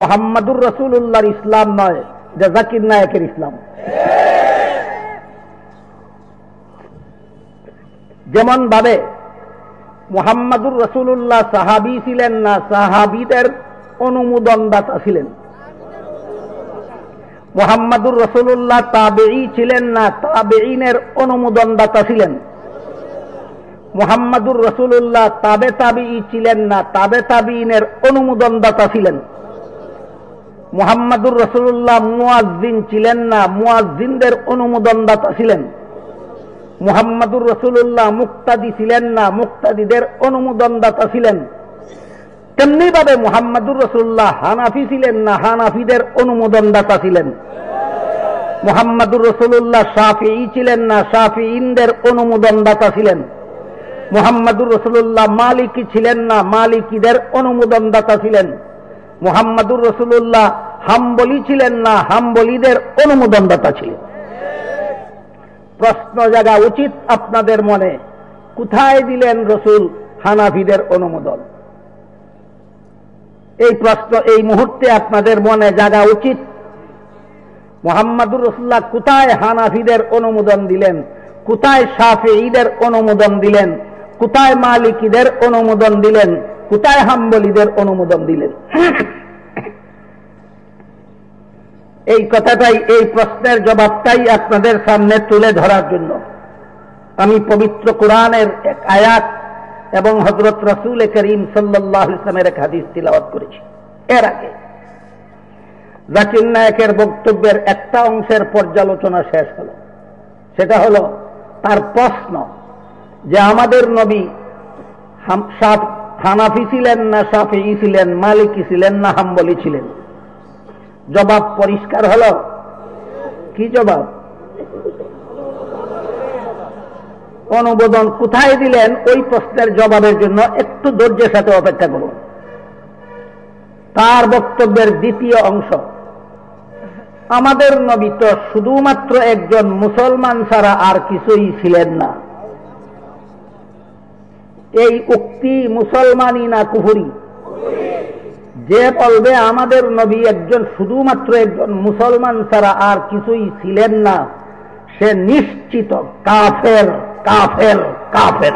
মুহাম্মাদুর রাসূলুল্লাহর ইসলাম নয়, যে জাকির নায়েকের ইসলাম। যেমন ভাবে মুহাম্মাদুর রাসূলুল্লাহ সাহাবী ছিলেন না, সাহাবীদের অনুমোদনদাতা ছিলেন। মুহাম্মাদুর রাসূলুল্লাহ তাবেঈ ছিলেন না, তাবেঈনের অনুমোদনদাতা ছিলেন। মুহাম্মাদুর রাসূলুল্লাহ তাবে তাবেঈ ছিলেন না, তাবে তাবেঈনের অনুমোদনদাতা ছিলেন। মুহাম্মাদুর রাসূলুল্লাহ মুয়াজ্জিন ছিলেন না, মুয়াজ্জিনদের অনুমোদনদাতা ছিলেন। মুহাম্মাদুর রাসূলুল্লাহ মুক্তাদি ছিলেন না, মুক্তাদিদের অনুমোদনদাতা ছিলেন। তেমনি ভাবে মুহাম্মাদুর রাসূলুল্লাহ হানাফি ছিলেন না, হানাফিদের অনুমোদনদাতা ছিলেন। মুহাম্মাদুর রাসূলুল্লাহ শাফিঈ ছিলেন না, শাফিঈদের অনুমোদনদাতা ছিলেন। মুহাম্মাদুর রাসূলুল্লাহ মালিকি ছিলেন না, মালিকিদের অনুমোদনদাতা ছিলেন। মুহাম্মাদুর রাসূলুল্লাহ হাম্বলি ছিলেন না, হাম্বলিদের অনুমোদনদাতা ছিলেন। প্রশ্ন জাগা উচিত আপনাদের মনে, কোথায় দিলেন রসুল হানাফিদের অনুমোদন? এই প্রশ্ন এই মুহূর্তে আপনাদের মনে জাগা উচিত। মুহাম্মাদুর রাসূলুল্লাহ কোথায় হানাফিদের অনুমোদন দিলেন, কোথায় শাফিঈদের অনুমোদন দিলেন, কোথায় মালিকিদের অনুমোদন দিলেন, কোথায় হাম্বলিদের অনুমোদন দিলেন? এই কথাটাই, এই প্রশ্নের জবাবটাই আপনাদের সামনে তুলে ধরার জন্য আমি পবিত্র কোরআনের এক আয়াত এবং হযরত রাসূল করিম সাল্লাল্লাহু আলাইহি ওয়াসাল্লামের এক হাদিস তিলাওয়াত করেছি। এর আগে জাকির নায়েকের বক্তব্যের একটা অংশের পর্যালোচনা শেষ হলো। সেটা হলো তার প্রশ্ন যে আমাদের নবী হানাফি ছিলেন না, শাফিঈ ছিলেন, মালিকি ছিলেন না, হাম্বলি ছিলেন? জবাব পরিষ্কার হলো। কি জবাব? অনুমোদন কোথায় দিলেন? ওই প্রশ্নের জবাবের জন্য একটু ধৈর্যের সাথে অপেক্ষা করুন। তার বক্তব্যের দ্বিতীয় অংশ, আমাদের নবী তো শুধুমাত্র একজন মুসলমান ছাড়া আর কিছুই ছিলেন না। এই উক্তি মুসলমানই না কুফরি? যে বলবে আমাদের নবী একজন শুধুমাত্র একজন মুসলমান ছাড়া আর কিছুই ছিলেন না, সে নিশ্চিত কাফের, কাফের, কাফের।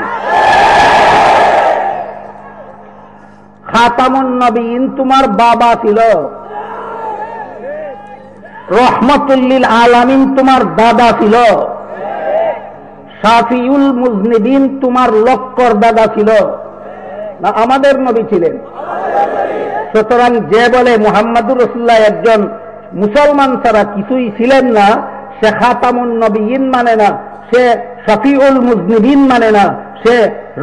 খাতামুন নবীন তোমার বাবা ছিল, রহমাতুল লিল আলামিন তোমার দাদা ছিল, শাফিউল মুজনিবিন তোমার লক্কর দাদা ছিল না? আমাদের নবী ছিলেন। সুতরাং যে বলে মুহাম্মাদুর রাসূলুল্লাহ একজন মুসলমান ছাড়া কিছুই ছিলেন না, সে খাতামুন নবীন মানে না, সে শাফিউল মুজনিবিন মানে না, সে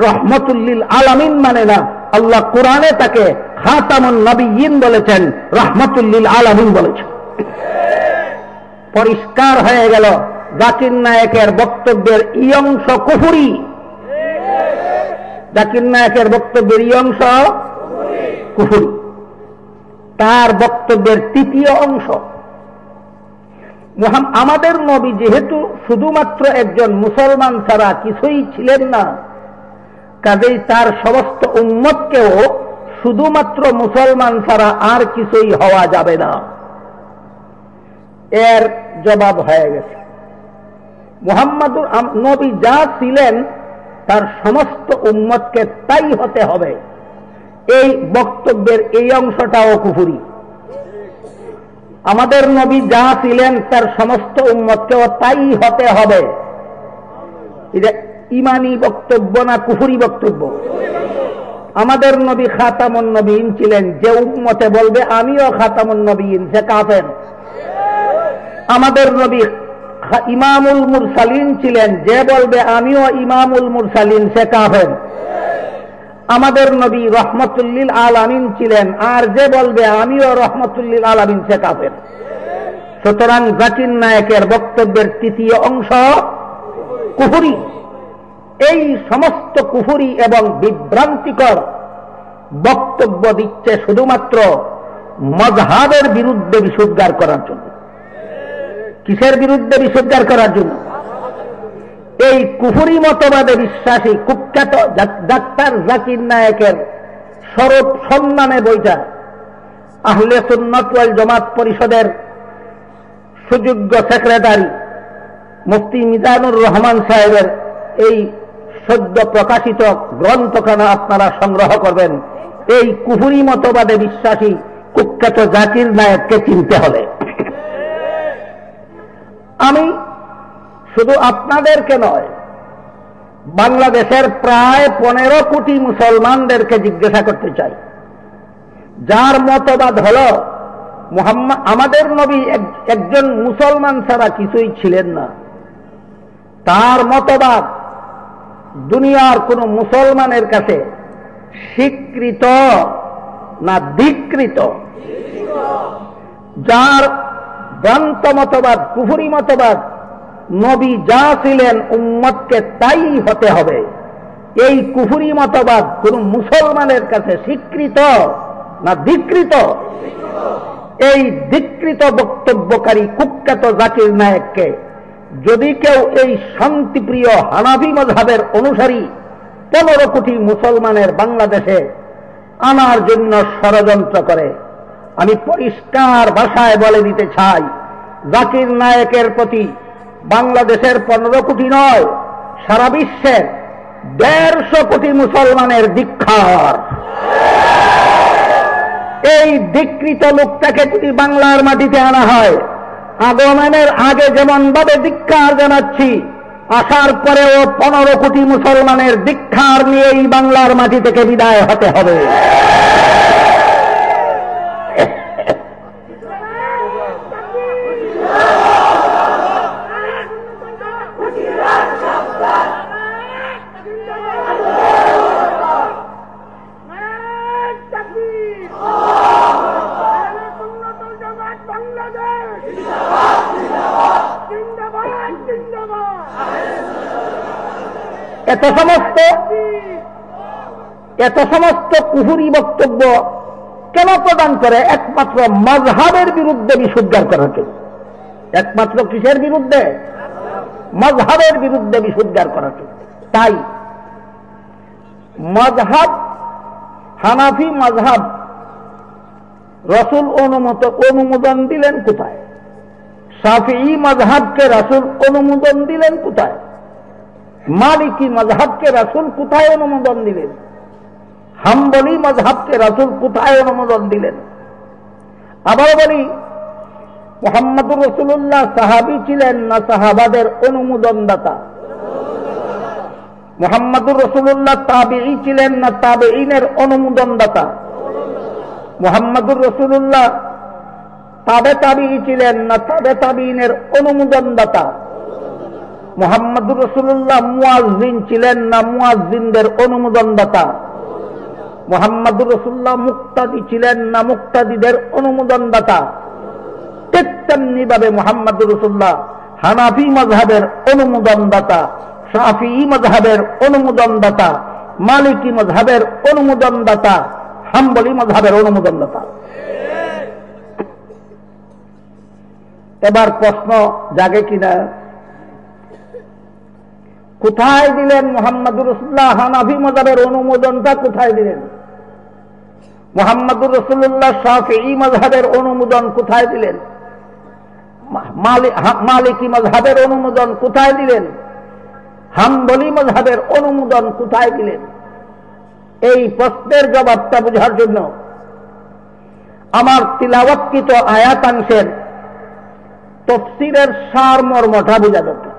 রহমাতুল লিল আলামিন মানে না। আল্লাহ কোরআনে তাকে খাতামুন নবীন বলেছেন, রহমাতুল লিল আলামিন বলেছেন। পরিষ্কার হয়ে গেল জাকির নায়েকের বক্তব্যের এই অংশ কুফরি। জাকির নায়েকের বক্তব্যের এই অংশ কুফরি। তার বক্তব্যের তৃতীয় অংশ, আমাদের নবী যেহেতু শুধুমাত্র একজন মুসলমান ছাড়া কিছুই ছিলেন না, কাজেই তার সমস্ত উম্মতকেও শুধুমাত্র মুসলমান ছাড়া আর কিছুই হওয়া যাবে না। এর জবাব হয়ে গেছে। মুহাম্মাদুর নবী যা ছিলেন তার সমস্ত উম্মতকে তাই হতে হবে। এই বক্তব্যের এই অংশটাও কুফরি। আমাদের নবী যা ছিলেন তার সমস্ত উম্মতকেও তাই হতে হবে। এটা ইমানি বক্তব্য না কুফরি বক্তব্য? আমাদের নবী খাতামুন নবীন ছিলেন, যে উম্মতে বলবে আমিও খাতামুন নবীন, সে কাফের। আমাদের নবী ইমামুল মুরসালিন ছিলেন, যে বলবে আমিও ইমামুল মুরসালিন, সে কাফের। আমাদের নবী রহমাতুল লিল আলামিন ছিলেন, আর যে বলবে আমিও রহমাতুল লিল আলামিন, সে কাফের। সুতরাং জাকির নায়েকের বক্তব্যের তৃতীয় অংশ কুফরি। এই সমস্ত কুফরি এবং বিভ্রান্তিকর বক্তব্য দিচ্ছে শুধুমাত্র মযহাবের বিরুদ্ধে বিশুদ্ধার করার জন্য। কিসের বিরুদ্ধে বিশুদ্ধার করার জন্য? এই কুফরি মতবাদে বিশ্বাসী কুখ্যাত ডাক্তার জাকির নায়েকের স্বরূপ সম্মানে বইটা আহলে সুন্নাত ওয়াল জামাত পরিষদের সুযোগ্য সেক্রেটারি মুফতি মিজানুর রহমান সাহেবের এই সদ্য প্রকাশিত গ্রন্থখানা আপনারা সংগ্রহ করবেন। এই কুফরি মতবাদে বিশ্বাসী কুখ্যাত জাকির নায়েককে চিনতে হবে। আমি শুধু আপনাদেরকে নয়, বাংলাদেশের প্রায় 15 কোটি মুসলমানদেরকে জিজ্ঞাসা করতে চাই, যার মতবাদ হল আমাদের নবী একজন মুসলমান ছাড়া কিছুই ছিলেন না, তার মতবাদ দুনিয়ার কোন মুসলমানের কাছে স্বীকৃত না ধিক্কৃত? যার ভ্রান্ত মতবাদ, কুফরি মতবাদ, নবী যা ছিলেন উম্মতকে তাই হতে হবে, এই কুফরি মতবাদ কোন মুসলমানের কাছে স্বীকৃত না ধিক্কৃত? এই ধিক্কৃত বক্তব্যকারী কুখ্যাত জাকির নায়েককে যদি কেউ এই শান্তিপ্রিয় হানাফি মাযহাবের অনুসারী 15 কোটি মুসলমানের বাংলাদেশে আনার জন্য ষড়যন্ত্র করে, আমি পরিষ্কার ভাষায় বলে দিতে চাই, জাকির নায়েকের প্রতি বাংলাদেশের 15 কোটি নয়, সারা বিশ্বের 150 কোটি মুসলমানের ধিক্কার। এই ধিক্কৃত লোকটাকে যদি বাংলার মাটিতে আনা হয়, আগমনের আগে যেমন ভাবে ধিক্কার জানাচ্ছি, আসার পরেও 15 কোটি মুসলমানের ধিক্কার নিয়েই বাংলার মাটি থেকে বিদায় হতে হবে। এত সমস্ত কুফরি বক্তব্য কেন প্রদান করে? একমাত্র মাযহাবের বিরুদ্ধে বিশুদ্ধার করার জন্য। একমাত্র কিসের বিরুদ্ধে? মাযহাবের বিরুদ্ধে বিশুদ্ধার করার জন্য। তাই মাযহাব, হানাফি মাযহাব রাসূল অনুমোদন দিলেন কোথায়? শাফিঈ মাযহাবকে রাসূল অনুমোদন দিলেন কোথায়? মালিকি মাযহাবকে রাসূল কোথায় অনুমোদন দিলেন? হাম্বলি মাযহাবকে রাসূল কোথায় অনুমোদন দিলেন? আবার বলি, মুহাম্মদুর রাসূলুল্লাহ সাহাবী ছিলেন না সাহাবাদের অনুমোদনদাতা? মুহাম্মদুর রাসূলুল্লাহ তাবিঈ ছিলেন না তাবিঈনের অনুমোদনদাতা? মুহাম্মদুর রাসূলুল্লাহ তাবে তাবিঈ ছিলেন না তাবে তাবিঈনের অনুমোদনদাতা? মুহাম্মদুর রাসূলুল্লাহ মুয়াজ্জিন ছিলেন না মুয়াজ্জিনদের অনুমোদনদাতা? মুহাম্মদুর রাসূলুল্লাহ মুক্তাদি ছিলেন না মুক্তাদিদের অনুমোদনদাতা? ঠিক তেমনি ভাবে মুহাম্মদুর রাসূলুল্লাহ হানাফি মাযহাবের অনুমোদনদাতা, শাফিঈ মাযহাবের অনুমোদনদাতা, মালিকি মাযহাবের অনুমোদনদাতা, হাম্বলি মাযহাবের অনুমোদনদাতা। এবার প্রশ্ন জাগে কিনা, কোথায় দিলেন মুহাম্মদুর রাসূলুল্লাহ হানাফি মাযহাবের অনুমোদনটা? কোথায় দিলেন? মুহাম্মদুর রাসূলুল্লাহ শাফিঈ মাযহাবের অনুমোদন কোথায় দিলেন? মালিকি মাযহাবের অনুমোদন কোথায় দিলেন? হাম্বলি মাযহাবের অনুমোদন কোথায় দিলেন? এই প্রশ্নের জবাবটা বোঝার জন্য আমার তিলাওয়াতকৃত আয়াতাংশের তাফসীরের সারমর্মটা বোঝা দরকার।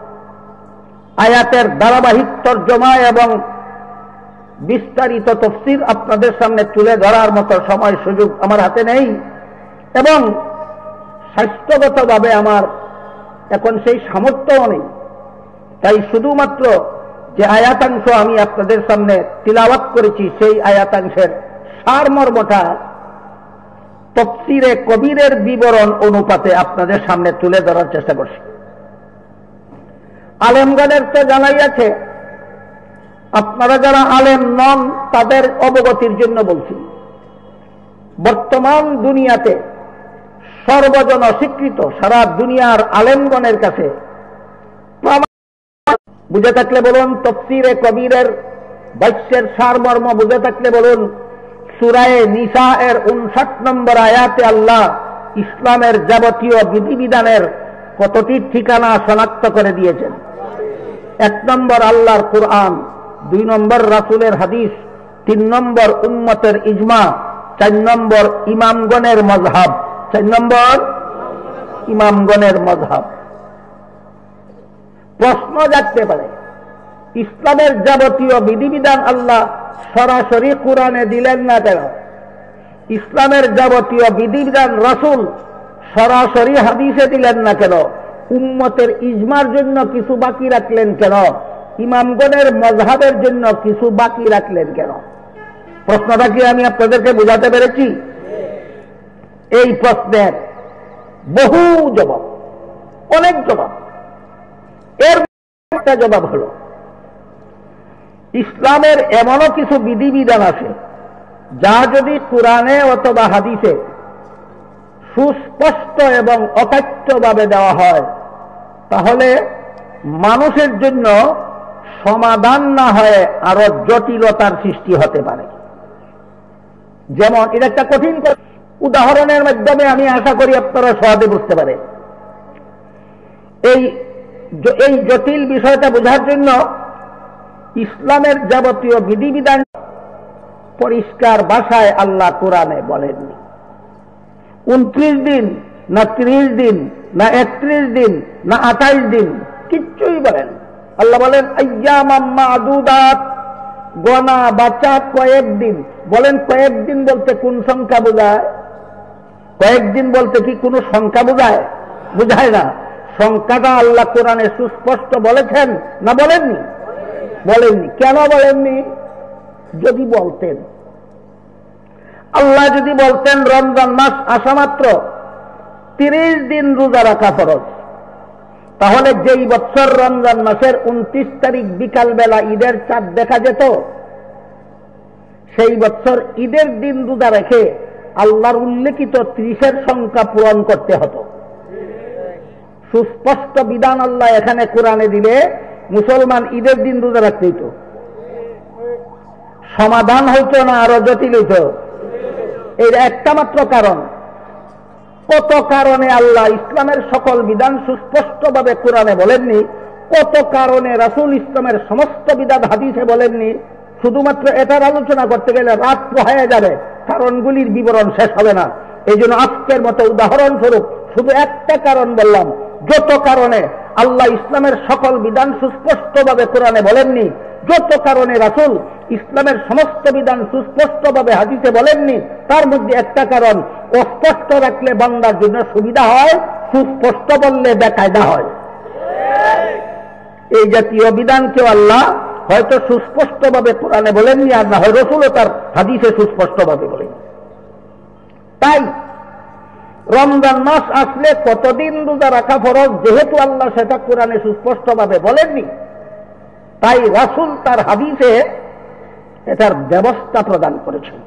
আয়াতের ধারাবাহিক তর্জমা এবং বিস্তারিত তাফসীর আপনাদের সামনে তুলে ধরার মতো সময় সুযোগ আমার হাতে নেই, এবং স্বাস্থ্যগতভাবে আমার এখন সেই সামর্থ্যও নেই। তাই শুধুমাত্র যে আয়াতাংশ আমি আপনাদের সামনে তিলাওয়াত করেছি, সেই আয়াতাংশের সারমর্মটা তাফসীরে কবিরের বিবরণ অনুপাতে আপনাদের সামনে তুলে ধরার চেষ্টা করছি। আলেমগণের তো জানাই আছে, আপনারা যারা আলেম নন তাদের অবগতির জন্য বলছি, বর্তমান দুনিয়াতে সর্বজন স্বীকৃত, সারা দুনিয়ার আলেমগণের কাছে বুঝে থাকলে বলুন, তাফসীরে কবিরের ভাষ্যের সারমর্ম বুঝে থাকলে বলুন, সূরায়ে নিসা এর 59 নম্বর আয়াতে আল্লাহ ইসলামের যাবতীয় বিধিবিধানের কতটি ঠিকানা শনাক্ত করে দিয়েছেন। 1 নম্বর আল্লাহর কুরআন, 2 নম্বর রাসূলের হাদিস, 3 নম্বর উম্মতের ইজমা, 4 নম্বর ইমামগণের মাযহাব। 4 নম্বর ইমামগণের মাযহাব। প্রশ্ন জাগতে পারে, ইসলামের যাবতীয় বিধিবিধান আল্লাহ সরাসরি কোরআনে দিলেন না কেন? ইসলামের যাবতীয় বিধিবিধান রাসূল সরাসরি হাদিসে দিলেন না কেন? উম্মতের ইজমার জন্য কিছু বাকি রাখলেন কেন? ইমামগণের মাযহাবের জন্য কিছু বাকি রাখলেন কেন? প্রশ্নটা কি আমি আপনাদেরকে বোঝাতে পেরেছি? এই প্রশ্নের বহু জবাব, অনেক জবাব। এর একটা জবাব হলো, ইসলামের এমনও কিছু বিধিবিধান আছে যা যদি কোরআনে অথবা হাদিসে সুস্পষ্ট এবং অকাট্যভাবে দেওয়া হয়, তাহলে মানুষের জন্য সমাধান না হয়ে আরো জটিলতার সৃষ্টি হতে পারে। যেমন, এটা একটা কঠিন উদাহরণের মাধ্যমে আমি আশা করি আপনারা সহজে বুঝতে পারে। এই জটিল বিষয়টা বোঝার জন্য ইসলামের যাবতীয় বিধিবিধান পরিষ্কার ভাষায় আল্লাহ কোরআনে বলেননি। 29 দিন না 30 দিন না 31 দিন না 28 দিন কিচ্ছুই বলেন। আল্লাহ বলেন আইয়ামাম মাদুদাত, গনা বাঁচা কয়েকদিন। বলেন কয়েকদিন বলতে কোন সংখ্যা বোঝায়? কয়েকদিন বলতে কি কোনো সংখ্যা বোঝায়? বোঝায় না। সংখ্যাটা আল্লাহ কোরআনে সুস্পষ্ট বলেছেন না বলেননি? বলেননি। কেন বলেননি? যদি বলতেন, আল্লাহ যদি বলতেন রমজান মাস আসা মাত্র 30 দিন রোজা রাখা ফরজ, তাহলে যেই বছর রমজান মাসের 29 তারিখ বিকাল বেলা ঈদের চাঁদ দেখা যেত, সেই বছর ঈদের দিন রোজা রেখে আল্লাহর উল্লেখিত 30-এর সংখ্যা পূরণ করতে হতো। সুস্পষ্ট বিধান আল্লাহ এখানে কোরআনে দিলে মুসলমান ঈদের দিন রোজা রাখতে হইত। সমাধান হইতো না আরো জটিল হইত? এর একটা মাত্র কারণ। কত কারণে আল্লাহ ইসলামের সকল বিধান সুস্পষ্টভাবে কোরআনে বলেননি, কত কারণে রাসূল ইসলামের সমস্ত বিধান হাদিসে বলেননি। শুধুমাত্র এটার আলোচনা করতে গেলে রাত পোহায়া যাবে, কারণগুলির বিবরণ শেষ হবে না। এই জন্য আজকের মতো উদাহরণস্বরূপ শুধু একটা কারণ বললাম। যত কারণে আল্লাহ ইসলামের সকল বিধান সুস্পষ্টভাবে কোরআনে বলেননি, যত কারণে রাসূল ইসলামের সমস্ত বিধান সুস্পষ্টভাবে হাদিসে বলেননি, তার মধ্যে একটা কারণ, অস্পষ্ট রাখলে বান্দার জন্য সুবিধা হয়, সুস্পষ্ট বললে বেকায়দা হয়। এই জাতীয় বিধানকেও আল্লাহ হয়তো সুস্পষ্টভাবে কোরআনে বলেননি, আর না হয় রাসূলও তার হাদিসে সুস্পষ্টভাবে বলেননি। তাই রমজান মাস আসলে কতদিন রোজা রাখা ফরজ, যেহেতু আল্লাহ সেটা কোরআনে সুস্পষ্টভাবে বলেননি, তাই রাসূল তার হাদিসে এটার ব্যবস্থা প্রদান করেছেন।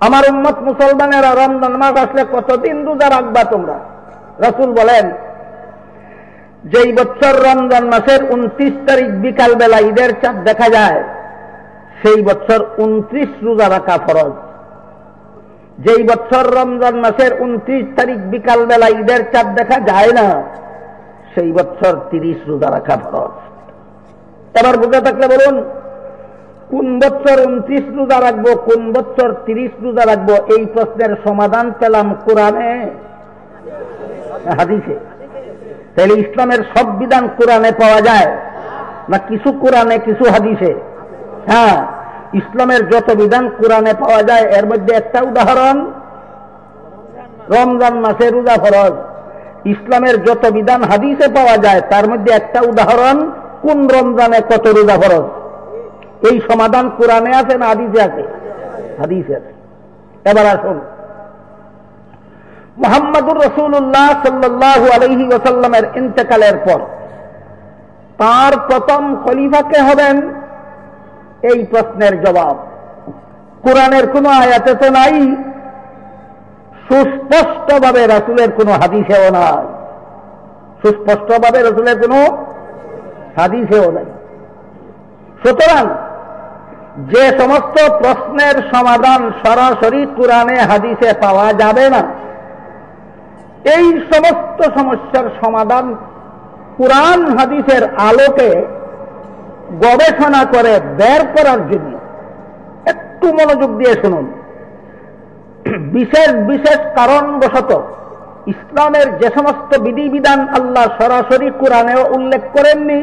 আমার উম্মত মুসলমানেরা, রমজান মাস আসলে কতদিন রোজা রাখবা তোমরা? রাসূল বলেন, যেই বছর রমজান মাসের 29 তারিখ বিকাল বেলা ঈদের চাঁদ দেখা যায়, সেই বছর 29 রোজা রাখা ফরজ। যেই বছর রমজান মাসের 29 তারিখ বিকাল বেলা ঈদের চাঁদ দেখা যায় না, সেই বছর 30 রোজা রাখা ফরজ। এবার বুঝে থাকলে বলুন, কোন বছর 29 রোজা রাখবো, কোন বছর 30 রোজা রাখবো? এই প্রশ্নের সমাধান পেলাম কোরআনে, হাদিসে। তাহলে ইসলামের সব বিধান কোরআনে পাওয়া যায় না কিছু কোরআনে কিছু হাদিসে? হ্যাঁ, ইসলামের যত বিধান কোরআনে পাওয়া যায়, এর মধ্যে একটা উদাহরণ রমজান মাসে রোজা ফরজ। ইসলামের যত বিধান হাদিসে পাওয়া যায়, তার মধ্যে একটা উদাহরণ কোন রমজানে কত রোজা ফরজ। এই সমাধান কোরআনে আছে না হাদিসে আছে? হাদিসে আছে। এবার আসুন, মুহাম্মদুর রাসূলুল্লাহ সাল্লাল্লাহু আলাইহি ওয়াসাল্লামের ইন্তেকালের পর তার প্রথম খলিফা কে হবেন? এই প্রশ্নের জবাব কোরআনের কোন আয়াতে তো নাই, সুস্পষ্টভাবে রাসূলের কোন হাদিসেও নাই, সুস্পষ্টভাবে রাসূলের কোন হাদিসেও নাই। সুতরাং যে সমস্ত প্রশ্নের সমাধান সরাসরি কোরআনে হাদিসে পাওয়া যাবে না, এই সমস্ত সমস্যার সমাধান কোরআন হাদিসের আলোকে গবেষণা করে বের করার জন্য, একটু মনোযোগ দিয়ে শুনুন, বিশেষ বিশেষ কারণবশত ইসলামের যে সমস্ত বিধিবিধান আল্লাহ সরাসরি কোরআনেও উল্লেখ করেননি,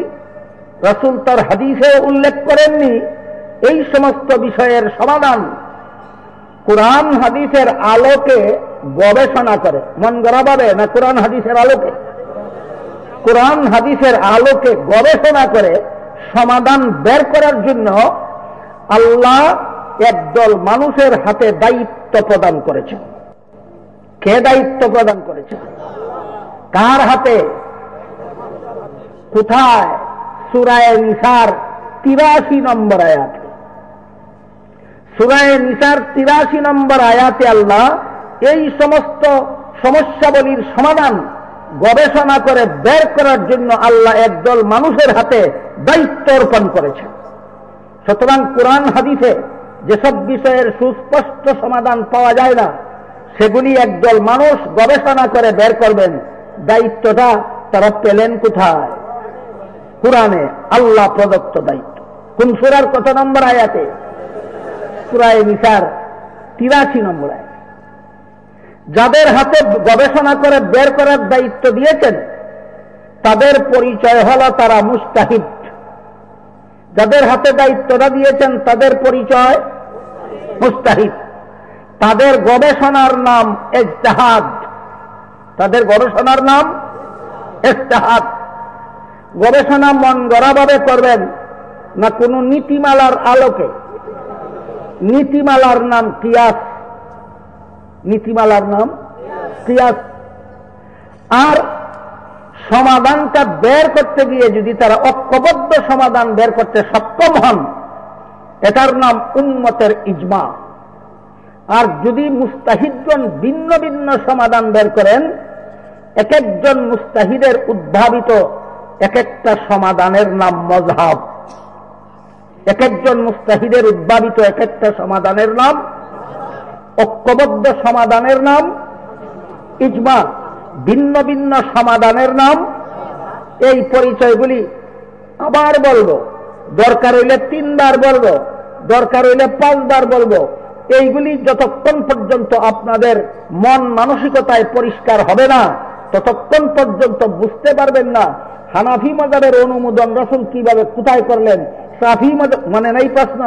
রাসূল তার হাদিসেও উল্লেখ করেননি, এই সমস্ত বিষয়ের সমাধান কোরআন হাদিসের আলোকে গবেষণা করে, মন গড়াভাবে না, কোরআন হাদিসের আলোকে, কোরআন হাদিসের আলোকে গবেষণা করে সমাধান বের করার জন্য আল্লাহ একদল মানুষের হাতে দায়িত্ব প্রদান করেছেন। কে দায়িত্ব প্রদান করেছেন? কার হাতে? কোথায়? সূরা নিসার 83 নম্বর আয়াতে। সূরা নিসার 83 নম্বর আয়াতে আল্লাহ এই সমস্ত সমস্যাবলীর সমাধান গবেষণা করে বের করার জন্য আল্লাহ একদল মানুষের হাতে দায়িত্ব অর্পণ করেছেন। সুতরাং কোরআন হাদিসে যেসব বিষয়ের সুস্পষ্ট সমাধান পাওয়া যায় না, সেগুলি একদল মানুষ গবেষণা করে বের করবেন। দায়িত্বটা তারা পেলেন কোথায়? কোরআনে আল্লাহ প্রদত্ত দায়িত্ব। কোন সূরার কত নম্বর আয়াতে? সূরা নিসার 83 নম্বর আয়াতে। যাদের হাতে গবেষণা করে বের করার দায়িত্ব দিয়েছেন তাদের পরিচয় হলো তারা মুস্তাহিদ। যাদের হাতে দায়িত্বটা দিয়েছেন তাদের পরিচয় মুস্তাহিদ। তাদের গবেষণার নাম ইজতিহাদ। তাদের গবেষণার নাম ইজতিহাদ। গবেষণা মন গড়াভাবে করবেন না কোন নীতিমালার আলোকে? নীতিমালার নাম কিয়াস। নীতিমালার নাম কিয়াস। আর সমাধানটা বের করতে গিয়ে যদি তারা ঐক্যবদ্ধ সমাধান বের করতে সক্ষম হন, এটার নাম উম্মতের ইজমা। আর যদি মুস্তাহিদগণ ভিন্ন ভিন্ন সমাধান বের করেন, এক একজন মুস্তাহিদের উদ্ভাবিত এক একটা সমাধানের নাম মযহাব। এক একজন মুস্তাহিদের উদ্ভাবিত এক একটা সমাধানের নাম, ঐক্যবদ্ধ সমাধানের নাম ইজমা, ভিন্ন ভিন্ন সমাধানের নাম। এই পরিচয়গুলি আবার বলবো, দরকার হইলে 3 বার বলবো, দরকার হইলে 5 বার বলবো। এইগুলি যতক্ষণ পর্যন্ত আপনাদের মন মানসিকতায় পরিষ্কার হবে না, ততক্ষণ পর্যন্ত বুঝতে পারবেন না হানাফি মাযহাবের অনুমোদন রাসূল কিভাবে কোথায় করলেন। শাফি মাযহাব মানে নাই প্রশ্ন,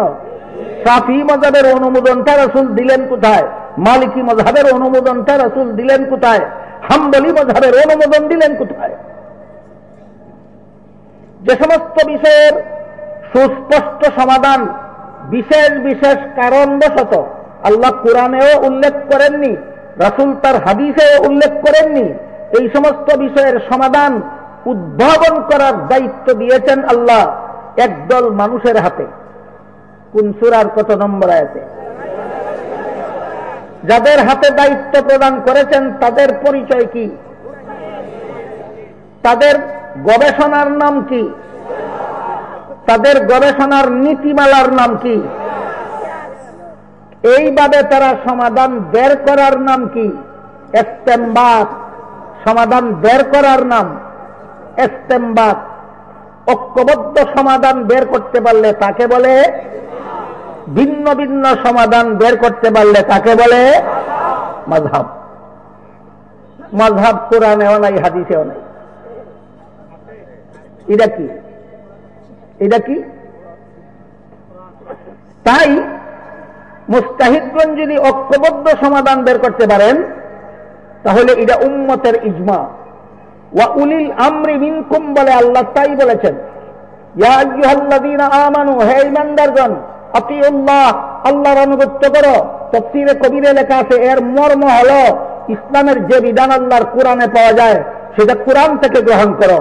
শাফি মাযহাবের অনুমোদনটা রাসূল দিলেন কোথায়? মালিকি মাযহাবের অনুমোদনটা রাসূল দিলেন কোথায়? হাম্বলি মাযহাবের অনুমোদন দিলেন কোথায়? যে সমস্ত বিষয়ের সুস্পষ্ট সমাধান বিশেষ বিশেষ কারণবশত আল্লাহ কোরআনেও উল্লেখ করেননি, রাসূল তার হাদিসেও উল্লেখ করেননি, এই সমস্ত বিষয়ের সমাধান উদ্ভাবন করার দায়িত্ব দিয়েছেন আল্লাহ একদল মানুষের হাতে। কোন সূরার কত নম্বর আয়াতে? যাদের হাতে দায়িত্ব প্রদান করেছেন তাদের পরিচয় কি? তাদের গবেষণার নাম কি? তাদের গবেষণার নীতিমালার নাম কি? এইভাবে তারা সমাধান বের করার নাম কি? ইস্তেমবাত। সমাধান বের করার নাম ইস্তেমবাত। ঐক্যবদ্ধ সমাধান বের করতে পারলে তাকে বলে, ভিন্ন ভিন্ন সমাধান বের করতে পারলে তাকে বলে মাযহাব। মাযহাব কোরআনেও নাই, হাদিসেও নাই। এটা কি? এটা কি? তাই মুস্তাহিদগণ যদি ঐক্যবদ্ধ সমাধান বের করতে পারেন তাহলে এটা উম্মতের ইজমা। ওয়া উলিল আমরি মিনকুম বলে আল্লাহ তাই বলেছেন, ইয়া আইয়ুহাল্লাযীনা আমানু, হে ঈমানদারগণ, আতিউল্লাহ, আল্লাহর আনুগত্য করো। তাফসীরে কবিরে লেখা আছে এর মর্ম হলো ইসলামের যে বিধান আল্লাহর কোরআনে পাওয়া যায় সেটা কোরআন থেকে গ্রহণ করো।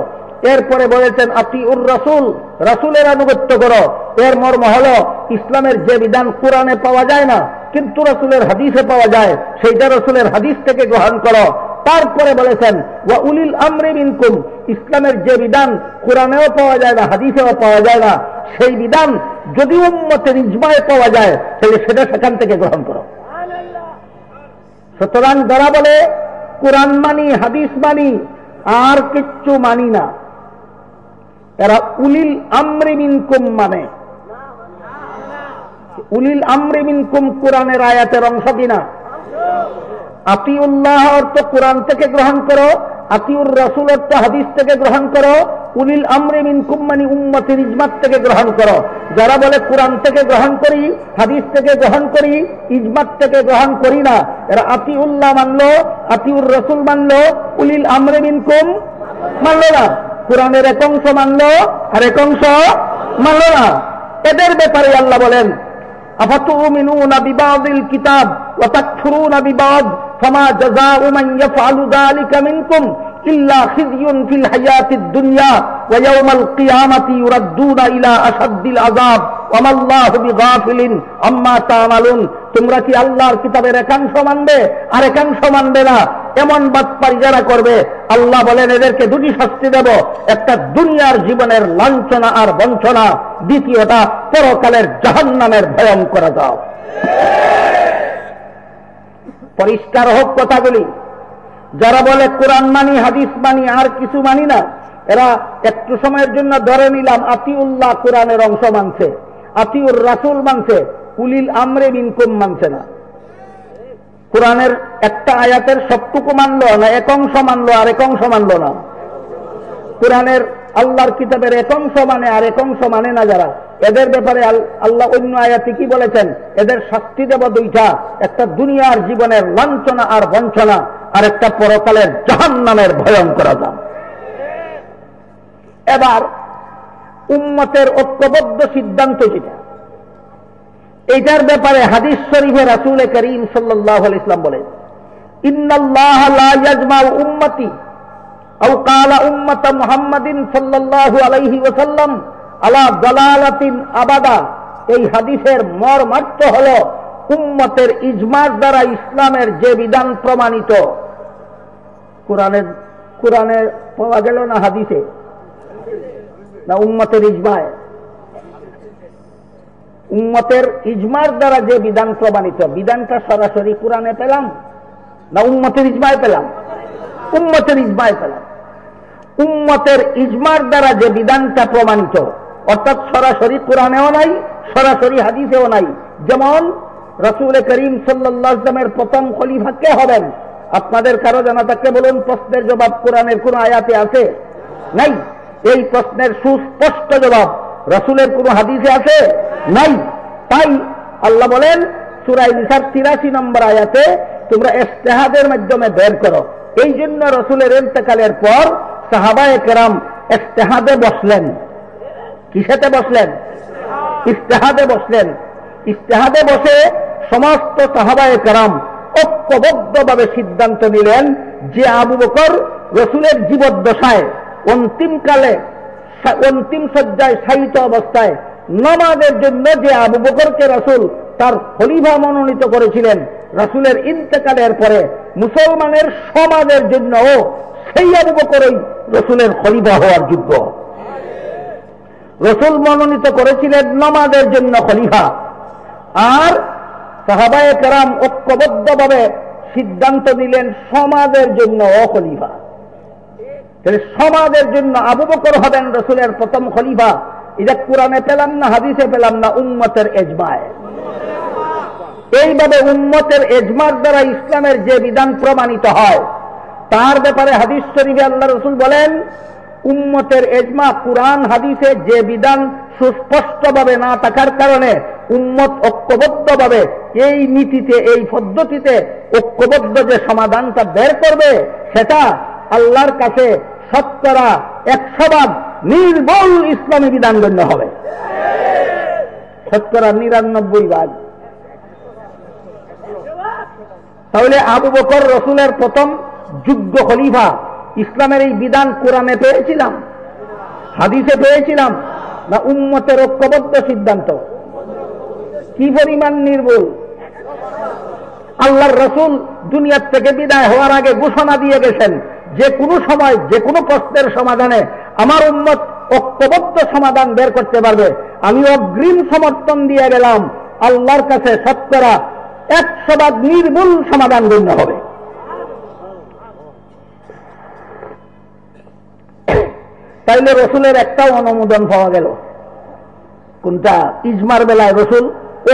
এরপরে বলেছেন আতিউর রাসূল, রাসূলের আনুগত্য করো। এর মর্ম হলো ইসলামের যে বিধান কোরআনে পাওয়া যায় না কিন্তু রাসূলের হাদিসে পাওয়া যায়, সেইটা রাসূলের হাদিস থেকে গ্রহণ করো। তারপরে বলেছেন ওয়া উলিল আমরি মিনকুম, ইসলামের যে বিধান কোরআনেও পাওয়া যায় না, হাদিসেও পাওয়া যায় না, সেই বিধান যদি উম্মতের ইজমায় পাওয়া যায় তাহলে সেটা সেখান থেকে গ্রহণ করো। সুতরাং যারা বলে কোরআন মানি, হাদিস মানি, আর কিচ্ছু মানি না, এরা উলিল আমরি মিনকুম মানে। উলিল আমরি মিনকুম কোরআনের আয়াতের অংশ কিনা? আতিউল্লাহ অর্থ কোরআন থেকে গ্রহণ করো, আতিউর রাসূল অর্থ হাদিস থেকে গ্রহণ করো, উলিল আমরি মিনকুম মানে উম্মতের ইজমাত থেকে গ্রহণ করো। যারা বলে কোরআন থেকে গ্রহণ করি, হাদিস থেকে গ্রহণ করি, ইজমাত থেকে গ্রহণ করি না, এরা আতিউল্লাহ মানলো, আতিউর রাসূল মানলো, উলিল আমরি মিনকুম মানলো না। কোরআনের এক অংশ মানলো আর এক অংশ মানলো না। এদের ব্যাপারে আল্লাহ বলেন আফাতুমিনুনা বিবাদিল কিতাব ওয়া তাকফুরুনা বিবাদ ফামা জাযাউ মান ইয়াফআলু যালিকা মিনকুম ইল্লা খিযুন ফিল হায়াতিদ দুনিয়া ওয়া ইয়াওমাল কিয়ামাতি ইউরাদ্দুনা ইলা আশাদ্দিল আযাব ওয়া মাল্লাহু বিগাফিলিন আম্মা তা'মালুন। তোমরা কি আল্লাহর কিতাবের একাংশ মানবে আর একাংশ মানবে না? এমন বাটপারি যারা করবে, আল্লাহ বলেন এদেরকে দুটি শাস্তি দেব। একটা দুনিয়ার জীবনের লাঞ্ছনা আর বঞ্চনা, দ্বিতীয়টা পরকালের জাহান্নামের ভয়ঙ্কর আযাব। পরিষ্কার হোক কথাগুলি। যারা বলে কোরআন মানি, হাদিস মানি, আর কিছু মানি না, এরা একটু সময়ের জন্য ধরে নিলাম আতিউল্লাহ কোরআনের অংশ মানছে, আতিউর রাসূল মানছে, উলিল আমরি মিনকুম মানছে না। কোরআনের একটা আয়াতের সবটুকু মানলো না, এক অংশ মানলো আর এক অংশ মানলো না। কোরআনের আল্লাহর কিতাবের এক অংশ মানে আর এক অংশ মানে না যারা, এদের ব্যাপারে আল্লাহ অন্য আয়াতে কি বলেছেন? এদের শাস্তি দেব দুইটা, একটা দুনিয়ার জীবনের লাঞ্ছনা আর বঞ্চনা, আর একটা পরকালের জাহান্নামের ভয়ঙ্কর আযাব। এবার উম্মতের ঐক্যবদ্ধ সিদ্ধান্ত যেটা, এইটার ব্যাপারে হাদিস শরীফে রাসূল করিম সাল্লাল্লাহু আলাইহি ওয়াসাল্লাম বলেন ইন্নাল্লাহা লা ইয়াজমাউ উম্মতি আও ক্বালা উম্মাতা মুহাম্মাদিন সাল্লাল্লাহু আলাইহি ওয়াসাল্লাম আলা দালালাতিন আবাদা। এই হাদিসের মর্মার্থ হলো উম্মতের ইজমার দ্বারা ইসলামের যে বিধান প্রমাণিত, কোরআনে পাওয়া গেল না হাদিসে, না উম্মতের ইজমায়? উম্মতের ইজমার দ্বারা যে বিধান প্রমাণিত, বিধানটা সরাসরি কোরআনে পেলাম না উম্মতের ইজমায় পেলাম? উম্মতের ইজমায় পেলাম। উম্মতের ইজমার দ্বারা যে বিধানটা প্রমাণিত, অর্থাৎ সরাসরি কোরআনেও নাই, সরাসরি হাদিসেও নাই। যেমন রাসূল করিম সাল্লাল্লাহু আলাইহি ওয়াসাল্লামের প্রথম খলিফা কে হবেন? আপনাদের কারো জানা থাকলে বলুন। প্রশ্নের জবাব কোরআনের কোন আয়াতে আছে? নাই। এই প্রশ্নের সুস্পষ্ট জবাব রাসূলের কোন হাদিসে আছে? নাই। তাই আল্লাহ বলেন সূরা নিসার ৮৩ নম্বর আয়াতে, তোমরা ইজতিহাদের মাধ্যমে বের করো। এই জন্য রাসূলের ইন্তেকালের পর সাহাবায়ে কেরাম ইজতিহাদে বসলেন। কিসেতে বসলেন? ইজতিহাদে বসলেন। ইজতিহাদে বসে সমস্ত সাহাবায়ে কেরাম ঐক্যবদ্ধভাবে সিদ্ধান্ত নিলেন যে আবু বকর রাসূলের জীবদ্দশায় অন্তিমকালে অন্তিম শয্যায় শায়িত অবস্থায় নামাজের জন্য যে আবু বকরকে রাসূল তার খলিফা মনোনীত করেছিলেন, রাসূলের ইন্তেকালের পরে মুসলমানের সমাজের জন্য সেই আবু বকরই রাসূলের খলিফা হওয়ার যোগ্য। রাসূল মনোনীত করেছিলেন নামাজের জন্য খলিফা, আর সাহাবায়ে কেরাম ঐক্যবদ্ধভাবে সিদ্ধান্ত নিলেন সমাজের জন্য খলিফা। সমাজের জন্য আবু বকর হবেন রাসূলের প্রথম খলিফা। এটা কোরআনে পেলাম না, হাদিসে পেলাম না, উম্মতের ইজমায়। এইভাবে উম্মতের ইজমার দ্বারা ইসলামের যে বিধান প্রমাণিত হয়, তার ব্যাপারে হাদিস শরীফে আল্লাহ রাসূল বলেন উম্মতের ইজমা কুরআন হাদিসে যে বিধান সুস্পষ্টভাবে না থাকার কারণে উম্মত ঐক্যবদ্ধভাবে এই নীতিতে, এই পদ্ধতিতে ঐক্যবদ্ধ যে সমাধানটা বের করবে, সেটা আল্লাহর কাছে 100% নির্ভুল ইসলামী বিধান গণ্য হবে। 99%। তাহলে আবু বকর রাসূলের প্রথম যোগ্য খলিফা। ইসলামের এই বিধান কোরআনে পেয়েছিলাম, হাদিসে পেয়েছিলাম না উম্মতের ঐক্যবদ্ধ সিদ্ধান্ত? কি পরিমাণ নির্ভুল! আল্লাহর রাসূল দুনিয়ার থেকে বিদায় হওয়ার আগে ঘোষণা দিয়ে গেছেন, যে কোনো সময় যে কোনো প্রশ্নের সমাধানে আমার উম্মত ঐক্যবদ্ধ সমাধান বের করতে পারবে। আমি অগ্রিম সমর্থন দিয়ে গেলাম, আল্লাহর কাছে শতকরা 100% নির্ভুল সমাধান গণ্য হবে। তাইলে রসুলের একটাও অনুমোদন পাওয়া গেল। কোনটা? ইজমার বেলায় রসুল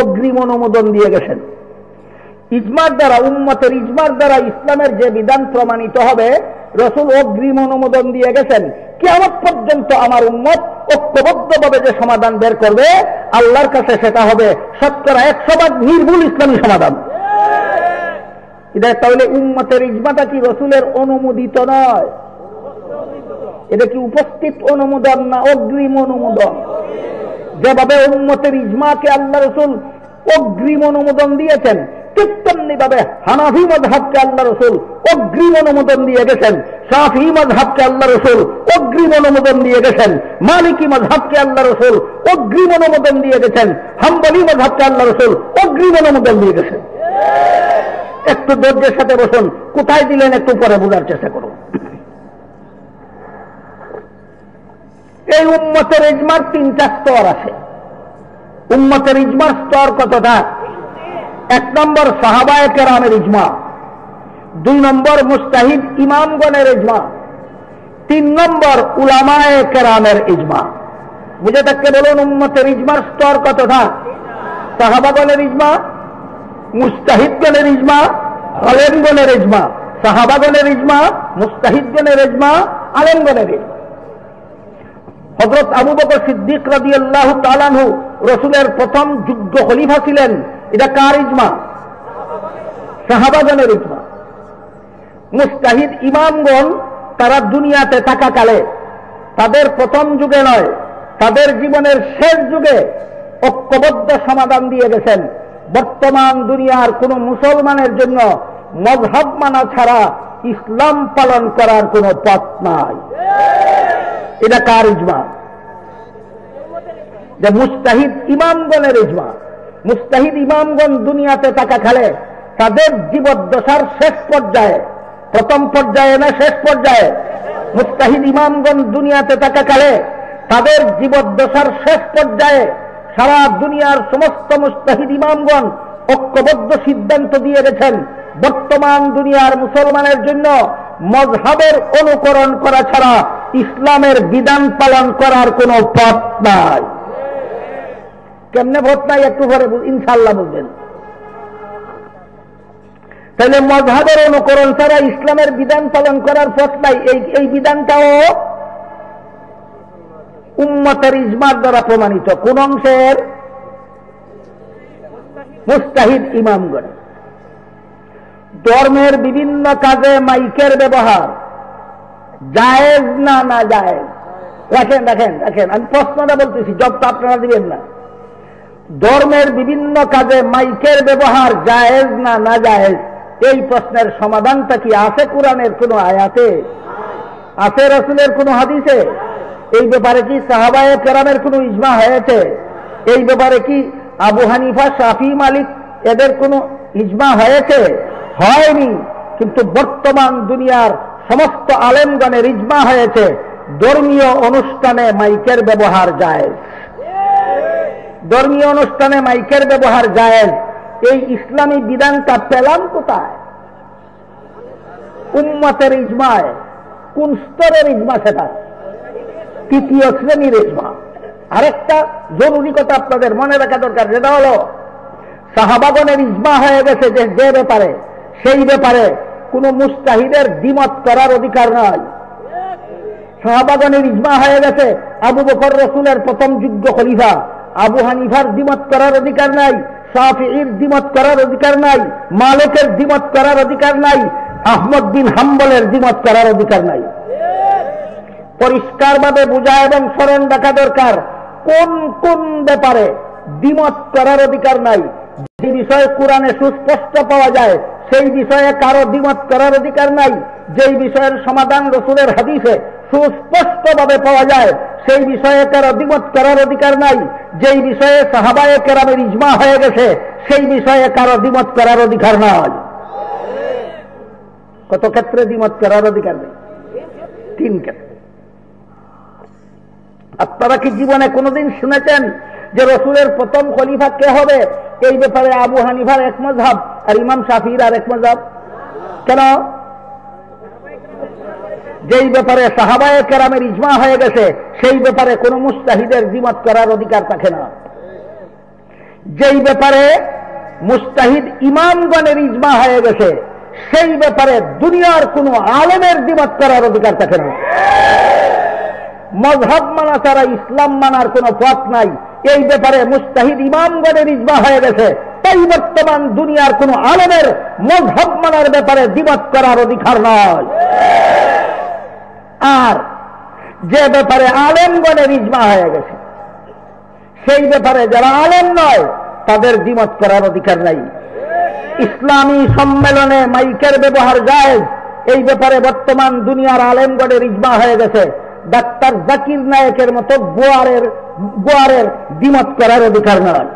অগ্রিম অনুমোদন দিয়ে গেছেন। ইজমার দ্বারা, উম্মতের ইজমার দ্বারা ইসলামের যে বিধান প্রমাণিত হবে, রসুল অগ্রিম অনুমোদন দিয়ে গেছেন। কিয়ামত পর্যন্ত আমার উম্মত ঐক্যবদ্ধভাবে যে সমাধান বের করবে, আল্লাহর কাছে সেটা হবে শতকরা 100% নির্ভুল ইসলামী সমাধান। এটা তাহলে উম্মতের ইজমাটা কি রসুলের অনুমোদিত নয়? এটা কি উপস্থিত অনুমোদন না অগ্রিম অনুমোদন? যেভাবে উম্মতের ইজমাকে আল্লাহ রসুল অগ্রিম অনুমোদন দিয়েছেন, ঠিক তেমনি ভাবে হানাফি মাযহাবকে আল্লাহ রসুল অগ্রিম অনুমোদন দিয়ে গেছেন, শাফিঈ মাযহাবকে আল্লাহ রসুল অগ্রিম অনুমোদন দিয়ে গেছেন, মালিকি মাযহাবকে আল্লাহ রসুল অগ্রিম অনুমোদন দিয়ে গেছেন, হাম্বলি মাযহাবকে আল্লাহ রসুল অগ্রিম অনুমোদন দিয়ে গেছেন। একটু ধৈর্যের সাথে বসুন, কোথায় দিলেন একটু পরে বোঝার চেষ্টা করুন। এই উম্মতের ইজমার 3টা স্তর আছে। উম্মতের ইজমার স্তর কতটা? 1 নম্বর সাহাবায়ে কেরামের ইজমা, 2 নম্বর মুজতাহিদ ইমামগণের ইজমা, 3 নম্বর উলামায়ে কেরামের ইজমা। বুঝে থাকতে বলুন উম্মতের ইজমার স্তর কতটা? সাহাবাগণের ইজমা, মুজতাহিদগণের ইজমা, আলেমগণের ইজমা। সাহাবাগণের ইজমা, মুজতাহিদগণের ইজমা, আলেমগণের ইজমা। হযরত আবু বকর সিদ্দিক রাদিয়াল্লাহু তাআলা আনহু রাসূলের প্রথম যোগ্য খলিফা ছিলেন। এটা কার ইজমা? সাহাবাগণের ইজমা। মুজতাহিদ ইমামগণ তারা দুনিয়াতে থাকাকালে, তাদের প্রথম যুগে নয়, তাদের জীবনের শেষ যুগে ঐক্যবদ্ধ সমাধান দিয়ে গেছেন। বর্তমান দুনিয়ার কোন মুসলমানের জন্য মযহাব মানা ছাড়া ইসলাম পালন করার কোন পথ নাই। এটা কার ইজমা? যে মুজতাহিদ ইমামগণের ইজমা। মুজতাহিদ ইমামগণ দুনিয়াতে থাকাকালে তাদের জীবদ্দশার শেষ পর্যায়ে, প্রথম পর্যায়ে না শেষ পর্যায়ে, মুজতাহিদ ইমামগণ দুনিয়াতে থাকাকালে তাদের জীবদ্দশার শেষ পর্যায়ে সারা দুনিয়ার সমস্ত মুজতাহিদ ইমামগণ ঐক্যবদ্ধ সিদ্ধান্ত দিয়ে গেছেন, বর্তমান দুনিয়ার মুসলমানের জন্য মযহাবের অনুকরণ করা ছাড়া ইসলামের বিধান পালন করার কোন পথ নাই। কেমনে পথ নাই একটু পরে ইনশাআল্লাহ বুঝবেন। তাহলে মযহাবের অনুকরণ ছাড়া ইসলামের বিধান পালন করার পথ নাই। এই বিধানটাও উম্মতের ইজমার দ্বারা প্রমাণিত। কোন অংশের? মুজতাহিদ ইমামগণ। ধর্মের বিভিন্ন কাজে মাইকের ব্যবহার জায়েজ না না জায়েজ? রাখেন রাখেন রাখেন, আমি প্রশ্নটা বলতেছি, জবটা আপনারা দিবেন না। ধর্মের বিভিন্ন কাজে মাইকের ব্যবহার জায়েজ না না জায়েজ, এই প্রশ্নের সমাধানটা কি আছে কোরআনের কোন আয়াতে? আছে রাসূলের কোন হাদিসে? এই ব্যাপারে কি সাহাবায়ে কেরামের কোন ইজমা হয়েছে? এই ব্যাপারে কি আবু হানিফা, শাফি, মালিক এদের কোন ইজমা হয়েছে? হয়নি। কিন্তু বর্তমান দুনিয়ার সমস্ত আলেমগণের ইজমা হয়েছে ধর্মীয় অনুষ্ঠানে মাইকের ব্যবহার জায়েজ। ধর্মীয় অনুষ্ঠানে মাইকের ব্যবহার জায়েজ। এই ইসলামী বিধানটা পেলাম কোথায়? উম্মতের ইজমায়। কোন স্তরের ইজমা সেটা? 3য় শ্রেণীর ইজমা। আরেকটা জরুরি কথা আপনাদের মনে রাখা দরকার, যেটা হলো সাহাবাগণের ইজমা হয়ে গেছে যে ব্যাপারে, সেই ব্যাপারে কোন মুজতাহিদের দ্বিমত করার অধিকার নাই। সাহাবাগণের ইজমা হয়ে গেছে আবু বকর রাসূলের প্রথম যোগ্য খলিফা। আবু হানিফার দ্বিমত করার অধিকার নাই, শাফিঈর দ্বিমত করার অধিকার নাই, মালিকের দ্বিমত করার অধিকার নাই, আহমদ বিন হাম্বলের দ্বিমত করার অধিকার নাই। পরিষ্কারভাবে বোঝা এবং স্মরণ রাখা দরকার, কোন কোন ব্যাপারে দ্বিমত করার অধিকার নাই। যে বিষয়ে কোরআনে সুস্পষ্ট পাওয়া যায় সেই বিষয়ে কারো দ্বিমত করার অধিকার নাই। যেই বিষয়ের সমাধান রাসূলের হাদিসে সুস্পষ্টভাবে পাওয়া যায় সেই বিষয়ে কারো দ্বিমত করার অধিকার নাই। যেই বিষয়ে সাহাবায়ে কেরামের ইজমা হয়ে গেছে সেই বিষয়ে কারো দ্বিমত করার অধিকার নাই। কত ক্ষেত্রে দ্বিমত করার অধিকার নেই? 3 ক্ষেত্রে। আপনারা কি জীবনে কোনোদিন শুনেছেন যে রসুলের প্রথম খলিফা কে হবে, এই ব্যাপারে আবু হানিফার এক মাযহাব আর ইমাম শাফিঈর আর এক মাযহাব। কেন? যেই ব্যাপারে সাহাবায়ে কেরামের ইজমা হয়ে গেছে সেই ব্যাপারে কোনো মুজতাহিদের দ্বিমত করার অধিকার থাকে না। যেই ব্যাপারে মুজতাহিদ ইমামগণের ইজমা হয়ে গেছে সেই ব্যাপারে দুনিয়ার কোনো আলেমের দ্বিমত করার অধিকার থাকে না। মযহাব মানা ছাড়া ইসলাম মানার কোনো পথ নাই, এই ব্যাপারে মুজতাহিদ ইমামগণের ইজমা হয়ে গেছে, তাই বর্তমান দুনিয়ার কোনো আলেমের মযহাব মানার ব্যাপারে দ্বিমত করার অধিকার নয়। আর যে ব্যাপারে আলেমগণের ইজমা হয়ে গেছে সেই ব্যাপারে যারা আলেম নয় তাদের দ্বিমত করার অধিকার নাই। ইসলামী সম্মেলনে মাইকের ব্যবহার জায়েজ, এই ব্যাপারে বর্তমান দুনিয়ার আলেমগণের ইজমা হয়ে গেছে। ডাক্তার জাকির নায়েকের মতো গোয়ারের দ্বিমত করার অধিকার নয়।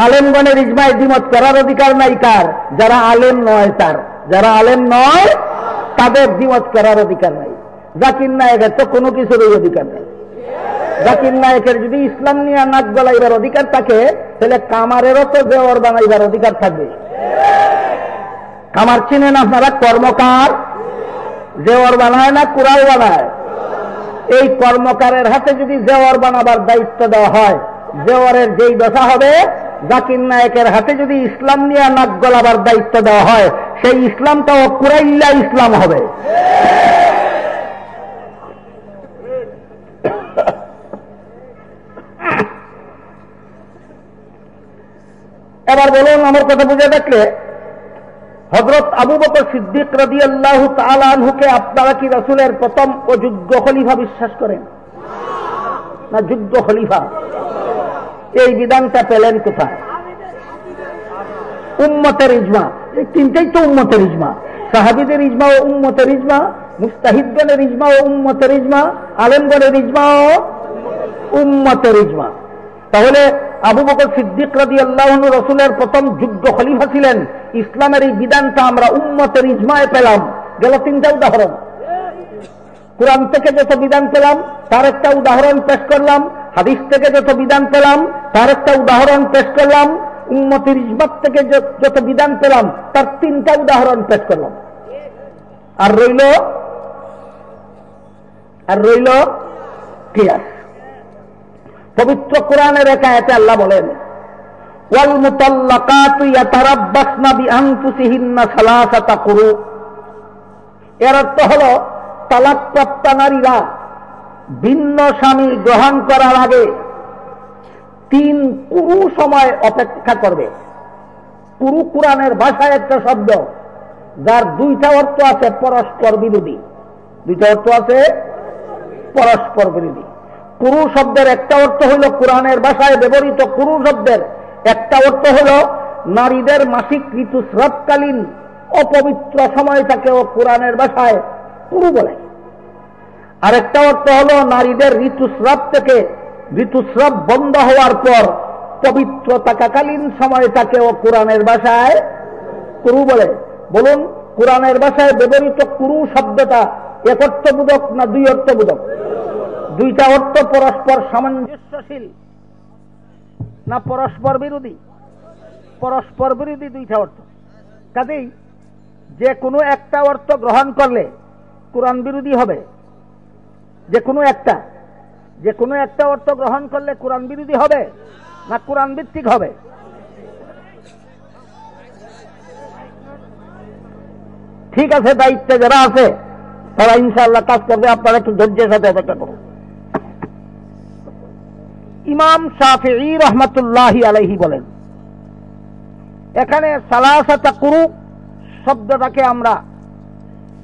আলেমগণের ইজমায় দ্বিমত করার অধিকার নাই কার? যারা আলেম নয় তার, যারা আলেম নয় তাদের দ্বিমত করার অধিকার নাই। জাকির নায়েকের তো কোনো কিছুরই অধিকার নেই। জাকির নায়েকের যদি ইসলাম নিয়ে নাক গলাইবার অধিকার থাকে তাহলে কামারেরও তো জেওর বানাইবার অধিকার থাকবে। কামার চিনেন আপনারা? কর্মকার জেওর বানায় না কুড়াল বানায়? এই কর্মকারের হাতে যদি জেওর বানাবার দায়িত্ব দেওয়া হয়, জেওয়ারের যেই দশা হবে, জাকির নায়েকের হাতে যদি ইসলাম নিয়ে নাক গলাবার দায়িত্ব দেওয়া হয় সেই ইসলামটাও কুরাইল্লা ইসলাম হবে। এবার বলুন, আমার কথা বুঝে দেখলে হযরত আবু বকর সিদ্দিক রাদিয়াল্লাহু তাআলা আনহুকে আপনারা কি রাসূলের প্রথম ও যোগ্য খলিফা বিশ্বাস করেন না যোগ্য খলিফা? এই বিধানটা পেলেন কোথায়? উম্মতের ইজমা। এই তিনটাই তো উম্মতের ইজমা। সাহাবীদের ইজমা ও উম্মতের ইজমা, মুজতাহিদগণের ইজমা ও উম্মতের ইজমা, আলেমগণের ইজমা ও উম্মতের ইজমা। তাহলে আবু বকর সিদ্দিক রাদিয়াল্লাহু আনহু রাসূলের প্রথম যোগ্য খলিফা ছিলেন। ইসলামের এই বিধানটা আমরা উম্মতের ইজমায় পেলাম। গেল তিনটা উদাহরণ। কোরআন থেকে যত বিধান পেলাম তার একটা উদাহরণ পেশ করলাম, হাদিস থেকে যত বিধান পেলাম তার একটা উদাহরণ পেশ করলাম, উম্মতের ইজমাত থেকে যত বিধান পেলাম তার তিনটা উদাহরণ পেশ করলাম। আর রইল কিয়াস। পবিত্র কোরআনের এক আয়াতে আল্লাহ বলেন, ওয়াল মুতাল্লাকাতু ইয়াতারাব্বাসনা বিআনফুসিহিন্না সালাসাতা কুরু। এর অর্থ হলো তালাকপ্রাপ্ত নারীরা ভিন্ন স্বামী গ্রহণ করার আগে 3 কুরু সময় অপেক্ষা করবে। কুরু কোরআনের ভাষায় একটা শব্দ যার দুইটা অর্থ আছে পরস্পর বিরোধী। দুইটা অর্থ আছে পরস্পর বিরোধী। কুরু শব্দের একটা অর্থ হইল কোরআনের ভাষায় ব্যবহৃত কুরু শব্দের একটা অর্থ হল নারীদের মাসিক ঋতুস্রাবকালীন অপবিত্র সময়টাকেও কোরআনের ভাষায় কুরু বলে। আরেকটা অর্থ হল নারীদের ঋতুস্রাব থেকে ঋতুস্রাব বন্ধ হওয়ার পর পবিত্র থাকাকালীন সময়টাকেও কোরআনের ভাষায় কুরু বলে। বলুন, কোরআনের ভাষায় ব্যবহৃত কুরু শব্দটা এক অর্থবোধক না দুই অর্থবোধক? দুইটা অর্থ পরস্পর সামঞ্জস্যশীল না পরস্পর বিরোধী? পরস্পর বিরোধী দুইটা অর্থ। কাজেই যে কোনো একটা অর্থ গ্রহণ করলে কোরআন বিরোধী হবে। যে কোনো একটা অর্থ গ্রহণ করলে কোরআন বিরোধী হবে না কোরআন ভিত্তিক হবে? ঠিক আছে, দায়িত্বে যারা আছে তারা ইনশাআল্লাহ কাজ করবে। আপনারা একটু ধৈর্যের সাথে অপেক্ষা করুন। ইমাম শাফিঈ রাহমাতুল্লাহি আলাইহি বলেন, এখানে সালাসাতা কুরু শব্দটাকে আমরা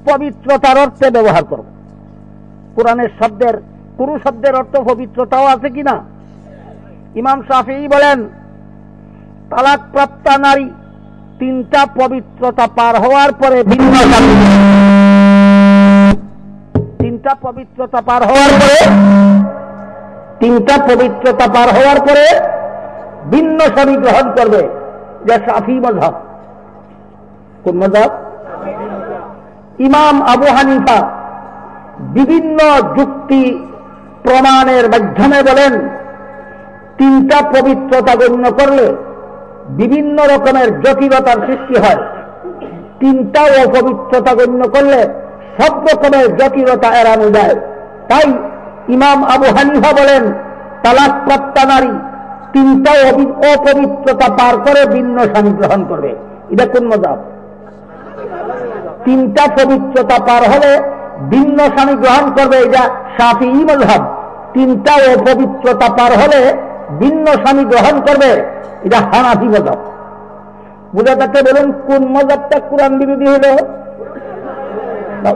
পবিত্রতার অর্থে ব্যবহার করব। কোরআনের শব্দের কুরু শব্দের অর্থ পবিত্রতাও আছে কিনা? ইমাম শাফিঈ বলেন, তালাকপ্রাপ্ত নারী 3টা পবিত্রতা পার হওয়ার পরে ভিন্ন স্বামী, 3টা পবিত্রতা পার হওয়ার পরে ভিন্ন স্বামী গ্রহণ করবে। যা শাফিঈ মাযহাব। কোন মাযহাব? ইমাম আবু হানিফা বিভিন্ন যুক্তি প্রমাণের মাধ্যমে বলেন, তিনটা পবিত্রতা গণ্য করলে বিভিন্ন রকমের জটিলতার সৃষ্টি হয়, তিনটা অপবিত্রতা গণ্য করলে সব রকমের জটিলতা এড়ানো যায়। তাই ইমাম আবু হানিফা বলেন তালাক প্রাপ্তা নারী তিনটা অপবিত্রতা পার করে ভিন্ন স্বামী গ্রহণ করবে। এটা কোন মাযহাব? তিনটা পবিত্রতা পার হলে ভিন্ন স্বামী গ্রহণ করবে, এটা শাফিঈ মাযহাব। তিনটা অপবিত্রতা পার হলে ভিন্ন স্বামী গ্রহণ করবে, এটা হানাফি মাযহাব। বুঝে থাকতে বলুন কোন মাযহাবটা কোরআন বিরোধী হলো?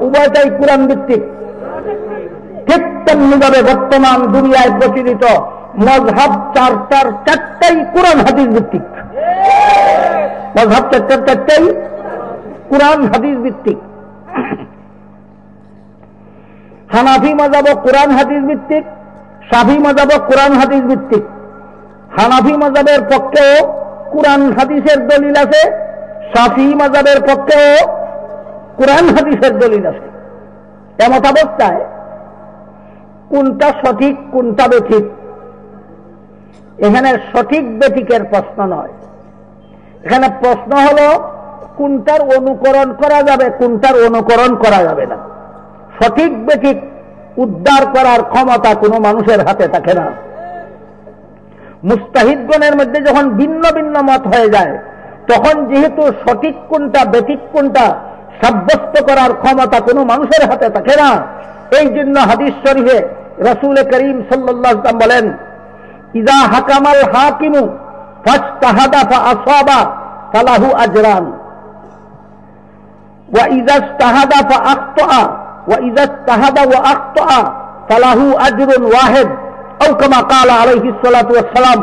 উভয়টাই কোরআন ভিত্তিক। ঠিক তেমনিভাবে বর্তমান দুনিয়ায় প্রচলিত মযহাব চারটাই কোরআন হাদিস ভিত্তিক। মযহাব চারটাই কোরআন হাদিস ভিত্তিক। হানাফি মাযহাব কোরআন হাদিস ভিত্তিক, শাফি মাযহাব কোরআন হাদিস ভিত্তিক। হানাফি মাযহাবের পক্ষেও কোরআন হাদিসের দলিল আছে, শাফি মাযহাবের পক্ষেও কোরআন হাদিসের দলিল আছে। এমত অবস্থায় কোনটা সঠিক কোনটা বেঠিক, এখানে সঠিক বেঠিকের প্রশ্ন নয়। এখানে প্রশ্ন হলো কোনটার অনুকরণ করা যাবে, কোনটার অনুকরণ করা যাবে না। সঠিক বেঠিক উদ্ধার করার ক্ষমতা কোনো মানুষের হাতে থাকে না। মুস্তাহিদগণের মধ্যে যখন ভিন্ন ভিন্ন মত হয়ে যায়, তখন যেহেতু সঠিক কোনটা বেঠিক কোনটা সাব্যস্ত করার ক্ষমতা কোনো মানুষের হাতে থাকে না, এই জন্য হাদিস শরীফে রাসূল করিম সাল্লাল্লাহু আলাইহি ওয়াসাল্লাম বলেন ইযা হাকামাল হাকিমু ফাজতাহাদা ফাআসাবা ফালাহু আজরান ওয়া ইযা ইজতাহাদা ফাআখতা ওয়া ইযা ইজতাহাদা ওয়া আখতা ফালাহু আজরুন ওয়াহিদ আও কামা ক্বালা আলাইহিস সালাতু ওয়াস সালাম।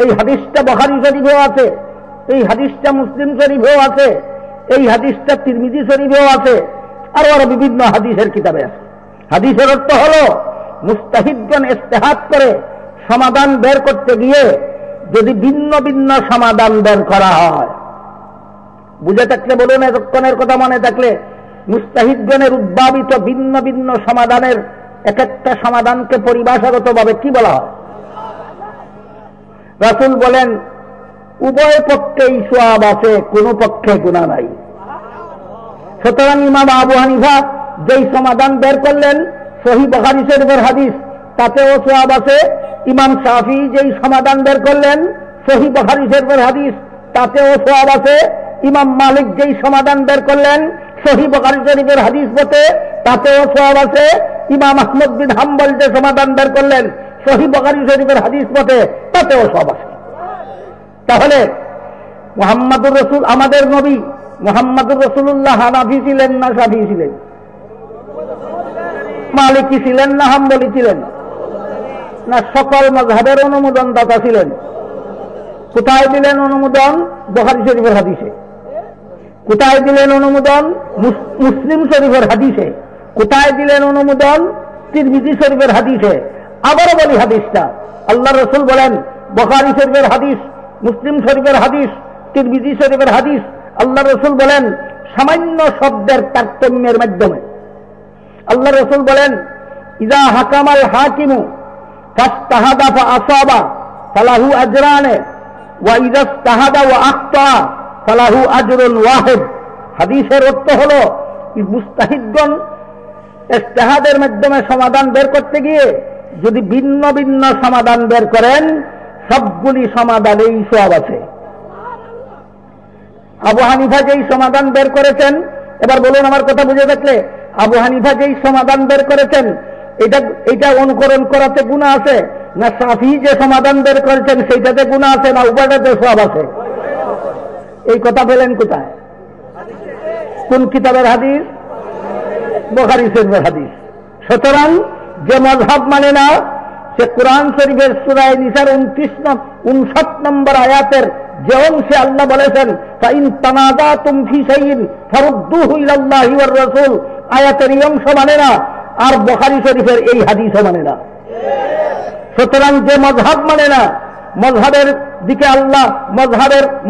এই হাদিসটা বুখারী শরীফেও আছে, এই হাদিসটা মুসলিম শরীফেও আছে, এই হাদিসটা তিরমিজি শরীফেও আছে, আরো বিভিন্ন হাদিসের কিতাবে আছে। হাদিসের অর্থ হলো মুস্তাহিদগণ ইজতিহাদ করে সমাধান বের করতে গিয়ে যদি ভিন্ন ভিন্ন সমাধান বের করা হয়, বুঝে থাকলে বলুন, এতক্ষণের কথা মনে থাকলে, মুস্তাহিদগণের উদ্ভাবিত ভিন্ন ভিন্ন সমাধানের এক একটা সমাধানকে পরিভাষাগত ভাবে কি বলা হয়? রাসূল বলেন উভয় পক্ষেই সওয়াব আছে, কোন পক্ষে গুনাহ নাই। সুতরাং ইমাম আবু হানিফা যেই সমাধান বের করলেন সহিহ বুখারী শরীফের হাদিস, তাতেও সওয়াব আছে। ইমাম শাফি যেই সমাধান বের করলেন সহিহ বুখারী শরীফের হাদিস, তাতেও সওয়াব আছে। ইমাম মালিক যেই সমাধান বের করলেন সহিহ বুখারী শরীফের হাদিস মতে, তাতেও সওয়াব আছে। ইমাম আহমদ বিন হাম্বল যে সমাধান বের করলেন সহিহ বুখারী শরীফের হাদিস মতে, তাতেও সওয়াব আছে। তাহলে মুহাম্মদুর রাসূল, আমাদের নবী মুহাম্মদুর রাসূলুল্লাহ হানাফি ছিলেন না শাফি ছিলেন? মালিকি ছিলেন না হাম্বলি ছিলেন? না সকল মাযহাবের অনুমোদনদাতা ছিলেন? কোথায় দিলেন অনুমোদন? বুখারী শরীফের হাদিসে। কোথায় দিলেন অনুমোদন? মুসলিম শরীফের হাদিসে। কোথায় দিলেন অনুমোদন? তিরমিজি শরীফের হাদিসে। আবারও বলি হাদিসটা, আল্লাহর রাসূল বলেন বুখারী শরীফের হাদিস, মুসলিম শরীফের হাদিস, তিরমিজি শরীফের হাদিস, আল্লাহর রাসূল বলেন সামান্য শব্দের তারতম্যের মাধ্যমে আল্লাহ রাসূল বলেন ইযা হাকামাল হাকিমু ফাজতাহাদা ফাআসাবা ফালাহু আজরান ওয়া ইযা ইজতাহাদা ওয়া আখতা ফালাহু আজরুন ওয়াহিদ। হাদিসের অর্থ হলো মুস্তাহিদগণ ইজতিহাদের মাধ্যমে সমাধান বের করতে গিয়ে যদি ভিন্ন ভিন্ন সমাধান বের করেন, সবগুলি সমাধানেই সওয়াব আছে। আবু হানিফা যেই সমাধান বের করেছেন, এবার বলুন আমার কথা বুঝে থাকলে, আবু হানিফা যেই সমাধান বের করেছেন এটা অনুকরণ করাতে গুনাহ আছে না শাফি যে সমাধান বের করেছেন সেইটাতে গুনাহ আছে না উভয়টাতে সওয়াব আছে? এই কথা পেলেন কোথায়? কোন কিতাবের হাদিস? বুখারী শরীফের হাদিস। সুতরাং যে মাযহাব মানে না, সে কোরআন শরীফের সূরা নিসার 59 নম্বর আয়াতের যে অংশে আল্লাহ বলেছেন ফাইন তানাযাতুম ফি শাইইন ফারুদ্দুহু ইলাল্লাহি ওয়ার রাসূল, আয়াতের এই অংশ মানে না, আর বুখারী শরীফের এই হাদিসও মানে না। সুতরাং যে মাযহাব মানে না, মযহাবের দিকে আল্লাহ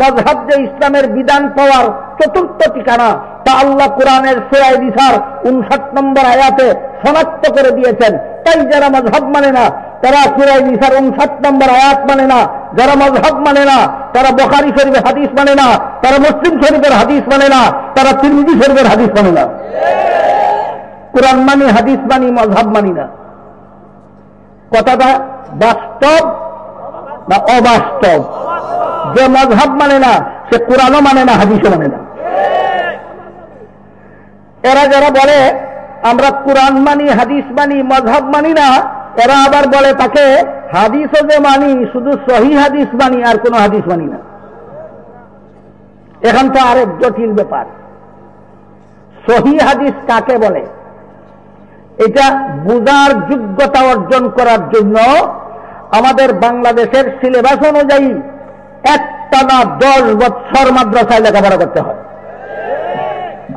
মযহাব যে ইসলামের বিধান পাওয়ার চতুর্থ ঠিকানা, তা আল্লাহ কোরআনের সূরা নিসার 59 নম্বর আয়াতে শনাক্ত করে দিয়েছেন। তাই যারা মযহাব মানে না তারা সূরা নিসার 59 নম্বর আয়াত মানে না, যারা মাযহাব মানে না, তারা বুখারী শরীফের হাদিস মানে না, তারা মুসলিম শরীফের হাদিস মানে না, তারা তিরমিজি শরীফের হাদিস মানে না। কোরআন মানি, হাদিস মানি, মাযহাব মানি না। কথাটা বাস্তব না অবাস্তব? যে মাযহাব মানে না সে কোরআনও মানে না, হাদিসও মানে না। এরা যারা বলে আমরা কোরআন মানি, হাদিস মানি, মাযহাব মানি না, এরা আবার বলে তাকে হাদিসও যে মানি, শুধু সহিহ হাদিস মানি, আর কোন হাদিস মানি না। এখন তো আরেক জটিল ব্যাপার, সহিহ হাদিস কাকে বলে? এটা বুঝার যোগ্যতা অর্জন করার জন্য আমাদের বাংলাদেশের সিলেবাস অনুযায়ী একটানা 10 বছর মাদ্রাসায় লেখাপড়া করতে হয়।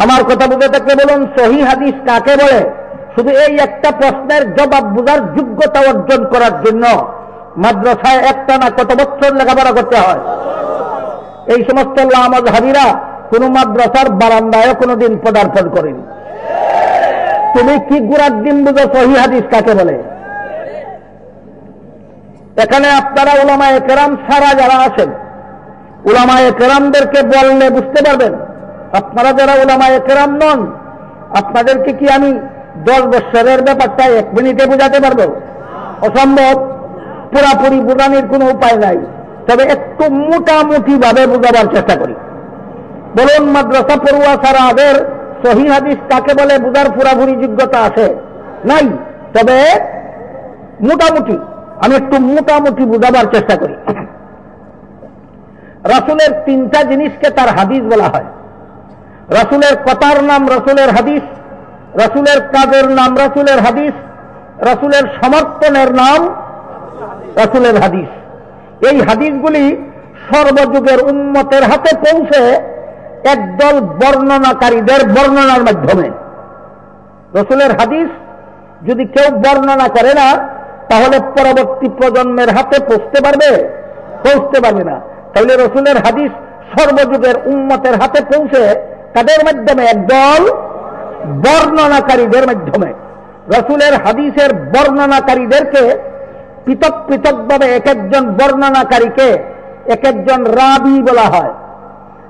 আমার কথা বুঝে থাকলে বলুন, সহিহ হাদিস কাকে বলে? শুধু এই একটা প্রশ্নের জবাব বুঝার যোগ্যতা অর্জন করার জন্য মাদ্রাসায় একটানা কত বছর লেখাপড়া করতে হয়? এই সমস্ত লামাযহাবীরা কোন মাদ্রাসার বারান্দায় কোনোদিন পদার্পণ করেনি। তুমি কি গুড়ার ডিম বুঝো সহিহ হাদিস কাকে বলে? এখানে আপনারা উলামায়ে কেরাম ছাড়া যারা আছেন, উলামায়ে কেরামদেরকে বললে বুঝতে পারবেন। আপনারা যারা উলামায়ে কেরাম নন, আপনাদেরকে কি আমি 10 বছরের ব্যাপারটা 1 মিনিটে বোঝাতে পারবো? অসম্ভব। পুরাপুরি বোঝানোর কোনো উপায় নাই, তবে একটু মোটামুটি ভাবে বোঝাবার চেষ্টা করি। বলুন, মাদ্রাসা পড়ুয়া ছাড়াদের সহিহ হাদিস কাকে বলে বুঝার পুরাপুরি যোগ্যতা আছে? নাই। তবে মোটামুটি আমি একটু মোটামুটি বুঝাবার চেষ্টা করি। রাসূলের 3টা জিনিসকে তার হাদিস বলা হয়। রাসূলের কথার নাম রাসূলের হাদিস, রাসূলের কাজের নাম রাসূলের হাদিস, রাসূলের সমর্থনের নাম রাসূলের হাদিস। এই হাদিসগুলি সর্বযুগের উম্মতের হাতে পৌঁছে একদল বর্ণনাকারীদের বর্ণনার মাধ্যমে। রাসূলের হাদিস যদি কেউ বর্ণনা করে না, তাহলে পরবর্তী প্রজন্মের হাতে পৌঁছতে পারবে? পৌঁছতে পারবে না। তাহলে রাসূলের হাদিস সর্বযুগের উম্মতের হাতে পৌঁছে তাদের মাধ্যমে, একদল বর্ণনাকারীদের মাধ্যমে। রাসূলের হাদিসের বর্ণনাকারীদেরকে পৃথক পৃথকভাবে এক একজন বর্ণনাকারীকে এক একজন রাবি বলা হয়।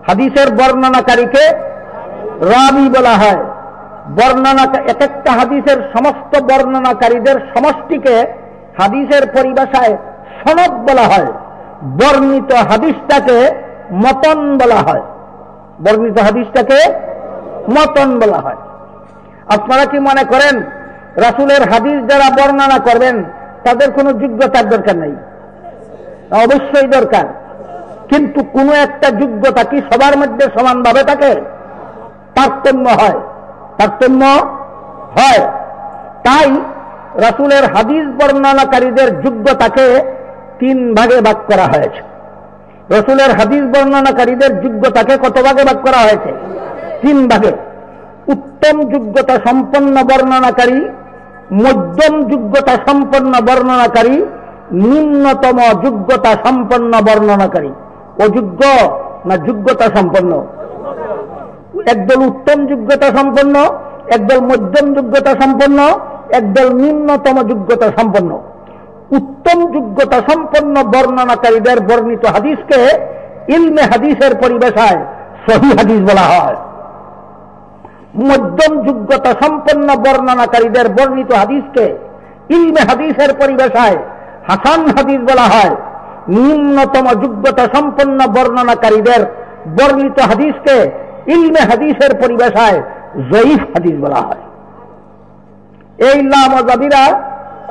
হাদিসের বর্ণনাকারীকে রাবি বলা হয়। এক একটা হাদিসের সমস্ত বর্ণনাকারীদের সমষ্টিকে হাদিসের পরিভাষায় সনদ বলা হয়। বর্ণিত হাদিসটাকে মতন বলা হয়। বর্ণিত হাদিসটাকে মতন বলা হয়। আপনারা কি মনে করেন রাসূলের হাদিস যারা বর্ণনা করবেন তাদের কোনো যোগ্যতার দরকার নেই? অবশ্যই দরকার, কিন্তু কোনো একটা যোগ্যতা কি সবার মধ্যে সমানভাবে থাকে? তারতম্য হয়, তারতম্য হয়। তাই রাসূলের হাদিস বর্ণনাকারীদের যোগ্যতাকে 3 ভাগে ভাগ করা হয়েছে। রাসূলের হাদিস বর্ণনাকারীদের যোগ্যতাকে কত ভাগে ভাগ করা হয়েছে? 3 ভাগে। উত্তম যোগ্যতা সম্পন্ন বর্ণনাকারী, মধ্যম যোগ্যতা সম্পন্ন বর্ণনাকারী, নিম্নতম যোগ্যতা সম্পন্ন বর্ণনাকারী। অযোগ্য না যোগ্যতা সম্পন্ন? একদল উত্তম যোগ্যতা সম্পন্ন, একদল মধ্যম যোগ্যতা সম্পন্ন, একদল নিম্নতম যোগ্যতা সম্পন্ন। উত্তম যোগ্যতা সম্পন্ন বর্ণনাকারীদের বর্ণিত হাদিসকে ইলমে হাদিসের পরিভাষায় সহিহ হাদিস বলা হয়। মধ্যম যোগ্যতা সম্পন্ন বর্ণনাকারীদের বর্ণিত হাদিসকে ইলমে হাদিসের পরিভাষায় হাসান হাদিস বলা হয়। নিম্নতম যোগ্যতা সম্পন্ন বর্ণনাকারীদের বর্ণিত হাদিসকে ইলমে হাদিসের পরিভাষায় জয়ীফ হাদিস বলা হয়। এই লামাযহাবীরা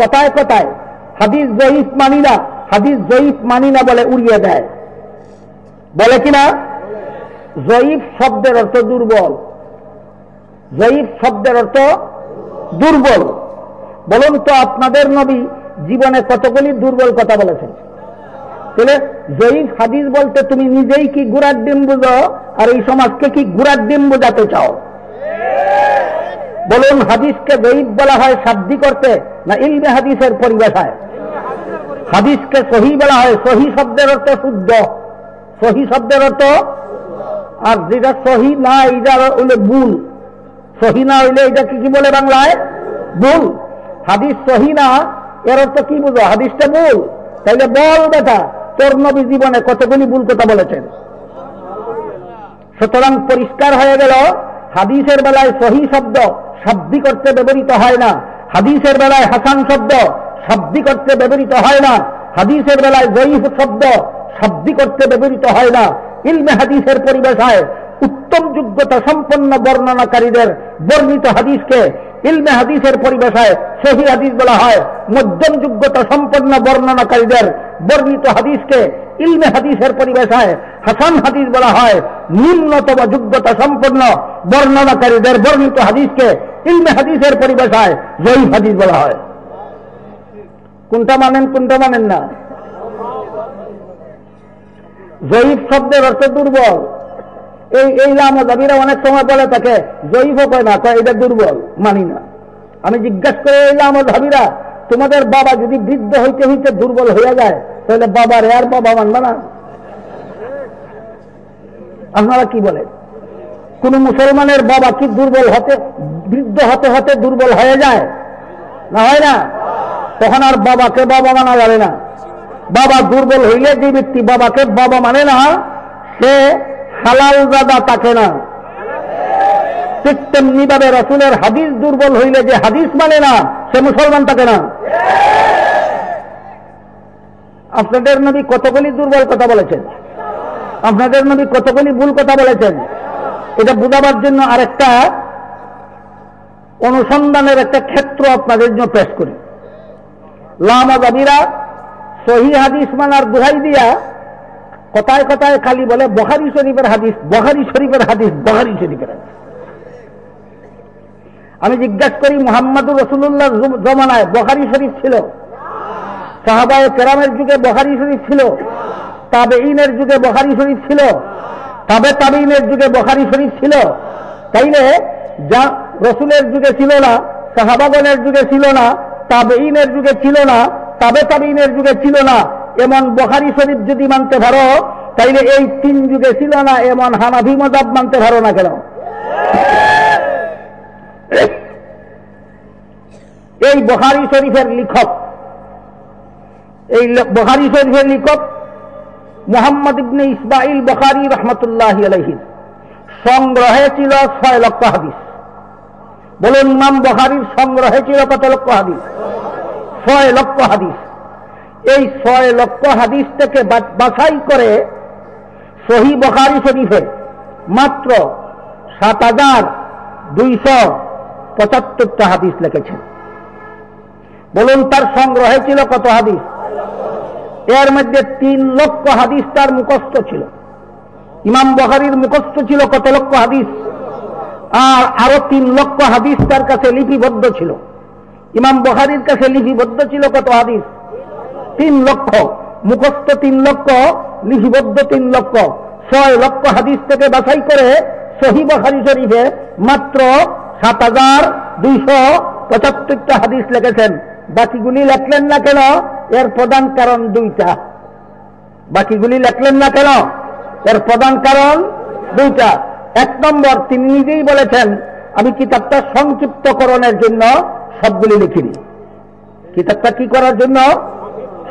কথায় কথায় হাদিস জয়ীফ মানি না, হাদিস জয়ীফ মানি না বলে উড়িয়ে দেয়। বলে কিনা? জয়ীফ শব্দের অর্থ দুর্বল। জয়ীফ শব্দের অর্থ দুর্বল। বলুন তো আপনাদের নবী জীবনে কতগুলি দুর্বল কথা বলেছেন? তাহলে জয়ীফ হাদিস বলতে তুমি নিজেই কি গুড়ার ডিম বুঝো, আর এই সমাজকে কি গুড়ার ডিম বোঝাতে চাও? বলুন, হাদিসকে জয়ীফ বলা হয় শাব্দিক অর্থে না ইলমে হাদিসের পরিভাষায়? হাদিসকে সহি বলা হয়, সহি শব্দের অর্থ শুদ্ধ, সহি শব্দের অর্থ। আর যেটা সহি না এটা হইলে ভুল, সহি না হইলে এটা কি বলে বাংলায়? ভুল। হাদিস সহি না এর অর্থ কি বুঝো? হাদিসটা ভুল। তাইলে বল বেটা, তোর নবী জীবনে কতগুলি ভুল কথা বলেছেন? সুতরাং পরিষ্কার হয়ে গেল, হাদিসের বেলায় সহি শব্দ শাব্দিক অর্থে ব্যবহৃত হয় না, হাদিসের বেলায় হাসান শব্দ শাব্দিক অর্থে ব্যবহৃত হয় না, হাদিসের বেলায় যঈফ শব্দ শাব্দিক অর্থে ব্যবহৃত হয় না। ইলমে হাদিসের পরিভাষায় উত্তম যোগ্যতা সম্পন্ন বর্ণনাকারীদের বর্ণিত হাদিসকে ইলমে হাদিসের পরিভাষায় সহিহ হাদিস বলা হয়। মধ্যম যোগ্যতা সম্পন্ন বর্ণনাকারীদের বর্ণিত হাদিসকে ইলমে হাদিসের পরিভাষায় হাসান হাদিস বলা হয়। নিম্নতম যোগ্যতা সম্পন্ন বর্ণনাকারীদের বর্ণিত হাদিসকে ইলমে হাদিসের পরিভাষায় যঈফ হাদিস বলা হয়। কোনটা মানেন, কোনটা মানেন না? যঈফ শব্দের অর্থ দুর্বল। এই লামজাবিরা অনেক সময় বলে তাকে যঈফও কয় না, কয় এটা দুর্বল, মানি না। আমি জিজ্ঞাসা করে, এই লামজাবিরা, তোমাদের বাবা যদি বৃদ্ধ হইতে হইতে দুর্বল হয়ে যায়, তাহলে বাবার আর বাবা মানবে না? আপনারা কি বলেন? কোন মুসলমানের বাবা কি দুর্বল হতে, বৃদ্ধ হতে হতে দুর্বল হয়ে যায় না? হয় না? তখন আর বাবাকে বাবা মানা যাবে না। বাবা দুর্বল হইলে যে ব্যক্তি বাবাকে বাবা মানে না, সে হালাল জাদা তাকে না। ঠিক তেমনি ভাবে রাসূলের হাদিস দুর্বল হইলে যে হাদিস মানে না, সে মুসলমান থাকে না। আপনাদের নবী কতগুলি দুর্বল কথা বলেছেন, আপনাদের নবী কতগুলি ভুল কথা বলেছেন, এটা বোঝাবার জন্য আরেকটা অনুসন্ধানের একটা ক্ষেত্র আপনাদের জন্য পেশ করি। লামাযাবিরা সহিহ হাদিস মানার দোহাই দিয়া কথায় কথায় খালি বলে বুখারী শরীফের হাদিস, বুখারী শরীফের হাদিস, বুখারী শরীফের হাদিস। আমি জিজ্ঞাসা করি, মুহাম্মদুর রাসূলুল্লাহ জমানায় বুখারী শরীফ ছিল? সাহাবায়ে কেরামের যুগে বুখারী শরীফ ছিল? তাবেঈনের যুগে বুখারী শরীফ ছিল? তাবেঈনের যুগে বুখারী শরীফ ছিল? তাইলে যা রাসূলের যুগে ছিল না, সাহাবাগণের যুগে ছিল না, তাবেঈনের যুগে ছিল না, তাবেঈনের যুগে ছিল না, এমন বুখারী শরীফ যদি মানতে পারো, তাইলে এই 3 যুগে ছিল না এমন হানাফি মাযহাব মানতে পারো না কেন? এই বুখারী শরীফের লেখক, এই বুখারী শরীফের লেখক মুহাম্মদ ইবনে ইসমাঈল বুখারী রাহমাতুল্লাহি আলাইহি, সংগ্রহে ছিল 6 লক্ষ হাদিস। বলুন, ইমাম বুখারীর সংগ্রহে ছিল কত লক্ষ হাদিস? 6 লক্ষ হাদিস। এই 6 লক্ষ হাদিস থেকে বাছাই করে সহিহ বুখারী শরীফে মাত্র ৭,২৭৫টা হাদিস লিখেছেন। বলুন, তার সংগ্রহে ছিল কত হাদিস? এর মধ্যে 3 লক্ষ হাদিস তার মুখস্থ ছিল। ইমাম বুখারীর মুখস্থ ছিল কত লক্ষ হাদিস? আর আরো 3 লক্ষ হাদিস তার কাছে লিপিবদ্ধ ছিল। ইমাম বুখারীর কাছে লিপিবদ্ধ ছিল কত হাদিস? 3 লক্ষ। মুখস্থ 3 লক্ষ, লিপিবদ্ধ 3 লক্ষ। 6 লক্ষ হাদিস থেকে বাছাই করে সহিহ বুখারী শরীফে মাত্র ৭,২৭৫টা হাদিস লিখেছেন। বাকিগুলি লেখলেন না কেন? এর প্রধান কারণ 2টা। বাকিগুলি লেখলেন না কেন? এর প্রধান কারণ 2টা। 1 নম্বর, তিনি নিজেই বলেছেন, আমি কিতাবটা সংক্ষিপ্তকরণের জন্য সবগুলি লিখিনি। কিতাবটা কি করার জন্য?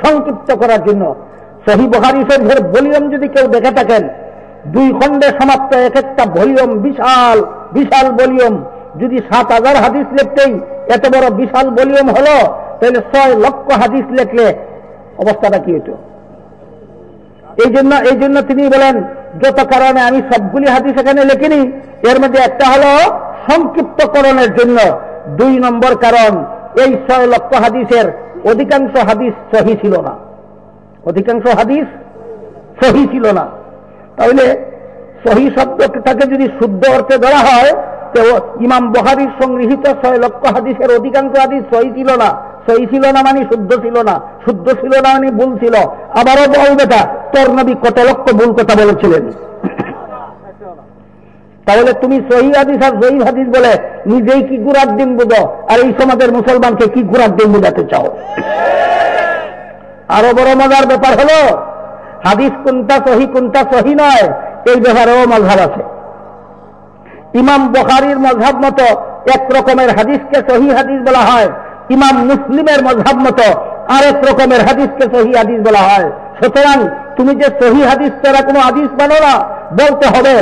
সংক্ষিপ্ত করার জন্য। সহিহ বুখারী শরীফের ভলিউম যদি কেউ দেখে থাকেন, 2 খণ্ডে সমাপ্ত এক একটা ভলিউম, বিশাল বিশাল ভলিউম। যদি 7,000 হাদিস লিখতেই এত বড় বিশাল ভলিউম হলো, তাহলে 6 লক্ষ হাদিস লিখলে অবস্থাটা কি হতো? এই জন্য তিনি বলেন, যত কারণে আমি সবগুলি হাদিস এখানে লিখিনি, এর মধ্যে একটা হলো সংক্ষিপ্তকরণের জন্য। 2 নম্বর কারণ, এই 6 লক্ষ হাদিসের অধিকাংশ হাদিস সহিহ ছিল না। অধিকাংশ হাদিস সহিহ ছিল না। তাহলে সহিহ শব্দটাকে যদি শুদ্ধ অর্থে ধরা হয়, তো ইমাম বুখারীর সংগৃহীত 6 লক্ষ হাদিসের অধিকাংশ হাদিস সহিহ ছিল না। সহিহ ছিল না মানে শুদ্ধ ছিল না, শুদ্ধ ছিল না মানে ভুল ছিল। আবারও বল বেটা, তোর নবী কত লক্ষ ভুল কথা বলেছিলেন? তাহলে তুমি সহিহ হাদিস আর যঈফ হাদিস বলে নিজেই কি গুড়ার ডিম বুঝো, আর এই সমাজের মুসলমানকে কি গুড়ার ডিম বুঝাতে চাও? আরো বড় মজার ব্যাপার হলো, হাদিস কোনটা সহিহ কোনটা সহিহ নয়, এই ব্যাপারেও মাযহাব আছে। ইমাম বুখারীর মাযহাব মতো এক রকমের হাদিসকে সহিহ হাদিস বলা হয়, ইমাম মুসলিমের মযহাব মতো আরেক রকমের হাদিসকে সহিহ হাদিস বলা হয়। সুতরাং তুমি যে সহিহ হাদিস ছাড়া কোনো হাদিস মানো না, বলতে হবে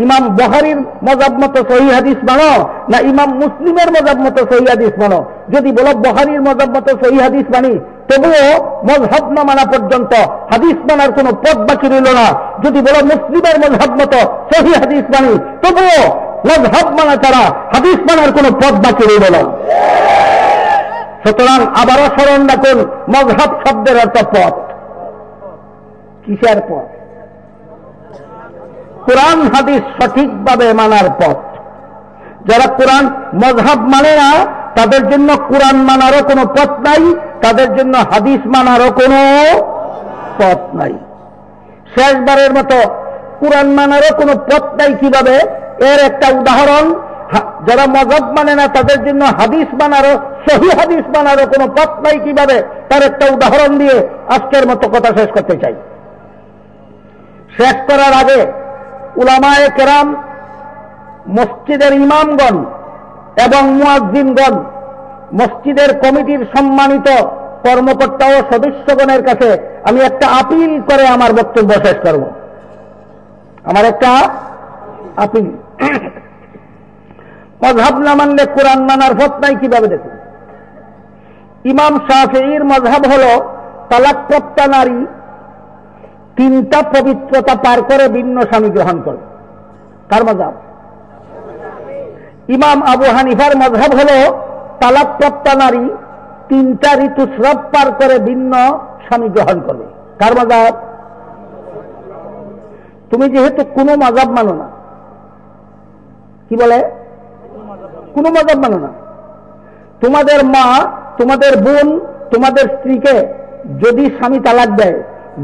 ইমাম বুখারীর মযহাব মতো সহিহ হাদিস মানো না ইমাম মুসলিমের মযহাব মতো সহিহ হাদিস মানো। যদি বলো বুখারীর মযহাব মতো সহিহ হাদিস মানি, তবুও মযহাব না মানা পর্যন্ত হাদিস মানার কোনো পথ বাকি রইল না। যদি বলো মুসলিমের মযহাব মতো সহিহ হাদিস মানি, তবুও মযহাব মানা ছাড়া হাদিস মানার কোনো পথ বাকি রইল না। সুতরাং আবারও স্মরণ রাখুন, মযহাব শব্দের অর্থ পথ। কিসের পথ? কোরআন হাদিস সঠিকভাবে মানার পথ। যারা কোরআন মযহাব মানে না, তাদের জন্য কোরআন মানারও কোনো পথ নাই, তাদের জন্য হাদিস মানারও কোনো পথ নাই। শেষবারের মতো কোরআন মানারও কোনো পথ নাই কিভাবে, এর একটা উদাহরণ। যারা মযহাব মানে না, তাদের জন্য হাদিস মানারও, সহিহ হাদিস মানারও কোনো পথ নাই কিভাবে, তার একটা উদাহরণ দিয়ে আজকের মতো কথা শেষ করতে চাই। শেষ করার আগে উলামায়ে কেরাম, মসজিদের ইমামগণ এবং মুয়াজ্জিনগণ, মসজিদের কমিটির সম্মানিত কর্মকর্তা ও সদস্যগণের কাছে আমি একটা আপিল করে আমার বক্তব্য শেষ করব। আমার একটা আপিল, মযহাব না মানলে কোরআন মানার পথ নাই কিভাবে দেখুন। ইমাম শাফিঈর মযহাব হল তালাকপ্রাপ্ত নারী 3টা পবিত্রতা পার করে ভিন্ন স্বামী গ্রহণ করে। কার মযহাব? ইমাম আবু হানিফার মযহাব হল তালাকপ্রাপ্ত নারী 3টা ঋতুস্রাব পার করে ভিন্ন স্বামী গ্রহণ করবে। কার মযহাব? তুমি যেহেতু কোনো মযহাব মানো না, কি বলে, কোনো মযহাব মানো না, তোমাদের মা, তোমাদের বোন, তোমাদের স্ত্রীকে যদি স্বামী তালাক দেয়,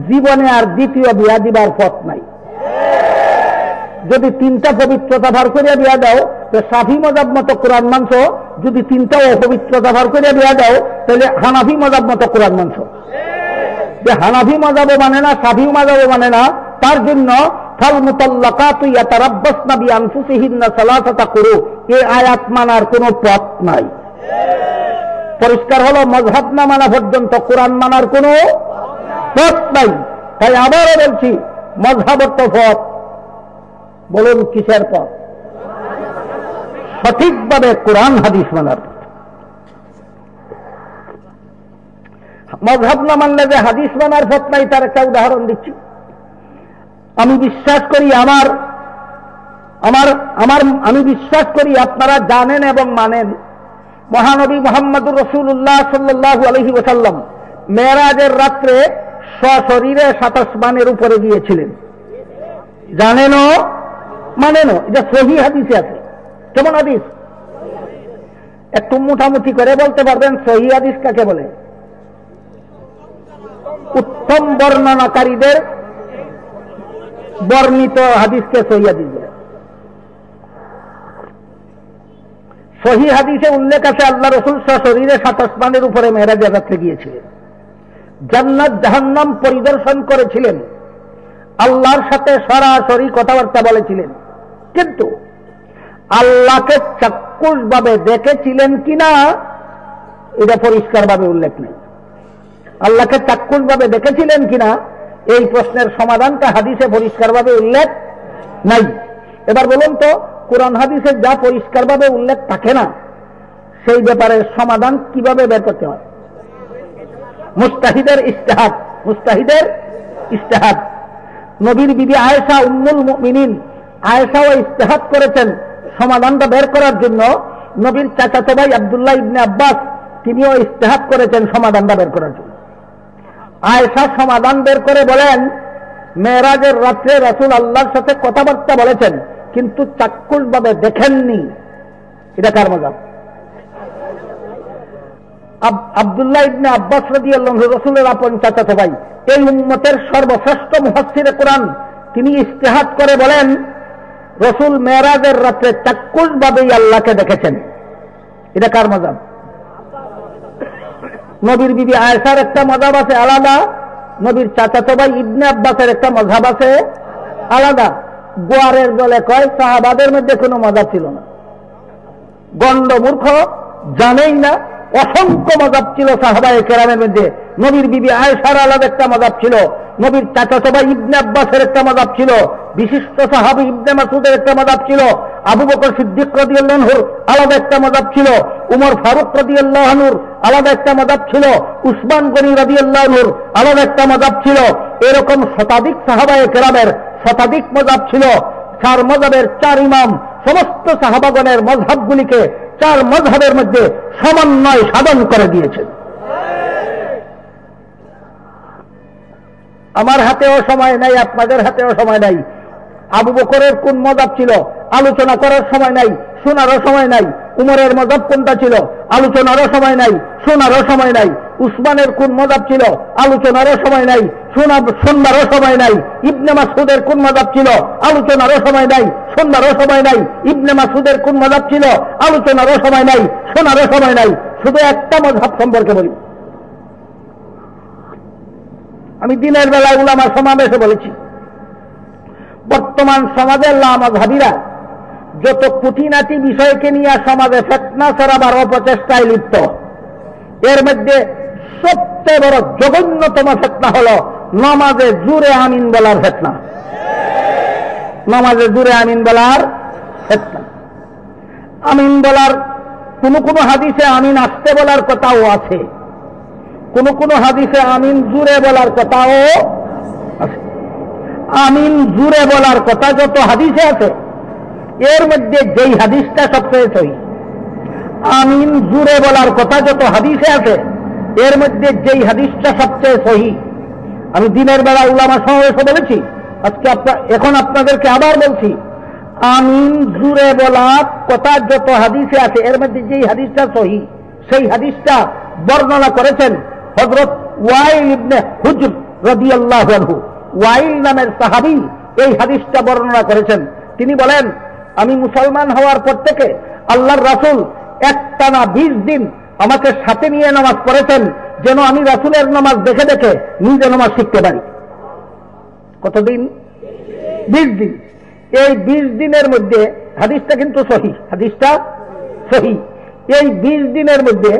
জীবনে আর দ্বিতীয় বিয়া দিবার পথ নাই। যদি 3টা পবিত্রতা ভার করিয়া বিয়া দাও, তো শাফি মযহাব মতো কোরআন মানছ। যদি 3টা অপবিত্রতা ভার করিয়া বিয়া দাও, তাহলে হানাফি মযহাব মতো কোরআন মানছ। যে হানাফি মযহাবও মানে না, শাফি মযহাবও মানে না, তার জন্য ফাল মুতাল্লাকাতু ইয়াতারাব্বাসনা বিআনফুসিহিন্না সালাসাতা কুরু, এই আয়াত মানার কোনো পথ নাই। পরিষ্কার হলো, মযহাব না মানা পর্যন্ত কোরআন মানার কোনো পথ নাই। তাই আবারও বলছি, মযহাব তো পথ। বলুন কিসের পথ? সঠিকভাবে কোরআন হাদিস মানার পথ। মযহাব না মানলে যে হাদিস মানার পথ নাই, তার একটা উদাহরণ দিচ্ছি। আমি বিশ্বাস করি আমি বিশ্বাস করি আপনারা জানেন এবং মানেন, মহানবী মুহাম্মদুর রাসূলুল্লাহ সাল্লাল্লাহু আলাইহি ওয়াসাল্লাম মেরাজের রাত্রে সশরীরে 7 আসমানের উপরে গিয়েছিলেন। জানেনও মানেনও, এটা সহিহ হাদিসে আছে। কেমন হাদিস? একটু মোটামুটি করে বলতে পারবেন সহিহ হাদিস কাকে বলে? উত্তম বর্ণনাকারীদের বর্ণিত হাদিসকে সহিহ হাদিস বলে। সহিহ হাদিসে উল্লেখ আছে, আল্লাহ রাসূল সশরীরে 7 আসমানের উপরে মেরাজের রাত্রে গিয়েছিলেন, জান্নাত জাহান্নাম পরিদর্শন করেছিলেন, আল্লাহর সাথে সরাসরি কথাবার্তা বলেছিলেন। কিন্তু আল্লাহকে চাক্ষুষভাবে দেখেছিলেন কিনা এটা পরিষ্কারভাবে উল্লেখ নেই। আল্লাহকে চাক্ষুষভাবে দেখেছিলেন কিনা এই প্রশ্নের সমাধানটা হাদিসে পরিষ্কারভাবে উল্লেখ নাই। এবার বলুন তো, কোরআন হাদিসে যা পরিষ্কারভাবে উল্লেখ থাকে না, সেই ব্যাপারে সমাধান কিভাবে বের করতে হয়? মুজতাহিদের ইজতিহাদ। মুজতাহিদের ইজতিহাদ। নবীর বিবি আয়েশা উম্মুল মুমিনিন আয়েশাও ইজতিহাদ করেছেন সমাধানটা বের করার জন্য। নবীর চাচাতো ভাই আব্দুল্লাহ ইবনে আব্বাস, তিনিও ইজতিহাদ করেছেন সমাধানটা বের করার জন্য। আয়েশা সমাধান বের করে বলেন, মেরাজের রাত্রে রাসূল আল্লাহর সাথে কথাবার্তা বলেছেন, কিন্তু চাক্ষুষভাবে দেখেননি। এটা কার মজাব? আব্দুল্লাহ ইবনে আব্বাস রাদিয়াল্লাহু আনহু, রাসূলের আপন চাচাতো ভাই, এই উম্মতের সর্বশ্রেষ্ঠ মুফাসসিরে কোরআন, তিনি ইজতিহাদ করে বলেন রাসূল মেরাজের রাত্রে চাক্ষুষভাবেই আল্লাহকে দেখেছেন। এটা কার মজাব? নবীর বিবি আয়েশার একটা মজাব আছে আলাদা, নবীর চাচাতো ভাই ইবনে আব্বাসের একটা মজাব আছে আলাদা। গোয়ারের দলে কয় সাহাবাদের মধ্যে কোনো মজাব ছিল না। গন্ড মূর্খ, জানেই না, অসংখ্য মজাব ছিল সাহাবায়ে কেরামের মধ্যে। নবীর বিবি আয়েশার আলাদা একটা মজাব ছিল, নবীর চাচাতো ভাই ইবনে আব্বাসের একটা মজাব ছিল, বিশিষ্ট সাহাবী ইবনে মাসউদের একটা মজাব ছিল, আবু বকর সিদ্দিক রাদিয়াল্লাহু আনহুর আলাদা একটা মজাব ছিল, উমর ফারুক রাদিয়াল্লাহু আনহুর আলাদা একটা মজাব ছিল, উসমান গনি রাদিয়াল্লাহু আনহুর আলাদা একটা মজাব ছিল। এরকম শতাধিক সাহাবায়ে কেরামের শতাধিক মজাব ছিল। 4 মজাবের 4 ইমাম সমস্ত সাহাবাগণের মজহাবগুলিকে 4 মজহাবের মধ্যে সমন্বয় সাধন করে দিয়েছেন। আমার হাতেও সময় নাই, আপনাদের হাতেও সময় নাই। আবু বকরের কোন মজাব ছিল আলোচনা করার সময় নাই, শোনারও সময় নাই। উমরের মজাব কোনটা ছিল আলোচনারও সময় নাই, শোনারও সময় নাই। উসমানের কোন মজাব ছিল আলোচনারও সময় নাই, শোনবারও সময় নাই। ইবনে মাসউদের কোন মজাব ছিল আলোচনারও সময় নাই, শোনবারও সময় নাই। ইবনে মাসউদের কোন মজাব ছিল আলোচনারও সময় নাই, শোনারও সময় নাই। শুধু একটা মজহাব সম্পর্কে বলি। আমি দিনের বেলায় উলামা সমাবেশে বলেছি, বর্তমান সমাজের লামাযহাবীরা যত খুঁটিনাটি বিষয়কে নিয়ে সমাজে ফিতনা ছড়াবার অপচেষ্টায় লিপ্ত, এর মধ্যে সবচেয়ে বড় জঘন্যতম ফিতনা হল নামাজে জুরে আমিন বলার ফিতনা। নামাজে জুরে আমিন বলার ফিতনা। আমিন বলার কোন কোন হাদিসে আমিন আসতে বলার কথাও আছে, কোন কোন হাদিসে আমিন জুরে বলার কথাও আছে। আমিন জুরে বলার কথা যত হাদিসে আছে, এর মধ্যে যেই হাদিসটা সবচেয়ে সহি, আমিন জুরে বলার কথা যত হাদিসে আছে, এর মধ্যে যেই হাদিসটা সবচেয়ে সহি, আমি দিনের বেলা উলামা সমাবেশে বলেছি, আজকে এখন আপনাদেরকে আবার বলছি, আমিন জুরে বলার কথা যত হাদিসে আছে, এর মধ্যে যেই হাদিসটা সহি, সেই হাদিসটা বর্ণনা করেছেন হযরত ওয়াইল ইবনে হুজর রাদিয়াল্লাহু আনহু। ওয়াইল নামের সাহাবী এই হাদিসটা বর্ণনা করেছেন। তিনি বলেন, আমি মুসলমান হওয়ার পর থেকে আল্লাহর রাসূল একটানা 20 দিন আমাকে সাথে নিয়ে নামাজ পড়েছেন, যেন আমি রাসূলের নামাজ দেখে দেখে নিজে নামাজ শিখতে পারি। কতদিন? 20 দিন। এই 20 দিনের মধ্যে হাদিসটা কিন্তু সহি, হাদিসটা সহি। এই 20 দিনের মধ্যে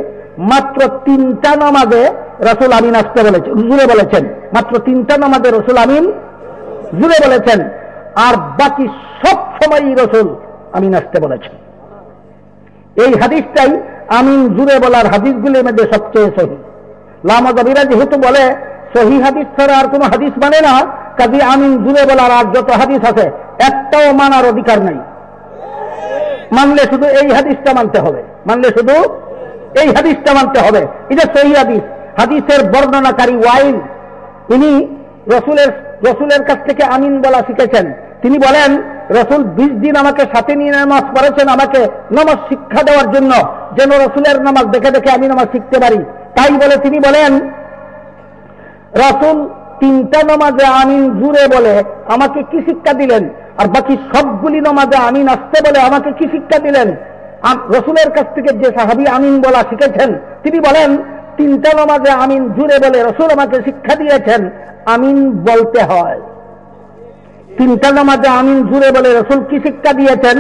মাত্র 3টা নামাজে রাসূল আমিন আসতে বলেছেন, জুরে বলেছেন। মাত্র 3টা নামাজে রাসূল আমিন জুরে বলেছেন, আর বাকি সব সময়ই রাসূল আমিন আসতে বলেছেন। এই হাদিসটাই আমিন জুরে বলার হাদিসগুলির মধ্যে সবচেয়ে সহি। লামাযহাবীরা যেহেতু বলে সহি হাদিস ছাড়া আর কোনো হাদিস মানে না, কাজী আমিন জুরে বলার আর যত হাদিস আছে একটাও মানার অধিকার নাই। মানলে শুধু এই হাদিসটা মানতে হবে, মানলে শুধু এই হাদিসটা মানতে হবে। এটা সহি হাদিস। হাদিসের বর্ণনাকারী ওয়াইল, ইনি রসুলের কাছ থেকে আমিন বলা শিখেছেন। তিনি বলেন, রসুল 20 দিন আমাকে সাথে নিয়ে নামাজ পড়েছেন, আমাকে নামাজ শিক্ষা দেওয়ার জন্য, যেন রসুলের নামাজ দেখে দেখে আমি নামাজ শিখতে পারি। তাই বলে তিনি বলেন, রসুল 3টা নামাজে আমিন জুরে বলে আমাকে কি শিক্ষা দিলেন, আর বাকি সবগুলি নামাজে আমিন আসতে বলে আমাকে কি শিক্ষা দিলেন। রসুলের কাছ থেকে যে সাহাবী আমিন বলা শিখেছেন, তিনি বলেন 3টা নামাজে আমিন জুরে বলে রসুল আমাকে শিক্ষা দিয়েছেন আমিন বলতে হয়। 3টা নামাজে আমিন জুরে বলে রসুল কি শিক্ষা দিয়েছেন?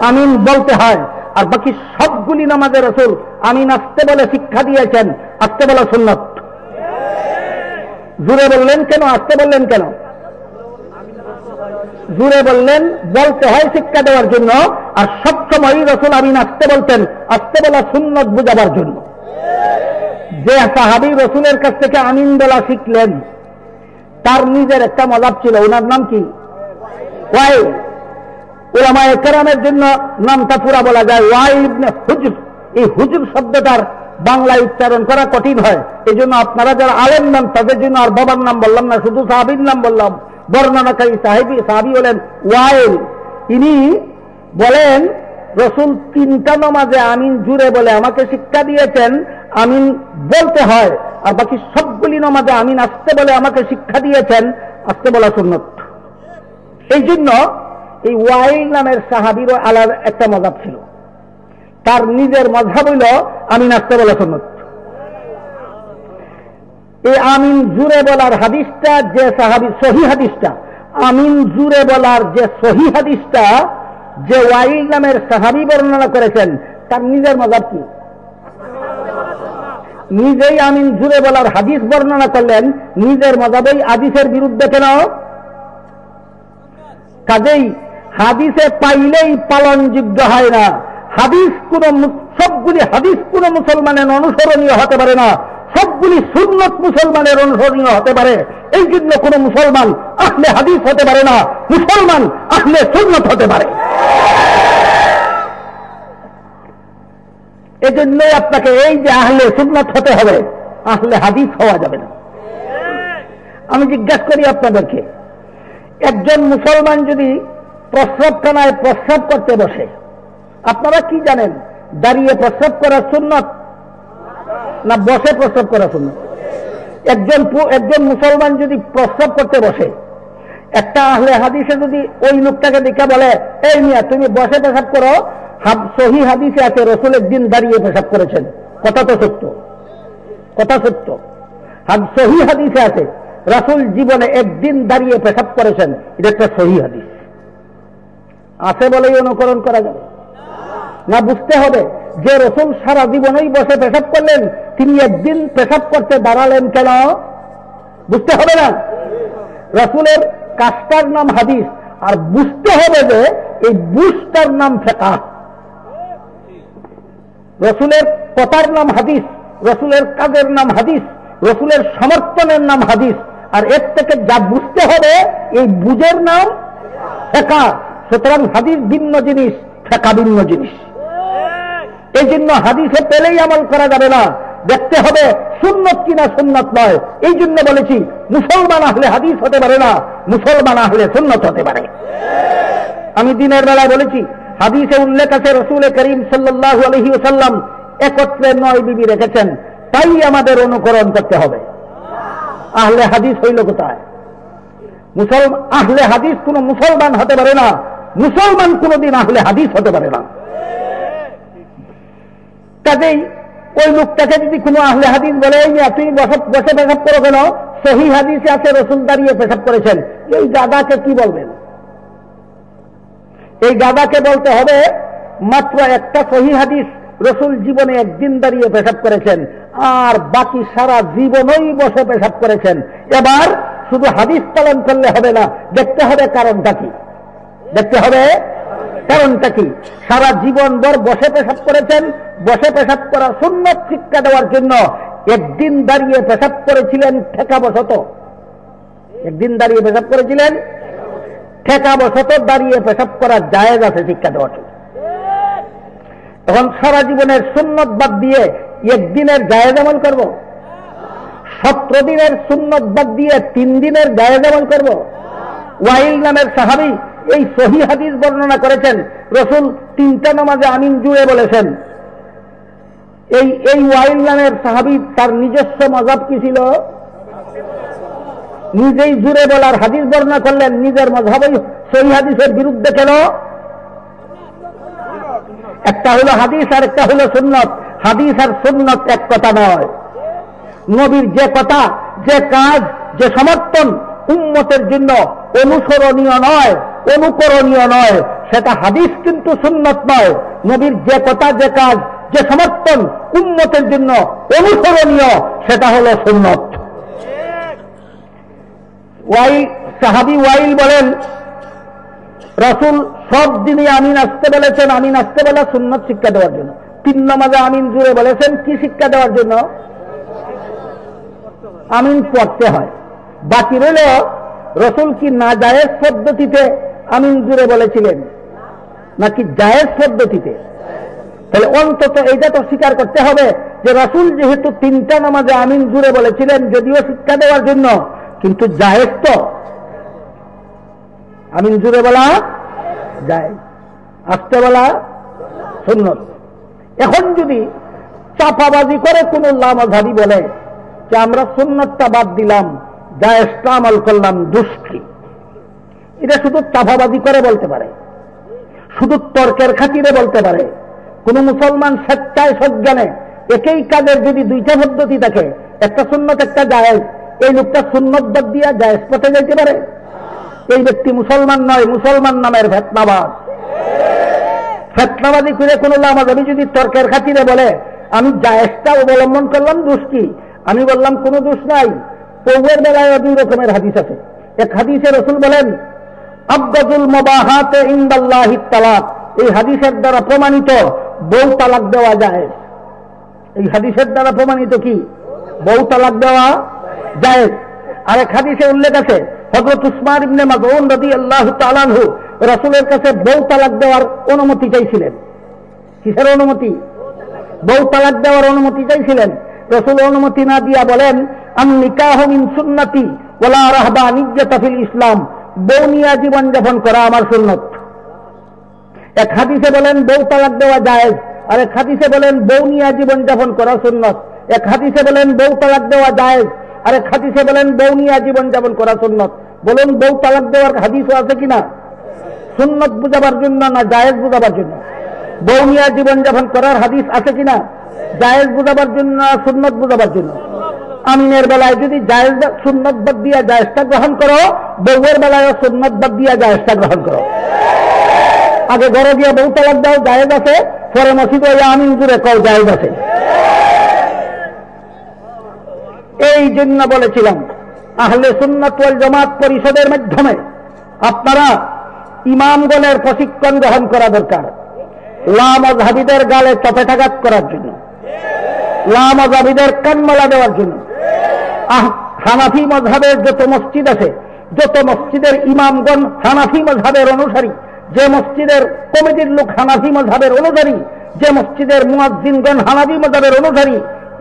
আমিন বলতে হয়। আর বাকি সবগুলি নামাজে রসুল আমিন আসতে বলে শিক্ষা দিয়েছেন, আসতে বলা সুন্নাত। জুরে বললেন কেন, আসতে বললেন কেন? জুরে বললেন বলতে হয় শিক্ষা দেওয়ার জন্য, আর সবসময়ই রসুল আমিন আসতে বলতেন, আসতে বলা সুন্নত বুঝাবার জন্য। যে সাহাবী রসুলের কাছ থেকে আমিন বলা শিখলেন, তার নিজের একটা মজাব ছিল, ওনার নাম কি? ওয়াইল। উলামায়ে কেরামের জন্য নামটা পুরা বলা যায় ওয়াইল ইবনে হুজর। এই হুজর শব্দটার বাংলায় উচ্চারণ করা কঠিন হয়, এই জন্য আপনারা যারা আলেম নাম তাদের জন্য আর বাবার নাম বললাম না, শুধু সাহাবীর নাম বললাম। বর্ণনাকারী সাহাবী হলেন ওয়াইল। ইনি বলেন, রসুল 3টা নামাজে আমিন জুরে বলে আমাকে শিক্ষা দিয়েছেন আমিন বলতে হয়, আর বাকি সবগুলি নামাজে আমিন আসতে বলে আমাকে শিক্ষা দিয়েছেন আসতে বলা সুন্নত। এই জন্য এই ওয়াইল নামের সাহাবীরও আলাদা একটা মজাব ছিল, তার নিজের মজহাব হইল আমিন আসতে বলা সুন্নত। এই আমিন জুরে বলার হাদিসটা যে সাহাবী, সহি হাদিসটা, আমিন জুরে বলার যে সহি হাদিসটা যে ওয়াইল নামের সাহাবী বর্ণনা করেছেন, তার নিজের মজাব কি? নিজেই আমিন জুড়ে বলার হাদিস বর্ণনা করলেন, নিজের মজাবেই হাদিসের বিরুদ্ধে কেন? কাজেই হাদিসে পাইলেই পালনযোগ্য হয় না। হাদিস সবগুলি হাদিস কোন মুসলমানের অনুসরণীয় হতে পারে না, সবগুলি সুন্নত মুসলমানের অনুসরণীয় হতে পারে। এই জন্য কোন মুসলমান আহলে হাদিস হতে পারে না, মুসলমান আহলে সুন্নত হতে পারে। এজন্যই আপনাকে এই যে আহলে সুন্নত হতে হবে, আহলে হাদিস হওয়া যাবে না। আমি জিজ্ঞাসা করি আপনাদেরকে, একজন মুসলমান যদি প্রস্রাবখানায় প্রস্রাব করতে বসে, আপনারা কি জানেন দাঁড়িয়ে প্রস্রাব করা সুন্নত না বসে প্রস্রাব করা সুন্নত? একজন মুসলমান যদি প্রস্রাব করতে বসে, একটা আহলে হাদিসে যদি ওই লোকটাকে দেখে বলে, এই মিয়া তুমি বসে পেশাব করো, সহি হাদিসে আছে রাসূল একদিন দাঁড়িয়ে পেশাব করেছেন, কথা তো সত্য, কথা সত্য। সহি হাদিসে আছে রাসূল জীবনে একদিন দাঁড়িয়ে পেশাব করেছেন, এটা একটা সহি হাদিস আছে বলেই অনুকরণ করা যাবে না? বুঝতে হবে যে রাসূল সারা জীবনেই বসে পেশাব করলেন, তিনি একদিন পেশাব করতে দাঁড়ালেন কেন? বুঝতে হবে না? রাসূলের কাজটার নাম হাদিস, আর বুঝতে হবে যে এই বুঝটার নাম ফিকহ। রাসূলের কথার নাম হাদিস, রাসূলের কাজের নাম হাদিস, রাসূলের সমর্থনের নাম হাদিস, আর এর থেকে যা বুঝতে হবে এই বুঝের নাম ফিকহ। সুতরাং হাদিস ভিন্ন জিনিস, ফিকহ ভিন্ন জিনিস। এই জন্য হাদিসে পেলেই আমল করা যাবে না, দেখতে হবে সুন্নত কিনা সুন্নত নয়। এই জন্য বলেছি মুসলমান আহলে হাদিস হতে পারে না, মুসলমান আহলে সুন্নত হতে পারে। আমি দিনের বেলায় বলেছি, হাদিসে উল্লেখ আছে রাসূল করিম সাল্লাল্লাহু আলাইহি ওয়াসাল্লাম একত্রে 9 বিবি রেখেছেন, তাই আমাদের অনুকরণ করতে হবে। আহলে হাদিস হইল কোথায়? আহলে হাদিস কোন মুসলমান হতে পারে না, মুসলমান কোনদিন আহলে হাদিস হতে পারে না। কাজেই ওই লোকটাকে যদি কোনো আহলে হাদিস বলে, তুমি বসে পেশাব করো কেন, সহি হাদিসে আছে রাসূল দাঁড়িয়ে পেশাব করেছেন, এই গাদাকে কি বলবেন? এই গাদাকে বলতে হবে মাত্র একটা সহি হাদিস রাসূল জীবনে একদিন দাঁড়িয়ে পেশাব করেছেন, আর বাকি সারা জীবনই বসে পেশাব করেছেন। এবার শুধু হাদিস পালন করলে হবে না, দেখতে হবে কারণটা কি, দেখতে হবে কারণটা কি। সারা জীবন ভর বসে পেশাব করেছেন, বসে পেশাব করা সুন্নত শিক্ষা দেওয়ার জন্য একদিন দাঁড়িয়ে পেশাব করেছিলেন ঠেকাবশত, একদিন দাঁড়িয়ে পেশাব করেছিলেন ঠেকাবশত, দাঁড়িয়ে পেশাব করা জায়েজ আছে শিক্ষা দেওয়ার জন্য। তখন সারা জীবনের সুন্নত বাদ দিয়ে একদিনের জায়েজ আমল করব? 17 দিনের সুন্নত বাদ দিয়ে 3 দিনের জায়েজ আমল করব? ওয়াইল নামের সাহাবী এই সহি হাদিস বর্ণনা করেছেন, রাসূল 3টা নামাজে আমিন জুড়ে বলেছেন। এই ওয়াইল নামের সাহাবী তার নিজস্ব মাযহাব কি ছিল? নিজেই জুড়ে বলার হাদিস বর্ণনা করলেন, নিজের মাযহাবই সহি হাদিসের বিরুদ্ধে কেন? একটা হলো হাদিস আর একটা হলো সুন্নত। হাদিস আর সুন্নত এক কথা নয়। নবীর যে কথা, যে কাজ, যে সমর্থন উম্মতের জন্য অনুসরণীয় নয়, অনুকরণীয় নয়, সেটা হাদিস কিন্তু সুন্নত নয়। নবীর যে কথা, যে কাজ, যে সমর্থন উম্মতের জন্য অনুসরণীয়, সেটা হলো সুন্নত। সাহাবী ওয়াইল বলেন, রাসূল সব দিনই আমিন আসতে বলেছেন, আমিন আসতে বলা সুন্নত শিক্ষা দেওয়ার জন্য। 3 নামাজে আমিন জুড়ে বলেছেন কি শিক্ষা দেওয়ার জন্য? আমিন পড়তে হয়। বাকি রইল রাসূল কি না জায়েজ পদ্ধতিতে আমিন জুড়ে বলেছিলেন নাকি জায়েজ পদ্ধতিতে? তাহলে অন্তত এইটা তো স্বীকার করতে হবে যে রাসূল যেহেতু 3টা নামাজে আমিন জুড়ে বলেছিলেন, যদিও শিক্ষা দেওয়ার জন্য, কিন্তু জায়েজ তো। আমিন জুড়ে বলা জায়েজ, আসতে বলা সুন্নত। এখন যদি চাপাবাজি করে কোন লামাযহাবী বলে যে আমরা সুন্নতটা বাদ দিলাম, জায়েজটা আমল করলাম, দুষ্কৃ, এটা শুধু চাপাবাজি করে বলতে পারে, শুধু তর্কের খাতিরে বলতে পারে। কোন মুসলমান স্বেচ্ছায় সজ্ঞানে একই কাজের যদি 2টা পদ্ধতি থাকে, একটা সুন্নত একটা জায়েজ, এই লোকটা সুন্নত বাদ দিয়া জায়েজ পথে যাইতে পারে? এই ব্যক্তি মুসলমান নয়, মুসলমান নামের ফিতনাবাজ। ফিতনাবাজি করে কোন লামাযহাবী যদি তর্কের খাতিরে বলে আমি জায়েজটা অবলম্বন করলাম, দোষ কি? আমি বললাম কোনো দোষ নাই। পৌয়ের বেলায় দুই রকমের হাদিস আছে। এক হাদিসে রাসূল বলেন আবগাদুল মুবাহাতে ইনদাল্লাহি তালাক, এই হাদিসের দ্বারা প্রমাণিত বউ তালাক দেওয়া যায়। এই হাদিসের দ্বারা প্রমাণিত কি? বউ তালাক দেওয়া যায়। আরেক হাদিসে উল্লেখ আছে হযরত উসমান ইবনে মাযউন রাদিয়াল্লাহু তাআলা আনহু রাসূলের কাছে বউ তালাক দেওয়ার অনুমতি চাইছিলেন। কিসের অনুমতি? বউ তালাক দেওয়ার অনুমতি চাইছিলেন। রাসূল অনুমতি না দিয়া বলেন আন নিকাহু মিন সুন্নতি ওয়ালা রাহবানিয়্যাতা ফিল ইসলাম, বউ নিয়ে জীবন যাপন করা আমার সুন্নত। এক হাদিসে বলেন বউ তালাক দেওয়া জায়েজ, আর এক হাদিসে বলেন বউ নিয়ে জীবন যাপন করা সুন্নত। এক হাদিসে বলেন বউ তালাক দেওয়া জায়েজ, আর এক হাদিসে বলেন বউ নিয়ে জীবন যাপন করা সুন্নত। বলুন বউ তালাক দেওয়ার হাদিসও আছে কিনা? সুন্নত বুঝাবার জন্য না জায়েজ বুঝাবার জন্য? বউ নিয়ে জীবন যাপন করার হাদিস আছে কিনা? জায়েজ বুঝাবার জন্য না সুন্নত বুঝাবার জন্য? আমিনের বেলায় যদি জায়েজ সুন্নত বাদ দিয়া জায়েজটা গ্রহণ করো, বউয়ের বেলায় সুন্নত বাদ দিয়া জায়েজটা গ্রহণ করো। আগে ঘরে গিয়ে বউ তালাক দাও, জায়েজ আছে, পরে মসজিদে আমিন জুড়ে কও জায়েজ আছে। এই জন্য বলেছিলাম আহলে সুন্নাত ওয়াল জামাত পরিষদের মাধ্যমে আপনারা ইমামগণের প্রশিক্ষণ গ্রহণ করা দরকার, লামাযহাবীদের গালে চপেটাঘাত করার জন্য, লামাযহাবীদের কানমালা দেওয়ার জন্য। হানাফি মযহাবের যত মসজিদ আছে, যত মসজিদের ইমামগণ হানাফি মযহাবের অনুসারী, যে মসজিদের কমিটির লোক হানাফি মযহাবের অনুসারী, যে মসজিদের মুয়াজ্জিনগণ হানাফি মযহাবের অনুসারী,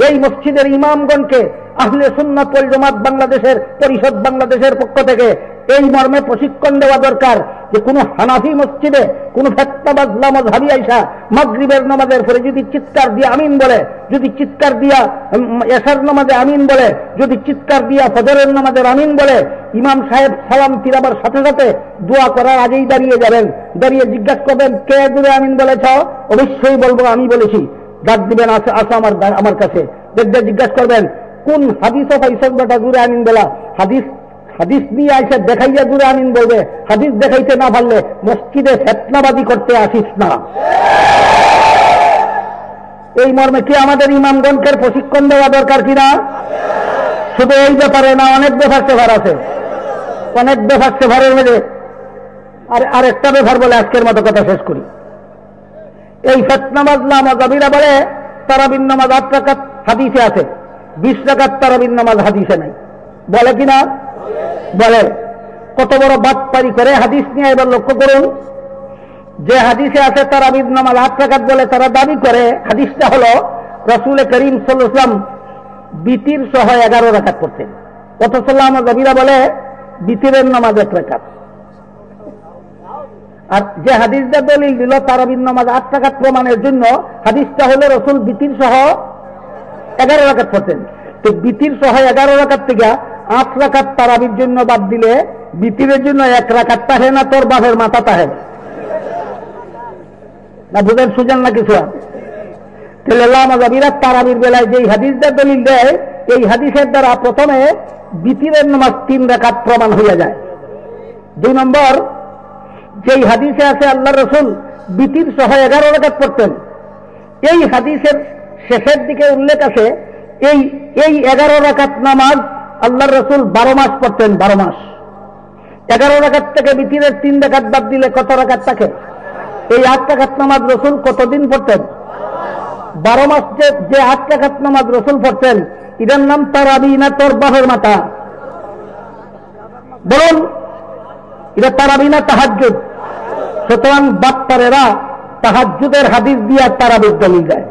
এই মসজিদের ইমামগণকে আহলে সুন্নাত ওয়াল জামাত বাংলাদেশের পরিষদ বাংলাদেশের পক্ষ থেকে এই মর্মে প্রশিক্ষণ দেওয়া দরকার যে কোন হানাফি মসজিদে কোন ফতোয়াবাজ লামাযহাবী আইসা মাগরিবের নামাজের পরে যদি চিৎকার দিয়ে আমিন বলে, যদি চিৎকার দিয়া এশার নামাজে আমিন বলে, যদি চিৎকার দিয়া ফজরের নামাজের আমিন বলে, ইমাম সাহেব সালাম ফিরাবার সাথে সাথে দোয়া করার আগেই দাঁড়িয়ে যাবেন, দাঁড়িয়ে জিজ্ঞাসা করবেন কে দূরে আমিন বলেছ? অবশ্যই বলবো আমি বলেছি। ডাক দিবেন আসো আমার কাছে, দেখবে জিজ্ঞাসা করবেন কোন হাদিসে পাইছেন বেটা দূরে আমিন বলা? হাদিস নিয়ে আইসে দেখাইয়া দূরে আমিন বলবে। হাদিস দেখাইতে না পারলে মসজিদে ফিতনাবাদী করতে আসিস না। এই মর্মে কি আমাদের ইমামগণকে প্রশিক্ষণ দেওয়া দরকার কিনা? শুধু এই ব্যাপারে না, অনেক ব্যাপার সেভার আছে, অনেক ব্যাপার সেভারের মধ্যে আর একটা ব্যাপার বলে আজকের মতো কথা শেষ করি। এই ফিতনাবাজ লামাযহাবীরা বলে তারাবির নামাজ 8 রাকাত হাদিসে আছে, 20 রাকাত তারাবির নামাজ হাদিসে নাই, বলে কিনা? বলে। কত বড় বাটপারি করে হাদিস নিয়ে। এবার লক্ষ্য করুন, যে হাদিসে আছে তারাবির নামাজ 8 রাকাত বলে তারা দাবি করে হাদিসটা হলো রাসূল করিম সাল্লাল্লাহু আলাইহি ওয়াসাল্লাম বিতির সহ 11 রাকাত করতেন, অথচ লামাযহাবীরা বলে বিতিরের নামাজ 1 রাকাত। আর যে হাদিসটা দলিল দিল তারাবির নামাজ 8 রাকাত প্রমাণের জন্য, হাদিসটা হলো রাসূল বিতির সহ 11 রাকাত করতেন। তো বিতির সহ 11 রাকাত থেকে 8 রাকাত তারাবির জন্য বাদ দিলে বিতিরের জন্য 1 রাকাত তাহে না তোর বাপের মাথা তাহে না? বুঝেন সুজান না কিছু? তাহলে লামাযহাবীরা তারাবির বেলায় যে হাদিসটা দলিল দেয়, এই হাদিসের দ্বারা প্রথমে বিতিরের নামাজ 3 রাকাত প্রমাণ হয়ে যায়। 2 নম্বর, যেই হাদিসে আছে আল্লাহর রাসূল বিতির সহ 11 রাকাত পড়তেন, এই হাদিসের শেষের দিকে উল্লেখ আছে এই 11 রাকাত নামাজ আল্লাহর রাসূল 12 মাস পড়তেন। 12 মাস। 11 রাকাত থেকে বিতিরের 3 রাকাত বাদ দিলে কত রাকাত থাকে? এই 8 রাকাত নামাজ রাসূল কতদিন পড়তেন? 12 মাস। যে 8 রাকাত নামাজ রাসূল পড়তেন, এটার নাম তারাবি না তোর বাপের মাথা? বলুন, এটা তারাবি না তাহাজ্জুদ? সুতরাং বাটপারেরা তাহাজ্জুদের হাদিস দিয়া তারাবির দলিল দেয়।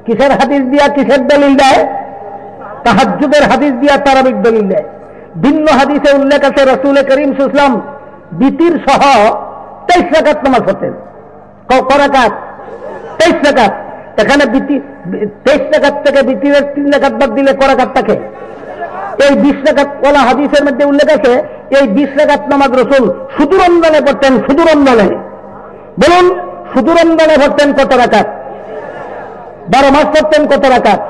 কিসের হাদিস দিয়া কিসের দলিল দেয়? তাহাজ্জুদের হাদিস দিয়া তারাবির দলিল দেয়। ভিন্ন হাদিসে উল্লেখ আছে রাসূল করিম সাল্লাল্লাহু আলাইহি ওয়াসাল্লাম বিতির সহ 23 রাকাত নামাজ পড়তেন। ক রাকাত? 23 রাকাত। এখানে 23 রাকাত থেকে বিতিরের 3 রাকাত বাদ দিলে ক রাকাত থাকে? এই 20 রাকাত ওয়ালা হাদিসের মধ্যে উল্লেখ আছে এই 20 রাকাত নামাজ রাসূল শুধু রমজানে পড়তেন। শুধু রমজানে। বলুন, শুধু রমজানে পড়তেন কত রাকাত? 12 মাস পড়তেন কত রাকাত?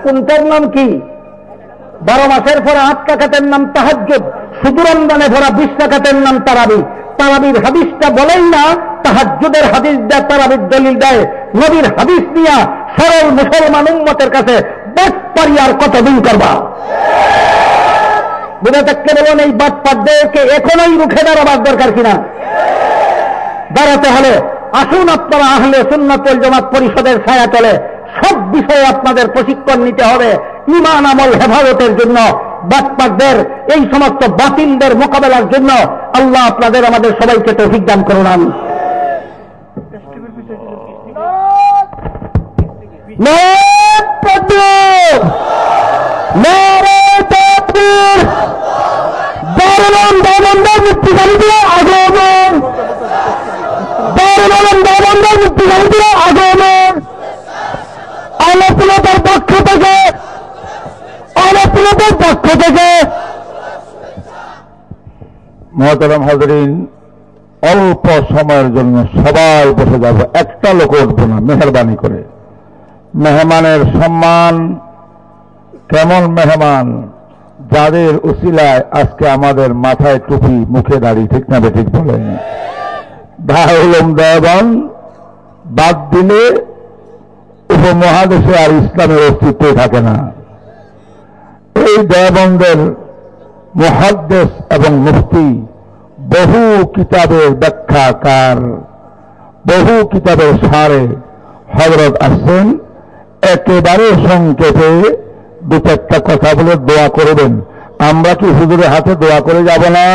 কোনটার নাম কি? 12 মাসের পরে 8 রাকাতের নাম তাহাজ্জুদ, শুধু রমজানে ভরা 20 রাকাতের নাম তারাবি। তারাবির হাদিসটা বলেন না তাহাজ্জুদের হাদিস দেয় তারাবির দলিল দেয়। নবীর হাদিস দিয়া সরল মুসলমান উম্মতের কাছে বাটপারি আর কতদিন করবা? বুঝে থাকতে বলুন, এই বাটপারদেরকে এখনই রুখে দাঁড়াবার দরকার কিনা? দাঁড়াতে হলে আসুন আপনারা আহলে সুন্নাত ওয়াল জামাত পরিষদের ছায়াতলে সব বিষয়ে আপনাদের প্রশিক্ষণ নিতে হবে ঈমান আমল হেফাজতের জন্য, বাটপারদের এই সমস্ত বাতিলদের মোকাবেলার জন্য। আল্লাহ আপনাদের আমাদের সবাইকে তৌফিক দান করুন। আমি আলোচনার পক্ষ থেকে মুহতারাম হাজরিন, অল্প সময়ের জন্য সবাই বসে যাব, একটা লোক উঠবো না, মেহরবানি করে। মেহমানের সম্মান কেমন মেহমান, যাদের উসিলায় আজকে আমাদের মাথায় টুপি, মুখে দাড়ি, ঠিক না বেঠিক বলেন? দারুল উলুম দেওবন্দ বাদ দিলে উপমহাদেশে আর ইসলামের অস্তিত্ব থাকে না। এই দেওবন্দের মুহাদ্দিস এবং মুফতি, বহু কিতাবের ব্যাখ্যাকার, বহু কিতাবের সারে হযরত আসছেন। একেবারে সংক্ষেপে দু চারটা কথা বলে দোয়া করবেন। আমরা কি হুজুরের হাতে দোয়া করে যাব না?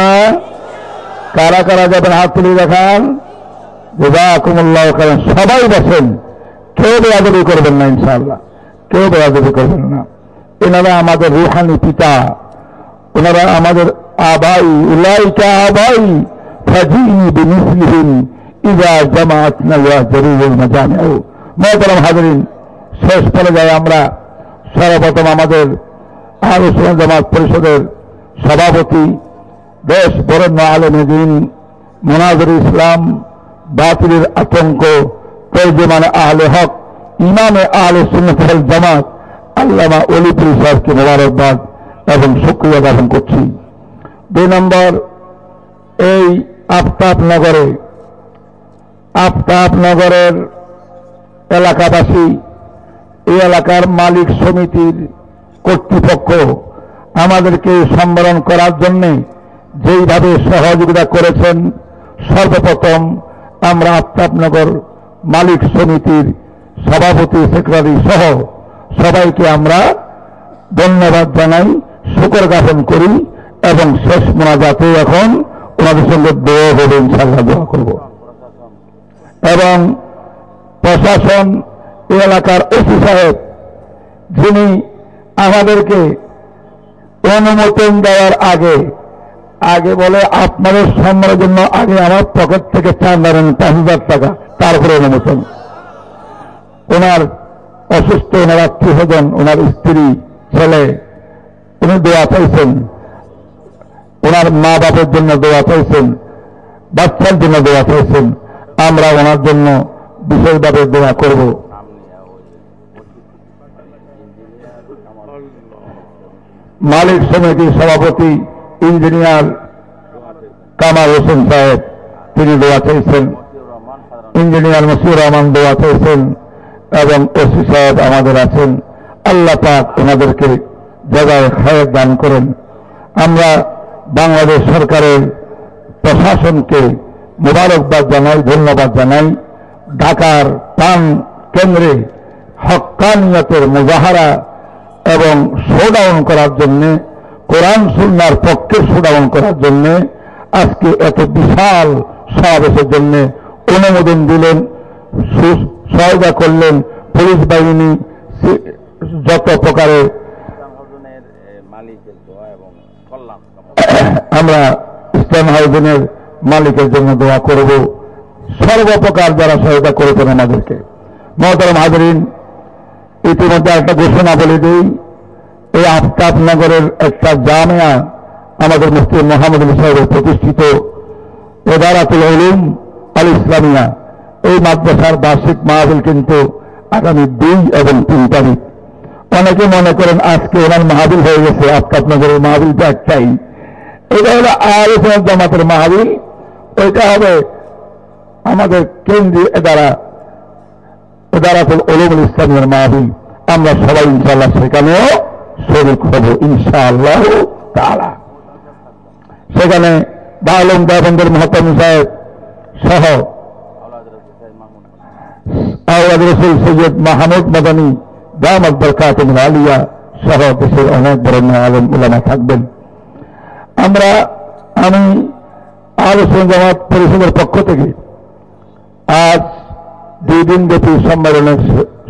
কারা কারা যাবেন হাত তুলে দেখান। জাযাকুমুল্লাহু খাইরান। সবাই বসেন, কেউ বেয়াদবি করবেন না, ইনশাআল্লাহ কেউ বেয়াদবি করবেন না। এনারা আমাদের রুহানি পিতা, ওনারা আমাদের আবাই, উলাইকা আবাই ফাজিনি বিমিসলিহিম ইযা জামাআতনা ওয়া জারুরুল মাজামিউ। মুহতারাম হাজরিন, শেষ পর্যায়ে আমরা সর্বপ্রথম আমাদের আহলে সুন্নাত জামাত পরিষদের সভাপতি, দেশ বরেণ্য আলেমে দ্বীন, মুনাজির ইসলাম, বাতিলের আতঙ্ক, তর্জমানে আহলে হক, ইমামে আহলে সুন্নাত ওয়াল জামাত আল্লামা ওলিপুর সাহেবকে মোবারকবাদ এবং শুকরিয়া জ্ঞাপন করছি। 2 নম্বর, এই আফতাবনগরের এলাকাবাসী, এই এলাকার মালিক সমিতির কর্তৃপক্ষ আমাদেরকে সম্মেলন করার জন্য যেইভাবে সহযোগিতা করেছেন, সর্বপ্রথম আমরা আফতাবনগর মালিক সমিতির সভাপতি, সেক্রেটারি সহ সবাইকে আমরা ধন্যবাদ জানাই, শুকর জ্ঞাপন করি এবং শেষ মোনাজাতে এখন ওনাদের সঙ্গে দোয়া হবে, ইনশাআল্লাহ দোয়া করব। এবং প্রশাসন, এই এলাকার ওসি সাহেব, যিনি আমাদেরকে অনুমোদন দেওয়ার আগে বলে আপনাদের সম্মানের জন্য আগে আমার পকেট থেকে চাঁদারেন 5,000 টাকা, তারপরে অনুমোদন। ওনার অসুস্থ, ওনার আত্মীয়স্বজন, ওনার স্ত্রী, ছেলে, উনি দোয়া চাইছেন, ওনার মা বাপের জন্য দোয়া চাইছেন, বাচ্চার জন্য দোয়া চাইছেন। আমরা ওনার জন্য বিশেষভাবে দোয়া করব। মালিক সমিতির সভাপতি ইঞ্জিনিয়ার কামাল হোসেন সাহেব, তিনি দোয়া চাইছেন। ইঞ্জিনিয়ার মশিউর রহমান দোয়া চাইছেন এবং ওসি সাহেব আমাদের আছেন। আল্লাহ পাক ওনাদেরকে জাযায়ে খায়ের দান করেন। আমরা বাংলাদেশ সরকারের প্রশাসনকে মোবারকবাদ জানাই, ধন্যবাদ জানাই। ঢাকার প্রাণ কেন্দ্রে হক্কানিয়তের মুজাহারা এবং শোডাউন করার জন্য, কোরআন সুন্নাহর পক্ষে শোডাউন করার জন্য আজকে এত বিশাল সমাবেশের জন্য অনুমোদন দিলেন, সহায়তা করলেন পুলিশ বাহিনী, যত প্রকারের। আমরা ইসলাম হাউজিনের মালিকের জন্য দোয়া করব, সর্বপ্রকার যারা সহায়তা করেছেন আমাদেরকে। মুহতারাম হাজরিন, ইতিমধ্যে একটা ঘোষণা বলে দিই, এই আফতাবনগরের একটা জামিয়া আমাদের মুফতি মোহাম্মদ আলী সাহেবের প্রতিষ্ঠিত ইদারাতুল উলুম আল ইসলামিয়া, এই মাদ্রাসার বার্ষিক মাহফিল কিন্তু আগামী 2 এবং 3 তারিখ। অনেকে মনে করেন আজকে ওনার মাহফিল হয়ে গেছে, আফতাবনগরের মাহফিলটা একটাই, এটা হলো আহলে সুন্নাত জামাতের মাহফিল। ওইটা হবে আমাদের কেন্দ্রীয় এদারা ইদারাতুল উলুমুল ইসলামিয়ার মাহফিল, আমরা সবাই ইনশাআল্লাহ সেখানেও শরীক হব ইনশাআল্লাহ তাআলা। সেখানে দারুল দেওবন্দের মুহতামিম সাহেব সহ আওলাদ রাসূল সৈয়দ মাহমুদ মাদানী দামাত বরকাতুহুল আলিয়া সহ দেশের অনেক বড় আলেম উলামা থাকবেন। আমি আহলে সুন্নাত জামাত পরিষদের পক্ষ থেকে আজ 2 দিনব্যাপী সম্মেলনের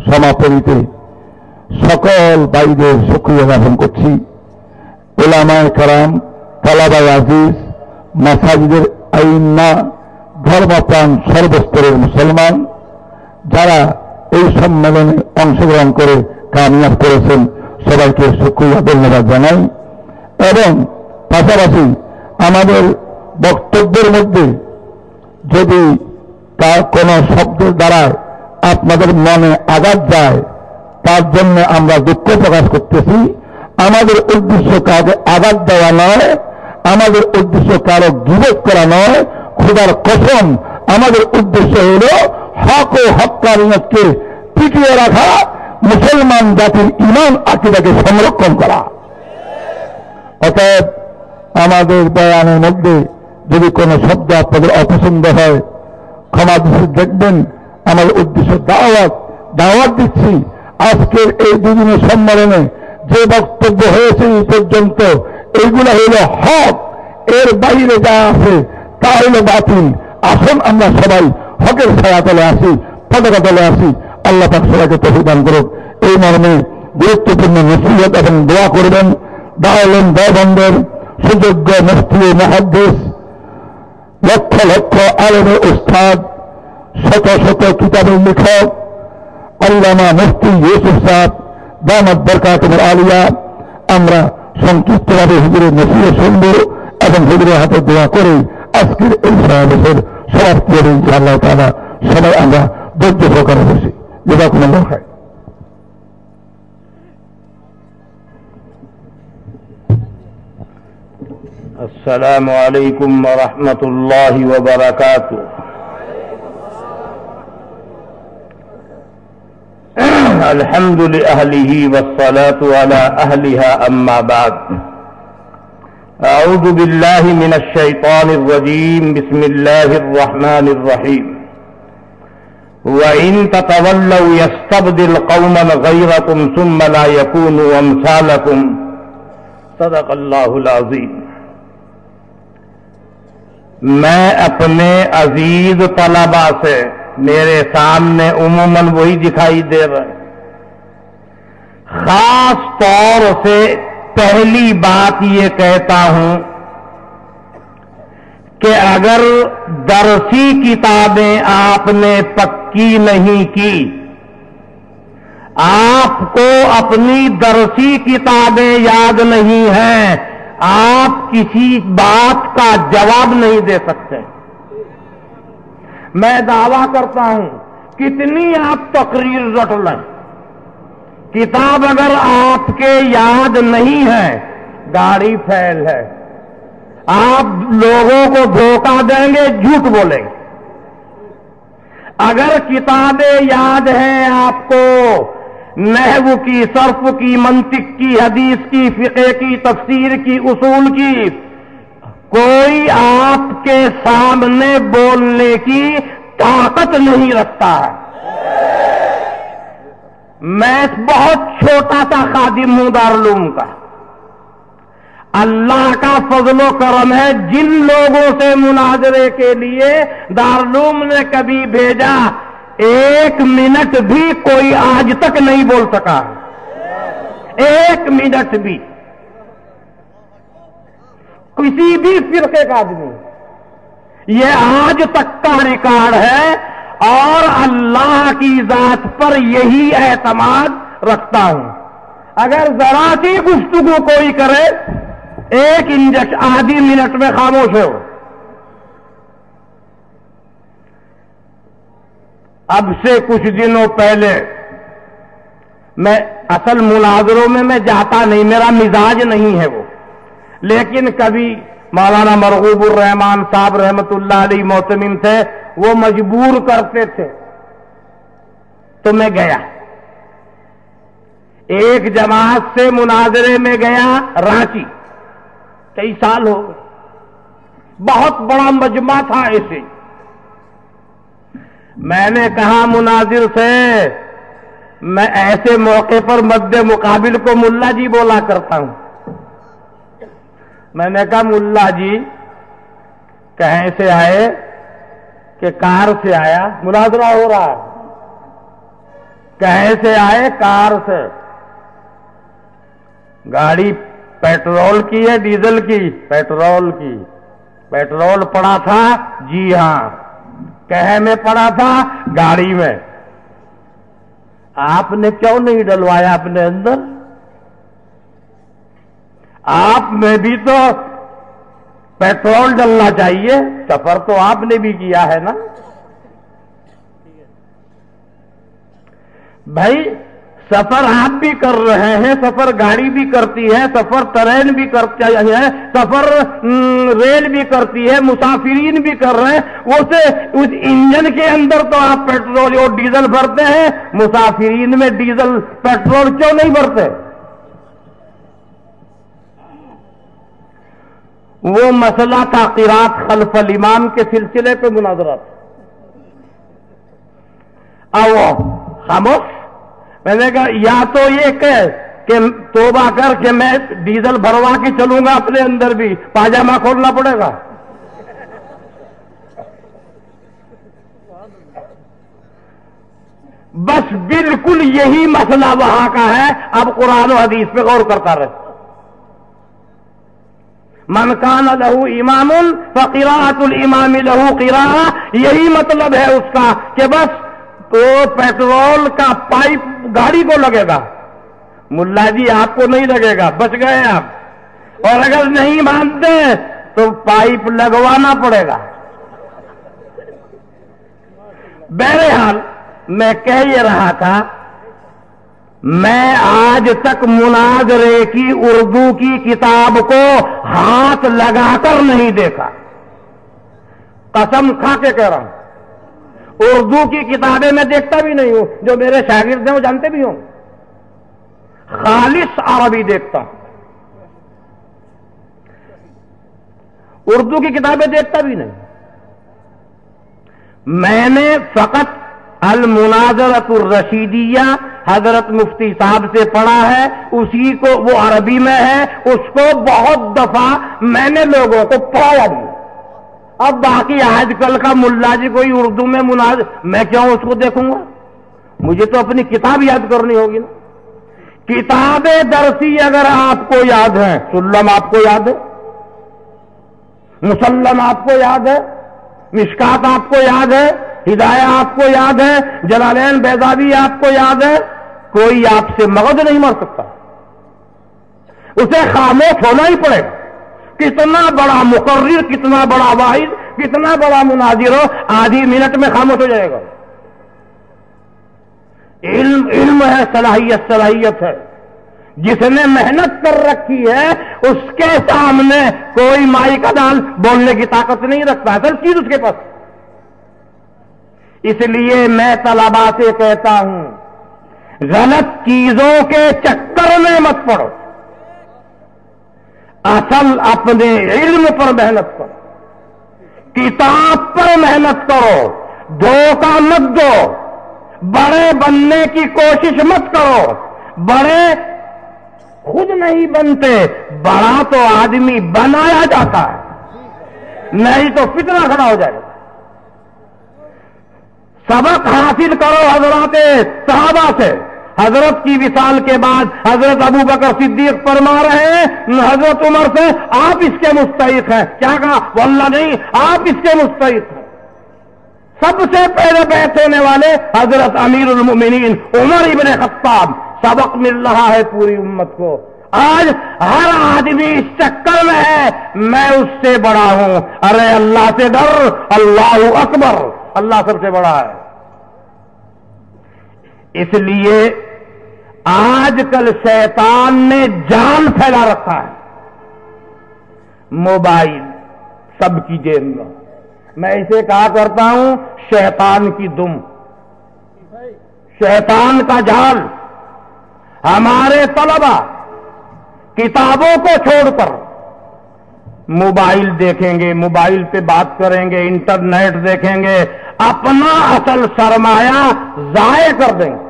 সমাপনীতে সকল ভাইদের শুকরিয়া জ্ঞাপন করছি। উলামায়ে কেরাম, তালাবায়ে আজিজ, মাসাজিদের আইম্মা, ধর্মপ্রাণ সর্বস্তরের মুসলমান যারা এই সম্মেলনে অংশগ্রহণ করে কামিয়াব করেছেন, সবাইকে শুকরিয়া ধন্যবাদ জানাই। এবং পাশাপাশি আমাদের বক্তব্যের মধ্যে যদি তার কোনো শব্দের দ্বারা আপনাদের মনে আঘাত যায়, তার জন্য আমরা দুঃখ প্রকাশ করতেছি। আমাদের উদ্দেশ্য কাউকে আঘাত দেওয়া নয়, আমাদের উদ্দেশ্য কারো গীবত করা নয়। খোদার কসম, আমাদের উদ্দেশ্য হল হক ও হক্কানিয়তকে টিকিয়ে রাখা, মুসলমান জাতির ঈমান আকীদাকে সংরক্ষণ করা। অতএব আমাদের বয়ানের মধ্যে যদি কোনো শব্দ আপনাদের অপছন্দ হয়, ক্ষমা দৃষ্টি দেখবেন। আমাদের উদ্দেশ্য দাওয়াত দিচ্ছি। আজকের এই 2 দিনের সম্মেলনে যে বক্তব্য হয়েছে এই পর্যন্ত, এইগুলো হইল হক, এর বাইরে যা আছে তা হইল বাতিল। আসুন আমরা সবাই হকের ছায়া তলে আসি, পতাকা তলে আসি। আল্লাহ পাক সবাইকে তৌফিক দান করুক। এই মর্মে গুরুত্বপূর্ণ নসিহত এবং দোয়া করবেন দারুল দেওবন্দের সুযোগ্য মুফতি ও মুহাদ্দিস, লক্ষ লক্ষ আলেমের উস্তাদ, শত শত কিতাবের লেখক আল্লামা মুফতি ইউসুফ সাহেব দামাত বরকাতুহুল আলিয়া। আমরা সংক্ষিপ্তভাবে হুজুরের নসিহত শুনব এবং হুজুরের হাতে দোয়া করে আজকের এই সমাবেশের সমাপ্তি হবে ইনশাআল্লাহ তাআলা। সবাই আমরা ধৈর্য সহকারে বসি। জাযাকুমুল্লাহ খায়র। السلام عليكم ورحمة الله وبركاته. الحمد لأهله والصلاة على أهلها أما بعد. أعوذ بالله من الشيطان الرجيم. بسم الله الرحمن الرحيم. وإن تتولوا يستبدل قوما غيركم ثم لا يكونوا أمثالكم. صدق الله العظيم. میں اپنے عزیز طلبہ سے، میرے سامنے عموماً وہی دکھائی دے رہے، خاص طور سے پہلی بات یہ کہتا ہوں کہ اگر درسی کتابیں آپ نے پکی نہیں کی، آپ کو اپنی درسی کتابیں یاد نہیں ہیں، آپ کسی بات کا جواب نہیں دے سکتے۔ میں دعویٰ کرتا ہوں کتنی آپ تقریر رٹ لیں، کتاب اگر آپ کے یاد نہیں ہے، گاڑی فیل ہے، آپ لوگوں کو دھوکہ دیں گے، جھوٹ بولیں گے۔ اگر کتابیں یاد ہیں آپ کو، نحو کی، صرف کی، منطق کی، حدیث کی، فقہ کی، تفسیر کی، اصول کی، کوئی آپ کے سامنے بولنے کی طاقت نہیں رکھتا ہے۔ میں بہت چھوٹا سا خادم ہوں دارالعلوم کا، اللہ کا فضل و کرم ہے، جن لوگوں سے مناظرے کے لیے دارالعلوم نے کبھی بھیجا، 1 منٹ بھی کوئی آج تک نہیں بول سکا، 1 منٹ بھی، کسی بھی فرقے کا آدمی۔ یہ آج تک کا ریکارڈ ہے، اور اللہ کی ذات پر یہی اعتماد رکھتا ہوں۔ اگر ذرا سی گفتگو کوئی کرے، 1 انجکشن آدھی منٹ میں خاموش ہو۔ اب سے کچھ دنوں پہلے، میں اصل مناظروں میں جاتا نہیں، میرا مزاج نہیں ہے وہ، لیکن کبھی مولانا مرغوب الرحمان صاحب رحمت اللہ علیہ محتمم تھے، وہ مجبور کرتے تھے، تو میں گیا ایک جماعت سے مناظرے میں گیا رانچی، کئی سال ہو گئے، بہت بڑا مجمع تھا ایسے. میں نے کہا مناظر سے، میں ایسے موقع پر مد مقابل کو ملا جی بولا کرتا ہوں. میں نے کہا ملا جی کہیں سے آئے؟ کہ کار سے آیا. مناظرہ ہو رہا ہے. کہیں سے آئے؟ کار سے. گاڑی پیٹرول کی ہے ڈیزل کی؟ پیٹرول کی. پیٹرول پڑا تھا؟ جی ہاں. کہے میں پڑا تھا؟ گاڑی میں. آپ نے کیوں نہیں ڈلوایا اپنے اندر؟ آپ میں بھی تو پیٹرول ڈلنا چاہیے، سفر تو آپ نے بھی کیا ہے نا بھائی. سفر آپ بھی کر رہے ہیں، سفر گاڑی بھی کرتی ہے، سفر ٹرین بھی کرتی ہے، سفر ریل بھی کرتی ہے، مسافرین بھی کر رہے ہیں. اس انجن کے اندر تو آپ پیٹرول اور ڈیزل بھرتے ہیں، مسافرین میں ڈیزل پیٹرول کیوں نہیں بھرتے؟ وہ مسئلہ تھا قراءت خلف الامام کے سلسلے پہ مناظرہ تھا. خاموش. میں نے کہا یا تو یہ کہ توبہ کر کے میں ڈیزل بھروا کے چلوں گا اپنے اندر بھی، پاجامہ کھولنا پڑے گا. بس بالکل یہی مسئلہ وہاں کا ہے. اب قرآن و حدیث پہ غور کرتا رہے. من کان لہو امام فقراءۃ الامام لہو قراءۃ. یہی مطلب ہے اس کا کہ بس تو پیٹرول کا پائپ گاڑی کو لگے گا، ملا جی آپ کو نہیں لگے گا، بچ گئے آپ. اور اگر نہیں مانتے تو پائپ لگوانا پڑے گا. بہرحال میں کہہ یہ رہا تھا، میں آج تک مناظرے کی اردو کی کتاب کو ہاتھ لگا کر نہیں دیکھا. قسم کھا کے کہہ رہا ہوں، اردو کی کتابیں میں دیکھتا بھی نہیں ہوں. جو میرے شاگرد ہیں وہ جانتے بھی ہوں. خالص عربی دیکھتا ہوں، اردو کی کتابیں دیکھتا بھی نہیں. میں نے فقط المناظرۃ الرشیدیہ حضرت مفتی صاحب سے پڑھا ہے، اسی کو، وہ عربی میں ہے، اس کو بہت دفعہ میں نے لوگوں کو پڑھایا بھی. اب باقی آج کل کا ملا جی کوئی اردو میں میں کیوں اس کو دیکھوں گا؟ مجھے تو اپنی کتاب یاد کرنی ہوگی نا. کتاب درسی اگر آپ کو یاد ہے، سلم آپ کو یاد ہے، مسلم آپ کو یاد ہے، مشکات آپ کو یاد ہے، ہدایہ آپ کو یاد ہے، جلالین بیضاوی آپ کو یاد ہے، کوئی آپ سے مغز نہیں مر سکتا. اسے خاموش ہونا ہی پڑے گا. کتنا بڑا مقرر، کتنا بڑا واحد، کتنا بڑا مناظر ہو، آدھی منٹ میں خاموش ہو جائے گا. علم ہے، صلاحیت ہے. جس نے محنت کر رکھی ہے اس کے سامنے کوئی مائی کا دال بولنے کی طاقت نہیں رکھتا. اصل چیز اس کے پاس. اس لیے میں طلبا سے کہتا ہوں، غلط چیزوں کے چکر میں مت پڑو، اصل اپنے علم پر محنت کرو، کتاب پر محنت کرو، دھوکہ مت دو، بڑے بننے کی کوشش مت کرو. بڑے خود نہیں بنتے، بڑا تو آدمی بنایا جاتا ہے، نہیں تو فتنہ کھڑا ہو جائے گا. سبق حاصل کرو حضرات صحابہ سے. حضرت کی وصال کے بعد حضرت ابو بکر صدیق فرما رہے ہیں حضرت عمر سے، آپ اس کے مستحق ہیں. کیا کہا؟ واللہ نہیں، آپ اس کے مستحق ہیں. سب سے پہلے بیعت ہونے والے حضرت امیر المؤمنین عمر ابن خطاب. سبق مل رہا ہے پوری امت کو. آج ہر آدمی اس چکر میں ہے میں اس سے بڑا ہوں. ارے اللہ سے ڈر، اللہ اکبر، اللہ سب سے بڑا ہے. اس لیے آج کل شیطان نے جال پھیلا رکھا ہے. موبائل سب کی جیب میں. میں اسے کہا کرتا ہوں شیطان کی دم. शैतान का जाल हमारे तलबा किताबों को छोड़कर मोबाइल देखेंगे, मोबाइल पे बात करेंगे, इंटरनेट देखेंगे, अपना असल सरमाया जाये कर देंगे।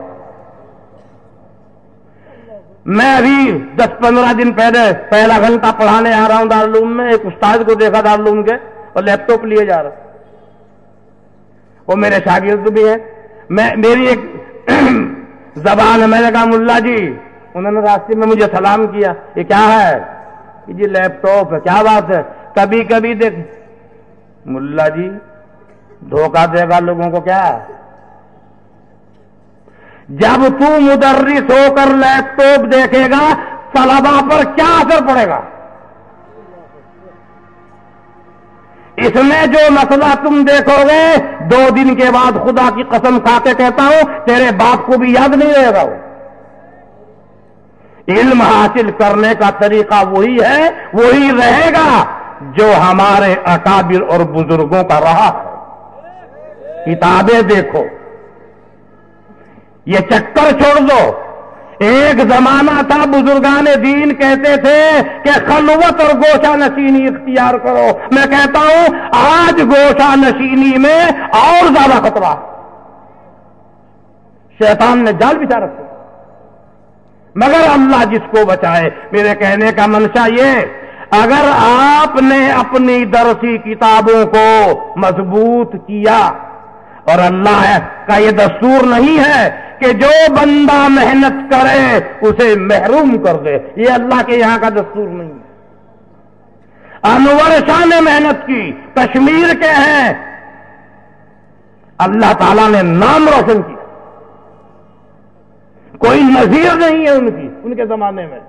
मैं अभी 10-15 दिन पहले पहला घंटा पढ़ाने आ रहा हूं दारुल में, एक उस्ताद को देखा दारुल के और लैपटॉप लिए जा रहा, वो मेरे शागिर्द भी हैं। मेरी एक जबान है, मैंने कहा मुल्ला जी, उन्होंने रास्ते में मुझे सलाम किया, ये क्या है? कि जी लैपटॉप है। क्या बात है? कभी कभी देख मुल्ला जी धोखा देगा लोगों को क्या? जब तू मुदर्रिस होकर लैपटॉप देखेगा तलबा पर क्या असर पड़ेगा? इसमें जो मसला तुम देखोगे 2 दिन के बाद खुदा की कसम खा के कहता हूं तेरे बाप को भी याद नहीं रहेगा। वो इल्म हासिल करने का तरीका वही है, वही रहेगा जो हमारे अकाबिर और बुजुर्गों का रहा है। किताबें देखो, ये चक्कर छोड़ दो। एक जमाना था बुजुर्गान दीन कहते थे कि खलवत और गोशा नशीनी इख्तियार करो। मैं कहता हूं आज गोशा नशीनी में और ज्यादा खतरा। शैतान ने जाल बिछा रखे, मगर अल्लाह जिसको बचाए। मेरे कहने का मंशा ये, अगर आपने अपनी दरसी किताबों को मजबूत किया, और अल्लाह का ये दस्तूर नहीं है कि जो बंदा मेहनत करे उसे महरूम कर दे, ये अल्लाह के यहां का दस्तूर नहीं है। अनवर शाह ने मेहनत की, कश्मीर के हैं, अल्लाह ताला ने नाम रोशन किया। कोई नजीर नहीं है उनके जमाने में,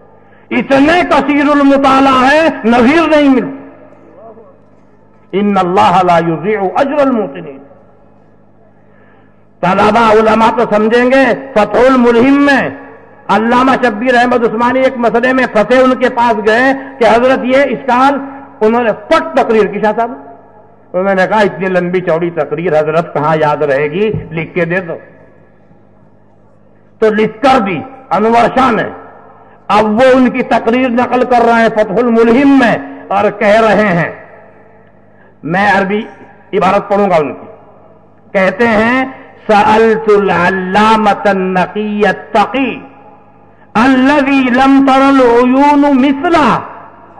इतने कसीरुल मुताला है, नजीर नहीं मिलती। इन्नल्लाह ला युज़ीउ अज्रल मुहसिनीन। तलबा उलमा तो समझेंगे। फतहुल मुल्हिम में अल्लामा शब्बीर अहमद उस्मानी एक मसले में फंसे, उनके पास गए कि हजरत ये इसकाल, उन्होंने फट तकरीर की। शाह साहब, तो मैंने कहा इतनी लंबी चौड़ी तकरीर हजरत कहां याद रहेगी, लिख के दे दो। तो लिख कर दी अनवर शाह ने। अब वो उनकी तकरीर नकल कर रहे हैं फतहुल मुल्हिम में और कह रहे हैं, मैं अरबी इबारत पढ़ूंगा उनकी। कहते हैं सअलतुल अल्लामतन नक़िय्यत तक़ी अल्लज़ी लम तरल उयून मिसला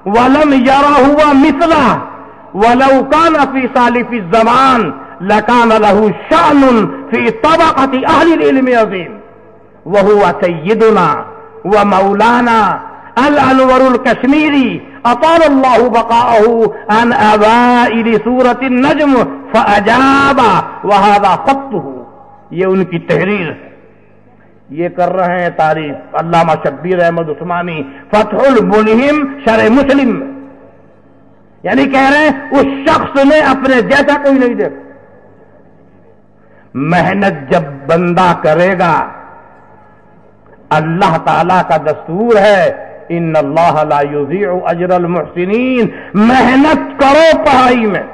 वलम यरहुवा मिसला वलौ कान फी सालिफि ज़मान लकान लहु शानुन फी तबक़ति अहलिल इल्म अज़ीम वहुवा सय्यिदुना व मौलाना अल अनवरुल कश्मीरी अतालल्लाहु बक़ाअहु अन अवाइल सूरतिन नज्म फ़अजाबा व हाज़ा ख़त्तुहु। ये उनकी तहरीर है, ये कर रहे हैं तारीफ अल्लामा शब्बीर अहमद उस्मानी फतहुल मुल्हिम शरह मुस्लिम में। यानी कह रहे हैं उस शख्स ने अपने जैसा कोई नहीं देखा। मेहनत जब बंदा करेगा, अल्लाह ताला का दस्तूर है इन्नल्लाह ला युज़ीउ अज्रल मुहसिनीन। मेहनत करो पढ़ाई में।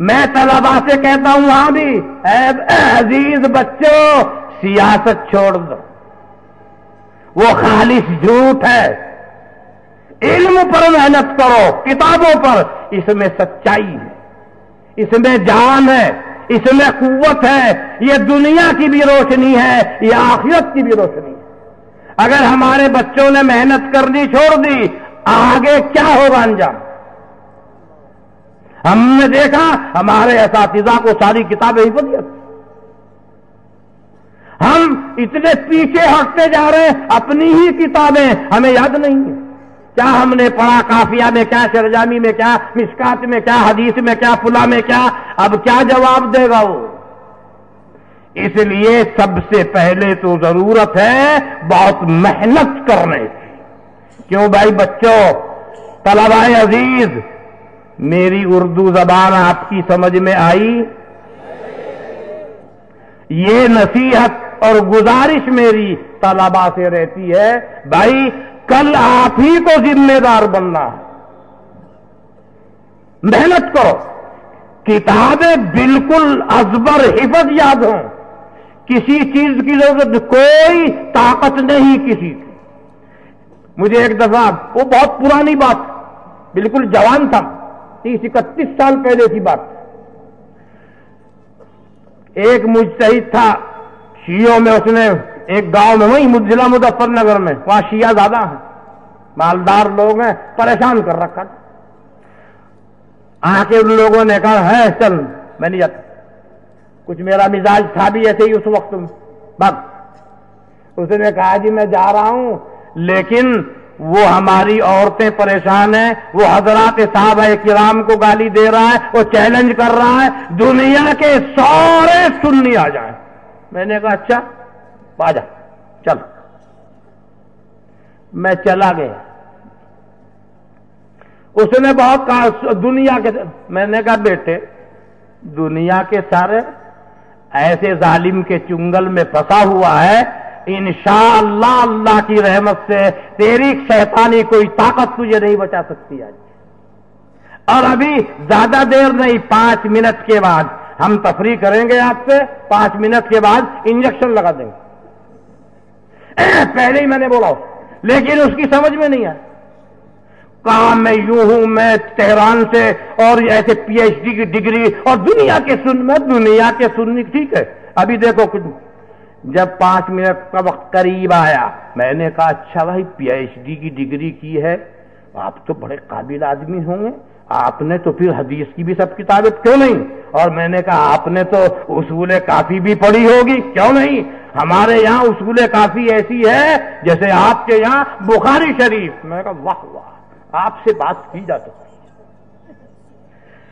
मैं तलबा से कहता हूं वहां भी, अजीज बच्चों सियासत छोड़ दो, वो खालिस झूठ है। इल्म पर मेहनत करो, किताबों पर। इसमें सच्चाई है, इसमें जान है, इसमें कुव्वत है। ये दुनिया की भी रोशनी है, ये आखिरत की भी रोशनी है। अगर हमारे बच्चों ने मेहनत करनी छोड़ दी, आगे क्या होगा अंजाम? हमने देखा हमारे असातिज़ा को सारी किताबें ही पढ़ी। हम इतने पीछे हटते जा रहे हैं, अपनी ही किताबें हमें याद नहीं है। क्या हमने पढ़ा काफिया में क्या, शरजामी में क्या, मिशकात में क्या, हदीस में क्या, फुला में क्या? अब क्या जवाब देगा वो? इसलिए सबसे पहले तो जरूरत है बहुत मेहनत करने की। क्यों भाई बच्चों, तलबाए अजीज, मेरी उर्दू जबान आपकी समझ में आई? ये नसीहत और गुजारिश मेरी तलबा से रहती है, भाई कल आप ही को जिम्मेदार बनना है। मेहनत करो, किताबें बिल्कुल अजबर हिफज याद हों, کسی چیز کی ضرورت، کوئی طاقت نہیں کسی کی. مجھے ایک دفعہ، وہ بہت پرانی بات، بالکل جوان تھا، 30-31 سال پہلے کی بات. ایک مجتہد تھا شیعوں میں، اس نے ایک گاؤں میں، وہیں ضلع مظفر نگر میں، وہاں شیعہ زیادہ ہیں، مالدار لوگ ہیں، پریشان کر رکھا. آ کے ان لوگوں نے کہا ہے چل میں نہیں جاتا. کچھ میرا مزاج تھا بھی ایسے ہی اس وقت میں. بس اس نے کہا جی میں جا رہا ہوں، لیکن وہ ہماری عورتیں پریشان ہیں، وہ حضرات صحابہ کرام کو گالی دے رہا ہے، وہ چیلنج کر رہا ہے دنیا کے سارے سنی آ جائیں. میں نے کہا اچھا آ جا چل. میں چلا گیا. اس نے بہت کہا دنیا کے، میں نے کہا بیٹے دنیا کے سارے ایسے ظالم کے چنگل میں پھنسا ہوا ہے، انشاءاللہ اللہ کی رحمت سے تیری شیطانی کوئی طاقت تجھے نہیں بچا سکتی آج. اور ابھی زیادہ دیر نہیں، 5 منٹ کے بعد ہم تفریح کریں گے آپ سے، 5 منٹ کے بعد انجیکشن لگا دیں گے. پہلے ہی میں نے بولا، لیکن اس کی سمجھ میں نہیں آیا. کہا میں یوں ہوں، میں تہران سے، اور ایسے PhD کی ڈگری، اور دنیا کے سننی ٹھیک ہے. ابھی دیکھو کچھ، جب 5 منٹ کا وقت قریب آیا، میں نے کہا اچھا بھائی PhD کی ڈگری کی ہے، آپ تو بڑے قابل آدمی ہوں گے، آپ نے تو پھر حدیث کی بھی سب کتابیں کیوں نہیں؟ اور میں نے کہا آپ نے تو اصول کافی بھی پڑھی ہوگی کیوں نہیں؟ ہمارے یہاں اصول کافی ایسی ہے جیسے آپ کے یہاں بخاری شریف. میں نے کہا واہ واہ، آپ سے بات کی جا سکتی ہے.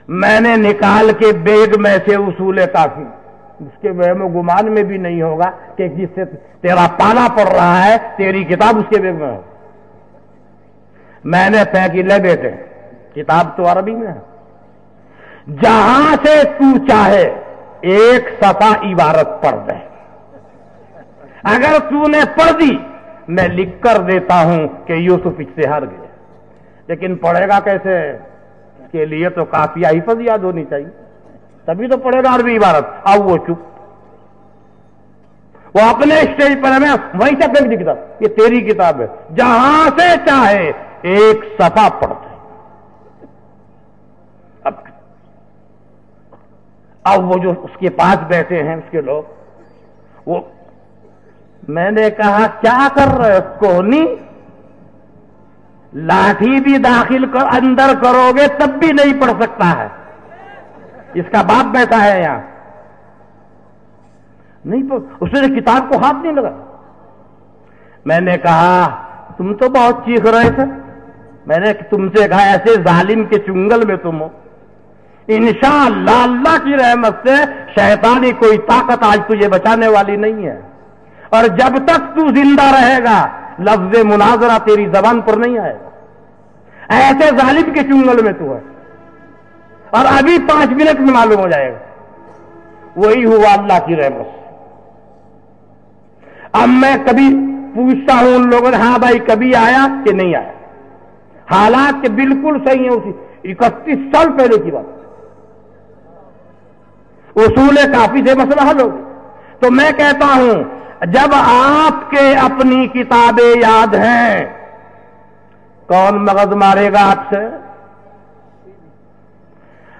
میں نے نکال کے بیگ میں سے اصول کافی، اس کے وہم و گمان میں بھی نہیں ہوگا کہ جس سے تیرا پالا پڑ رہا ہے تیری کتاب اس کے بیگ میں ہو. میں نے پھینکی، لے بیٹے کتاب تو عربی میں ہے، جہاں سے تو چاہے ایک صفحہ عبارت پڑھ دے، اگر تو نے پڑھ دی میں لکھ کر دیتا ہوں کہ یوسف اس سے ہار گئے. لیکن پڑھے گا کیسے؟ اس کے لیے تو کافی حفظ یاد ہونی چاہیے، تبھی تو پڑھے گا عربی عبارت. اب وہ چپ، وہ اپنے اسٹیج پر ہے، وہیں سے پھینک دی کتاب، یہ تیری کتاب ہے، جہاں سے چاہے ایک صفحہ پڑھ دے. اب وہ جو اس کے پاس بیٹھے ہیں اس کے لوگ، وہ میں نے کہا کیا کر رہے کونی؟ لاٹھی بھی داخل کر اندر کرو گے تب بھی نہیں پڑھ سکتا ہے. اس کا باپ بیٹھا ہے یہاں، نہیں اس نے کتاب کو ہاتھ نہیں لگا. میں نے کہا تم تو بہت چیخ رہے تھے، میں نے تم سے کہا ایسے ظالم کے چنگل میں تم ہو، انشاءاللہ اللہ کی رحمت سے شیطانی کوئی طاقت آج تجھے بچانے والی نہیں ہے. اور جب تک تو زندہ رہے گا لفظ مناظرہ تیری زبان پر نہیں آئے گا. ایسے ظالم کے چنگل میں تو ہے، اور ابھی 5 منٹ میں معلوم ہو جائے گا. وہی ہوا اللہ کی رحمت سے. اب میں کبھی پوچھتا ہوں ان لوگوں نے، ہاں بھائی کبھی آیا کہ نہیں آیا؟ حالات کے بالکل صحیح ہیں، اسی 31 سال پہلے کی بات. اصول کافی سے مسئلہ حل ہو. تو میں کہتا ہوں جب آپ کے اپنی کتابیں یاد ہیں، کون مغز مارے گا آپ سے؟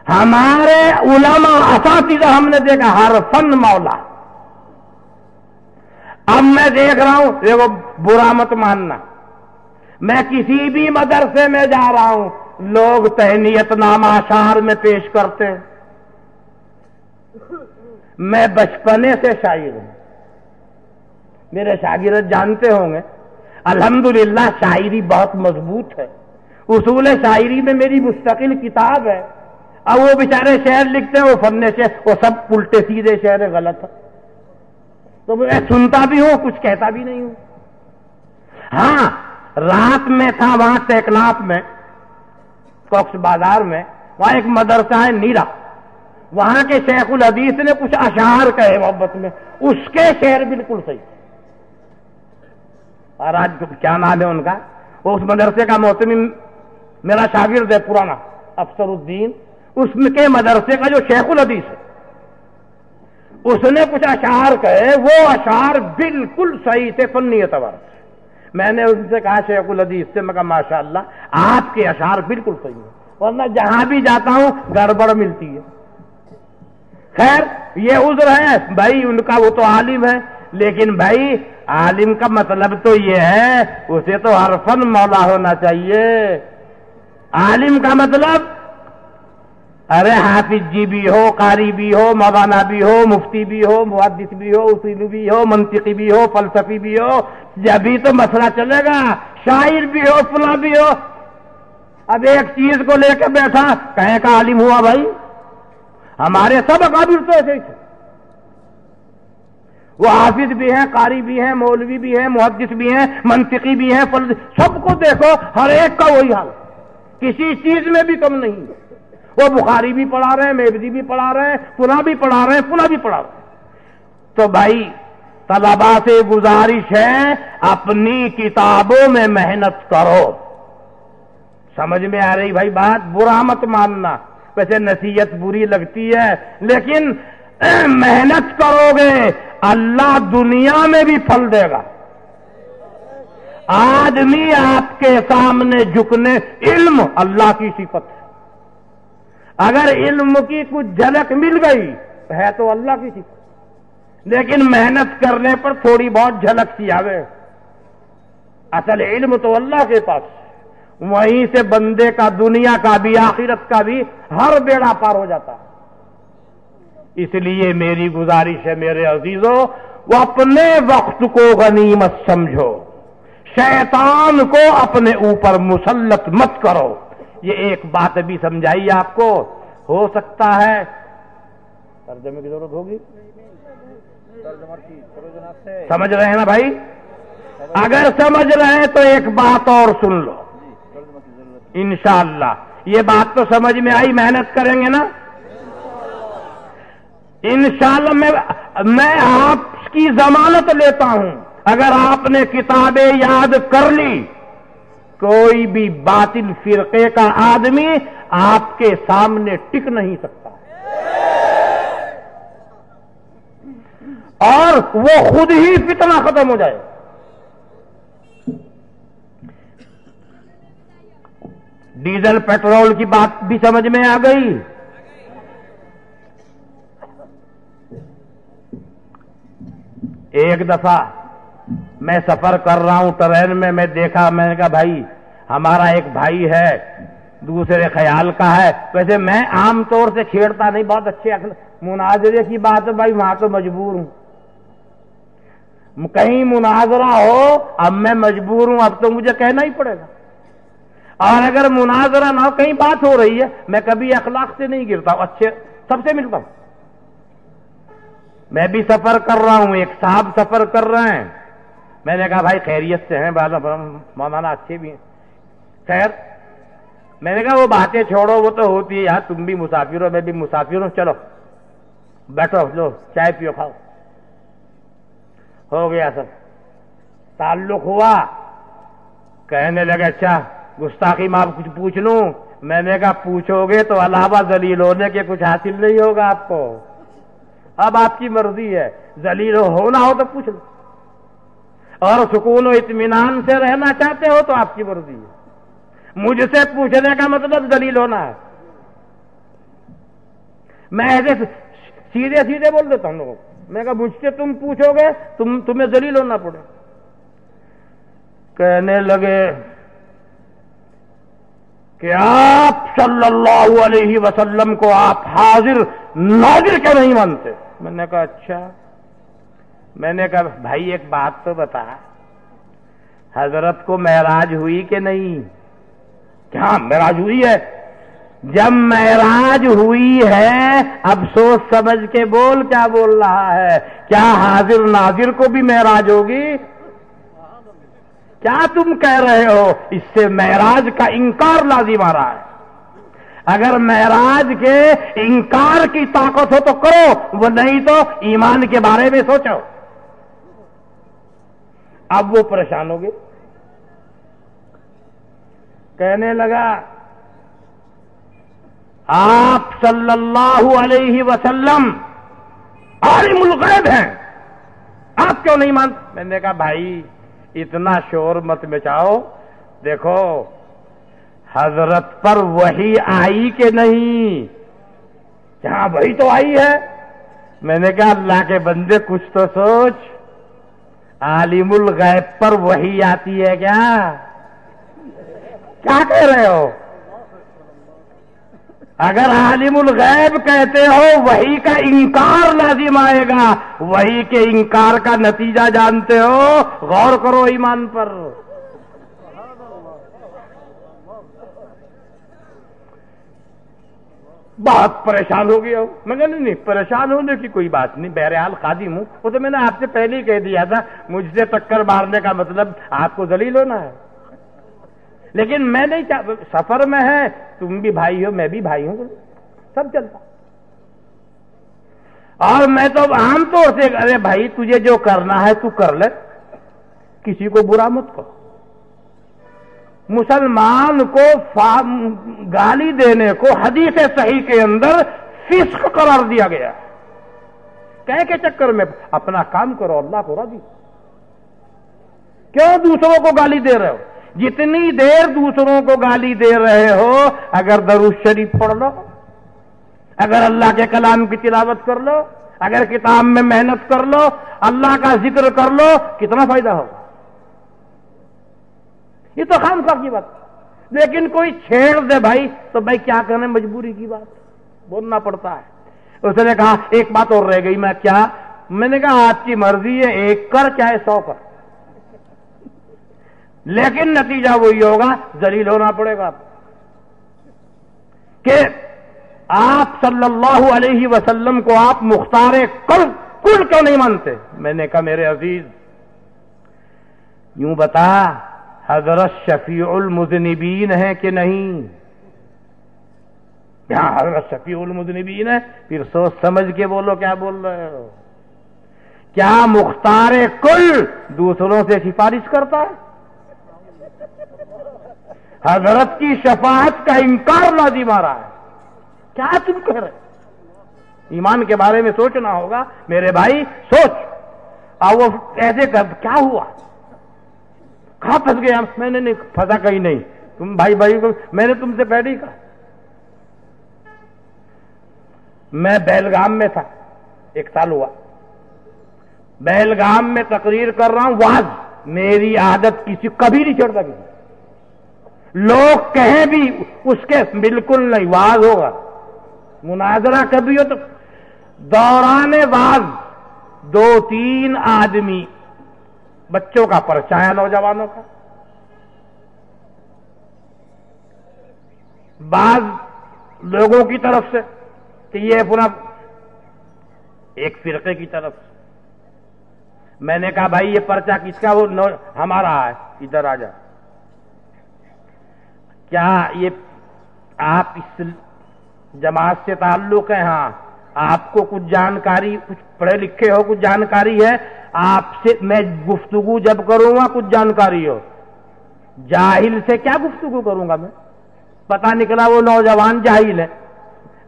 ہمارے علماء اساتذہ ہم نے دیکھا ہر فن مولا. اب میں دیکھ رہا ہوں، دیکھو برا مت ماننا، میں کسی بھی مدرسے میں جا رہا ہوں لوگ تہنیت نامہ اشعار میں پیش کرتے ہیں. میں بچپنے سے شاعر ہوں، میرے شاگرد جانتے ہوں گے، الحمدللہ شاعری بہت مضبوط ہے. اصول شاعری میں میری مستقل کتاب ہے. اب وہ بیچارے شعر لکھتے ہیں، وہ فن شعر، وہ سب الٹے سیدھے شعر غلط ہے. تو میں سنتا بھی ہوں، کچھ کہتا بھی نہیں ہوں. ہاں رات میں تھا وہاں ٹیکناف میں، کوکس بازار میں، وہاں ایک مدرسہ ہے نیرا، وہاں کے شیخ الحدیث نے کچھ اشعار کہے محبت میں، اس کے شعر بالکل صحیح. اور آج کیا نام ہے ان کا؟ وہ اس مدرسے کا محتمم میرا شاگرد ہے پرانا، افسر الدین، اس کے مدرسے کا جو شیخ الحدیث ہے، उसने कुछ अशार कहे, वो अशार बिल्कुल सही थे फन्नी एतबार से। मैं ने उनसे कहा शेखुल हदीस से, मैं कहा माशाअल्लाह आपके अशार बिल्कुल सही है, वरना जहां भी जाता हूं गड़बड़ मिलती है। खैर ये उज्र है भाई उनका, वो तो आलिम है, लेकिन भाई आलिम का मतलब तो ये है उसे तो हरफन मौला होना चाहिए। आलिम का मतलब अरे हाफिज जी भी हो, कारी भी हो, मौलाना भी हो, मुफ्ती भी हो, मुहद्दिस भी हो, उसूली भी हो, मंतिकी भी हो, फलसफी भी हो, जभी तो मसला चलेगा। शायर भी हो, फुला भी हो। अब एक चीज को लेकर बैठा, कहे का आलिम हुआ भाई? हमारे सब अकाबिर तो ऐसे ही थे। वो हाफिज भी हैं, कारी भी हैं, मौलवी भी हैं, मुहद्दिस भी हैं, मंतिकी भी हैं, सबको देखो हर एक का वही हाल, किसी चीज में भी कम नहीं है। वो बुखारी भी पढ़ा रहे हैं, मेबदी भी पढ़ा रहे हैं, पुना भी पढ़ा रहे हैं, पुना भी पढ़ा रहे हैं। तो भाई तलबा से गुजारिश है अपनी किताबों में मेहनत करो। समझ में आ रही भाई बात? बुरा मत मानना, वैसे नसीहत बुरी लगती है, लेकिन मेहनत करोगे अल्लाह दुनिया में भी फल देगा। आदमी आपके सामने झुकने, इल्म अल्लाह की सिफत है। अगर इल्म की कुछ झलक मिल गई है तो अल्लाह की सिफत, लेकिन मेहनत करने पर थोड़ी बहुत झलक सी आवे। असल इल्म तो अल्लाह के पास, वहीं से बंदे का दुनिया का भी आखिरत का भी हर बेड़ा पार हो जाता है। इसलिए मेरी गुजारिश है मेरे अजीजों, वो अपने वक्त को गनीमत समझो, शैतान को अपने ऊपर मुसल्लत मत करो। ये एक बात भी समझाई आपको, हो सकता है तर्जमे की जरूरत होगी, समझ रहे हैं ना भाई? अगर समझ रहे हैं तो एक बात और सुन लो, इंशाअल्लाह ये बात तो समझ में आई, मेहनत करेंगे ना इंशाअल्लाह। मैं आपकी जमानत लेता हूं, अगर आपने किताबें याद कर ली, कोई भी बातिल फिरके का आदमी आपके सामने टिक नहीं सकता, और वो खुद ही फितना खत्म हो जाए। डीजल पेट्रोल की बात भी समझ में आ गई। एक दफा मैं सफर कर रहा हूं ट्रेन में, मैं देखा, मैंने कहा भाई हमारा एक भाई है दूसरे ख्याल का है। वैसे मैं आमतौर से छेड़ता नहीं, बहुत अच्छे मुनाजरे की बात है भाई, वहां तो मजबूर हूं, कहीं मुनाजरा हो अब मैं मजबूर हूं, अब तो मुझे कहना ही पड़ेगा। और अगर मुनाजरा ना हो, कहीं बात हो रही है, मैं कभी अखलाक से नहीं गिरता हूं, अच्छे सबसे मिलता हूं। मैं भी सफर कर रहा हूं, एक साहब सफर कर रहे हैं, मैंने कहा भाई खैरियत से हैं? मौलाना अच्छे भी हैं। खैर मैंने कहा वो बातें छोड़ो, वो तो होती है यार, तुम भी मुसाफिर हो मैं भी मुसाफिर हूं, चलो बैठो, लो चाय पियो, खाओ। हो गया सब, ताल्लुक हुआ। कहने लगे अच्छा गुस्ताखी माफ कुछ पूछ लूं? मैंने कहा पूछोगे तो अलावा जलील होने के कुछ हासिल नहीं होगा आपको, अब आपकी मर्जी है, जलील होना हो तो पूछ लो, और सुकून और इत्मीनान से रहना चाहते हो तो आपकी मर्जी है। मुझसे पूछने का मतलब जलील होना है। मैं ऐसे सीधे सीधे बोल देता हूं लोगों को, मैं कहा मुझसे तुम पूछोगे तुम्हें जलील होना पड़े। कहने लगे कि आप सल्लल्लाहु अलैहि वसल्लम को आप हाजिर नाजिर क्यों नहीं मानते? मैंने कहा अच्छा। मैंने कहा भाई एक बात तो बता, हजरत को महराज हुई कि नहीं? क्या महराज हुई है? जब महराज हुई है अब सोच समझ के बोल, क्या बोल रहा है? क्या हाजिर नाजिर को भी महराज होगी? क्या तुम कह रहे हो? इससे महराज का इंकार लाजिम आ रहा है। अगर महराज के इंकार की ताकत हो तो करो, वो नहीं तो ईमान के बारे में सोचो। अब वो परेशान हो गए, कहने लगा आप सल्लल्लाहु अलैहि वसल्लम عالم الغیب ہیں، آپ کیوں نہیں مانتے؟ میں نے کہا بھائی اتنا شور مت مچاؤ، دیکھو حضرت پر وحی آئی کہ نہیں؟ جہاں وحی تو آئی ہے۔ میں نے کہا اللہ کے بندے کچھ تو سوچ، عالم الغیب پر وحی آتی ہے کیا کہہ رہے ہو؟ اگر عالم الغیب کہتے ہو وحی کا انکار لازم آئے گا، وحی کے انکار کا نتیجہ جانتے ہو؟ غور کرو ایمان پر۔ بہت پریشان ہو گیا ہوں۔ میں کہا نہیں پریشان ہونے کی کوئی بات نہیں، بہرحال خادم ہوں، وہ تو میں نے آپ سے پہلے ہی کہہ دیا تھا، مجھ سے ٹکر مارنے کا مطلب آپ کو ذلیل ہونا ہے۔ لیکن میں نہیں سفر میں ہے، تم بھی بھائی ہو میں بھی بھائی ہوں، سب چلتا۔ اور میں تو عام طور سے ارے بھائی تجھے جو کرنا ہے تو کر لے، کسی کو برا مت کرو۔ مسلمان کو گالی دینے کو حدیث صحیح کے اندر فسق قرار دیا گیا، کہہ کے چکر میں اپنا کام کرو، اللہ کو راضی۔ کیوں دوسروں کو گالی دے رہے ہو؟ جتنی دیر دوسروں کو گالی دے رہے ہو اگر درود شریف پڑھ لو، اگر اللہ کے کلام کی تلاوت کر لو، اگر کتاب میں محنت کر لو، اللہ کا ذکر کر لو، کتنا فائدہ ہوگا؟ یہ تو خام خواہ کی بات۔ لیکن کوئی چھیڑ دے بھائی تو بھائی کیا کرنے، مجبوری کی بات بولنا پڑتا ہے۔ اس نے کہا ایک بات اور رہ گئی، میں کیا؟ میں نے کہا آپ کی مرضی ہے، ایک کر چاہے 100 کر، لیکن نتیجہ وہی ہوگا، ذلیل ہونا پڑے گا کہ آپ صلی اللہ علیہ وسلم کو آپ مختار کل کیوں نہیں مانتے؟ میں نے کہا میرے عزیز یوں بتا، حضرت شفیع المذنبین ہے کہ نہیں؟ یہاں حضرت شفیع المذنبین ہے، پھر سوچ سمجھ کے بولو کیا بول رہے ہو۔ کیا مختار کل دوسروں سے سفارش کرتا ہے؟ حضرت کی شفاعت کا انکار لازم آ رہا ہے، کیا تم کہہ رہے؟ ایمان کے بارے میں سوچنا ہوگا میرے بھائی، سوچ۔ اور وہ ایسے کیا ہوا؟ کہاں پھنس گیا؟ میں نے نہیں پھنسا کہیں نہیں، تم بھائی کو میں نے تم سے پہلے ہی کہا۔ میں بیلگام میں تھا، 1 سال ہوا، بیلگام میں تقریر کر رہا ہوں، واز میری عادت کسی کبھی نہیں چھوڑتا، کسی لوگ کہیں بھی اس کے بالکل نہیں، واز ہوگا، مناظرہ کبھی ہو تو دوران واز 2-3 آدمی، بچوں کا پرچہ ہے، نوجوانوں کا، بعض لوگوں کی طرف سے کہ یہ پورا ایک فرقے کی طرف سے۔ میں نے کہا بھائی یہ پرچہ کس کا؟ وہ ہمارا ہے، ادھر آ جا۔ کیا یہ آپ اس جماعت سے تعلق ہے؟ ہاں۔ آپ کو کچھ جانکاری، کچھ پڑھے لکھے ہو، کچھ جانکاری ہے؟ آپ سے میں گفتگو جب کروں گا کچھ جانکاری ہو، جاہل سے کیا گفتگو کروں گا میں؟ پتہ نکلا وہ نوجوان جاہل ہے،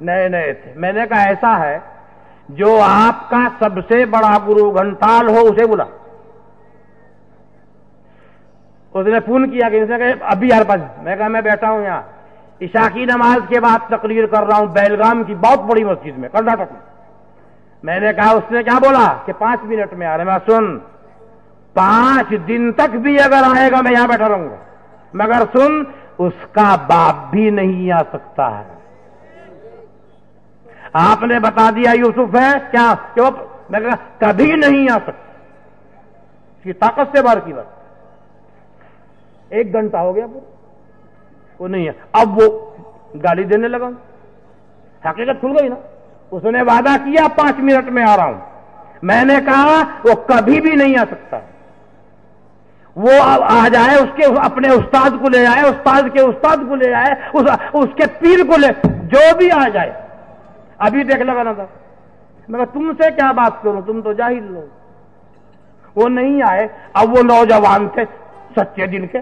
نئے نئے تھے۔ میں نے کہا ایسا ہے، جو آپ کا سب سے بڑا گرو گھنٹال ہو اسے بلا۔ اس نے فون کیا کہ ابھی یار پاس، میں کہا میں بیٹھا ہوں یہاں، عشاء کی نماز کے بعد تقریر کر رہا ہوں بیلگام کی بہت بڑی مسجد میں، کرناٹک میں۔ میں نے کہا، اس نے کیا بولا کہ 5 منٹ میں آ رہے۔ میں سن، 5 دن تک بھی اگر آئے گا میں یہاں بیٹھا رہوں گا، مگر سن اس کا باپ بھی نہیں آ سکتا ہے۔ آپ نے بتا دیا یوسف ہے کیا کہ وہ، میں کہا کبھی نہیں آ سکتا، اس کی طاقت سے باہر کی بات۔ 1 گھنٹہ ہو گیا پورا، وہ نہیں ہے۔ اب وہ گالی دینے لگا، حقیقت کھل گئی نا۔ اس نے وعدہ کیا 5 منٹ میں آ رہا ہوں، میں نے کہا وہ کبھی بھی نہیں آ سکتا، وہ آ جائے، اس کے اپنے استاد کو لے آئے، استاد کے استاد کو لے آئے، اس کے پیر کو لے، جو بھی آ جائے۔ ابھی دیکھ لگا نا تھا، میں کہا تم سے کیا بات کروں، تم تو جاہل لوگ۔ وہ نہیں آئے۔ اب وہ نوجوان تھے سچے دل کے،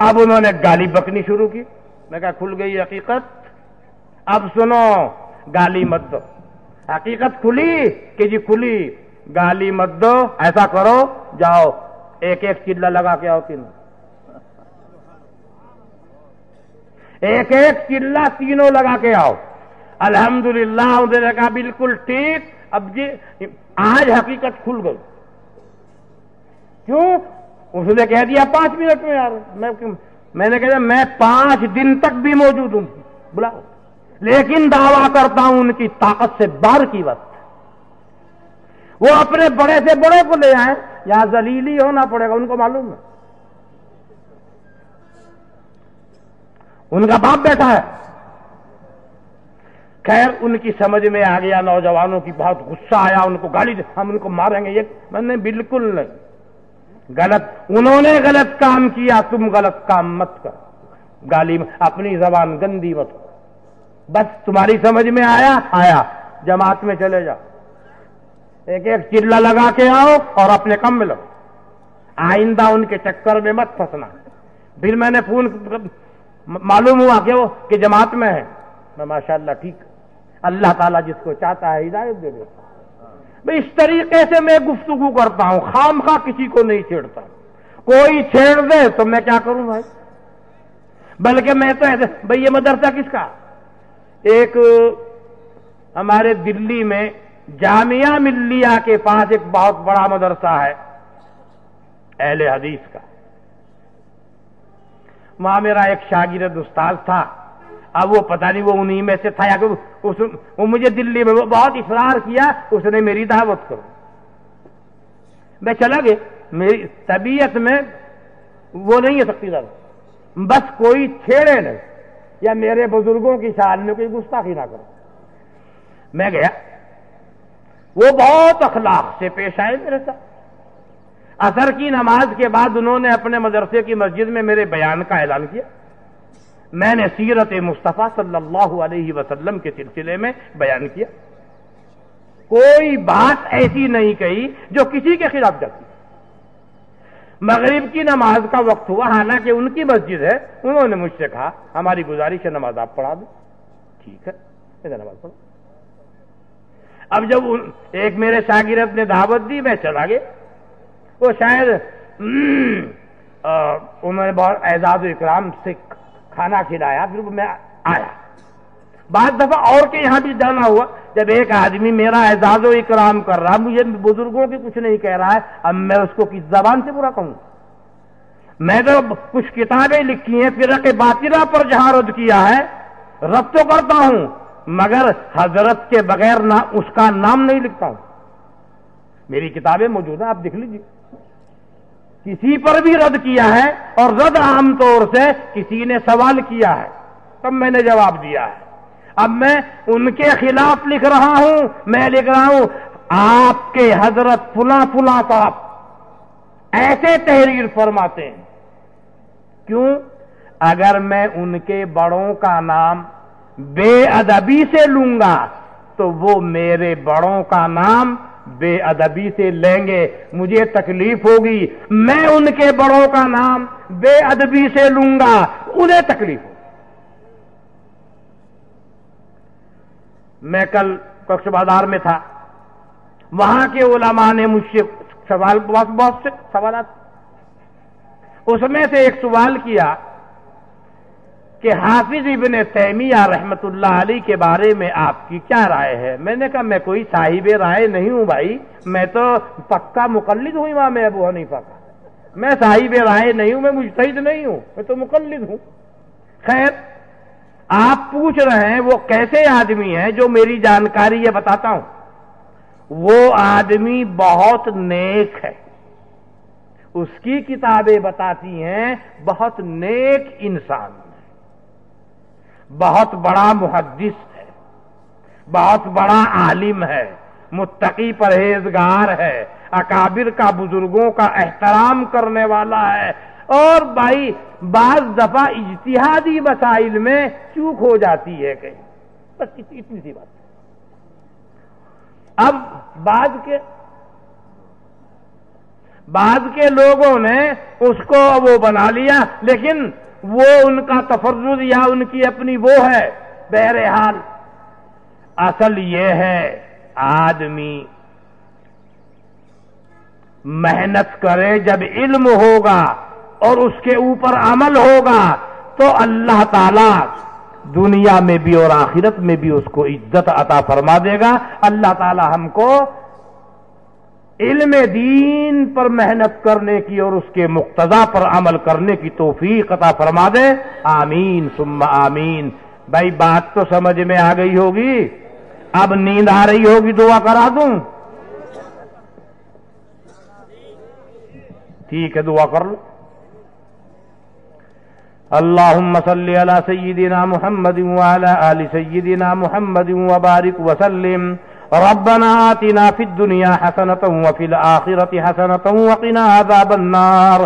اب انہوں نے گالی بکنی شروع کی۔ میں کہا کھل گئی حقیقت، اب سنو، گالی مت دو، حقیقت کھلی کہ جی کھلی، گالی مت دو، ایسا کرو، جاؤ ایک ایک چلہ لگا کے آؤ، تینوں ایک ایک چلہ تینوں لگا کے آؤ۔ الحمدللہ انہوں نے کہا بالکل ٹھیک، اب جی آج حقیقت کھل گئی۔ کیوں؟ اس نے کہہ دیا 5 منٹ میں یار، میں نے کہا میں 5 دن تک بھی موجود ہوں، بلاؤ، لیکن دعویٰ کرتا ہوں ان کی طاقت سے باہر کی وقت وہ اپنے بڑے سے بڑے کو لے آئیں، یہاں ذلیلی ہونا پڑے گا، ان کو معلوم ہے، ان کا باپ بیٹھا ہے۔ خیر ان کی سمجھ میں آ گیا، نوجوانوں کی بہت غصہ آیا، ان کو گالی، ہم ان کو ماریں گے، یہ میں نے بالکل نہیں، غلط، انہوں نے غلط کام کیا، تم غلط کام مت کر، گالی اپنی زبان گندی مت کر، بس تمہاری سمجھ میں آیا، جماعت میں چلے جاؤ، ایک ایک چلہ لگا کے آؤ اور اپنے کام میں لگو، آئندہ ان کے چکر میں مت پھنسنا۔ پھر میں نے فون معلوم ہوا کہ جماعت میں ہے، میں ماشاءاللہ ٹھیک، اللہ تعالیٰ جس کو چاہتا ہے ہدایت دے دیتا ہے۔ میں اس طریقے سے میں گفتگو کرتا ہوں، خام خواہ کسی کو نہیں چھیڑتا، کوئی چھیڑ دے تو میں کیا کروں بھائی، بلکہ میں تو ایسے، بھائی یہ مدرسہ کس کا؟ ایک ہمارے دلی میں جامعہ ملیہ کے پاس ایک بہت بڑا مدرسہ ہے اہل حدیث کا، وہاں میرا ایک شاگرد استاد تھا، اب وہ پتہ نہیں وہ انہی میں سے تھا یا کہ وہ مجھے دلی میں وہ بہت اصرار کیا، اس نے میری دعوت کرو، میں چلا گیا، میری طبیعت میں وہ نہیں ہے سکتی دعوت، بس کوئی چھیڑے نہیں یا میرے بزرگوں کی شان میں کوئی گستاخی نہ کرو، میں گیا، وہ بہت اخلاق سے پیش آئے میرے ساتھ۔ عصر کی نماز کے بعد انہوں نے اپنے مدرسے کی مسجد میں میرے بیان کا اعلان کیا، میں نے سیرت مصطفیٰ صلی اللہ علیہ وسلم کے سلسلے میں بیان کیا، کوئی بات ایسی نہیں کہی جو کسی کے خلاف جاتی۔ مغرب کی نماز کا وقت ہوا، حالانکہ ان کی مسجد ہے، انہوں نے مجھ سے کہا ہماری گزارش ہے نماز آپ پڑھا دیں، ٹھیک ہے میں نماز پڑھا۔ اب جب ایک میرے شاگرد نے دعوت دی، میں چلا گیا، وہ شاید انہوں نے بہت اعزاز و اکرام سے کھانا کھلایا، پھر میں آیا۔ بعض دفعہ اور کے یہاں بھی جانا ہوا، جب ایک آدمی میرا اعزاز و اکرام کر رہا، مجھے بزرگوں کی کچھ نہیں کہہ رہا ہے، اب میں اس کو کس زبان سے برا کہوں؟ میں تو کچھ کتابیں لکھی ہیں فرق باطلہ پر جہاں رد کیا ہے، رد تو کرتا ہوں مگر حضرت کے بغیر نہ اس کا نام نہیں لکھتا ہوں، میری کتابیں موجود ہیں، آپ دیکھ لیجیے، کسی پر بھی رد کیا ہے، اور رد عام طور سے کسی نے سوال کیا ہے تب میں نے جواب دیا ہے۔ اب میں ان کے خلاف لکھ رہا ہوں، میں لکھ رہا ہوں آپ کے حضرت فلاں فلاں صاحب ایسے تحریر فرماتے ہیں، کیوں؟ اگر میں ان کے بڑوں کا نام بے ادبی سے لوں گا تو وہ میرے بڑوں کا نام بے ادبی سے لیں گے، مجھے تکلیف ہوگی، میں ان کے بڑوں کا نام بے ادبی سے لوں گا، انہیں تکلیف ہوگی۔ میں کل کچھ بازار میں تھا، وہاں کے علماء نے مجھ سے بہت سے سوالات، اس میں سے ایک سوال کیا کہ حافظ ابن تیمیہ رحمت اللہ علیہ کے بارے میں آپ کی کیا رائے ہے؟ میں نے کہا میں کوئی صاحب رائے نہیں ہوں بھائی، میں تو پکا مقلد ہوں امام ابو حنیفہ کا، میں صاحب رائے نہیں ہوں، میں مجتہد نہیں ہوں، میں تو مقلد ہوں۔ خیر آپ پوچھ رہے ہیں وہ کیسے آدمی ہیں جو میری جانکاری یہ بتاتا ہوں، وہ آدمی بہت نیک ہے، اس کی کتابیں بتاتی ہیں بہت نیک انسان ہے، بہت بڑا محدث ہے، بہت بڑا عالم ہے، متقی پرہیزگار ہے، اکابر کا بزرگوں کا احترام کرنے والا ہے، اور بھائی بعض دفعہ اجتہادی مسائل میں چوک ہو جاتی ہے کہیں، بس اتنی سی بات۔ اب بعض کے لوگوں نے اس کو وہ بنا لیا، لیکن وہ ان کا تفرد یا ان کی اپنی وہ ہے، بہرحال اصل یہ ہے آدمی محنت کرے جب علم ہوگا اور اس کے اوپر عمل ہوگا تو اللہ تعالی دنیا میں بھی اور آخرت میں بھی اس کو عزت عطا فرما دے گا. اللہ تعالی ہم کو علم دین پر محنت کرنے کی اور اس کے مقتضا پر عمل کرنے کی توفیق عطا فرما دے. آمین ثم آمین. بھائی بات تو سمجھ میں آ گئی ہوگی. اب نیند آ رہی ہوگی, دعا کرا دوں؟ ٹھیک ہے, دعا کر لو. اللهم صل على سيدنا محمد وعلى آل سيدنا محمد وبارك وسلم. ربنا آتنا في الدنيا حسنة وفي الآخرة حسنة وقنا عذاب النار.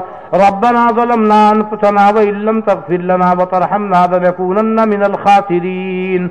ربنا ظلمنا أنفسنا وإن لم تغفر لنا وترحمنا لنكونن من الخاسرين.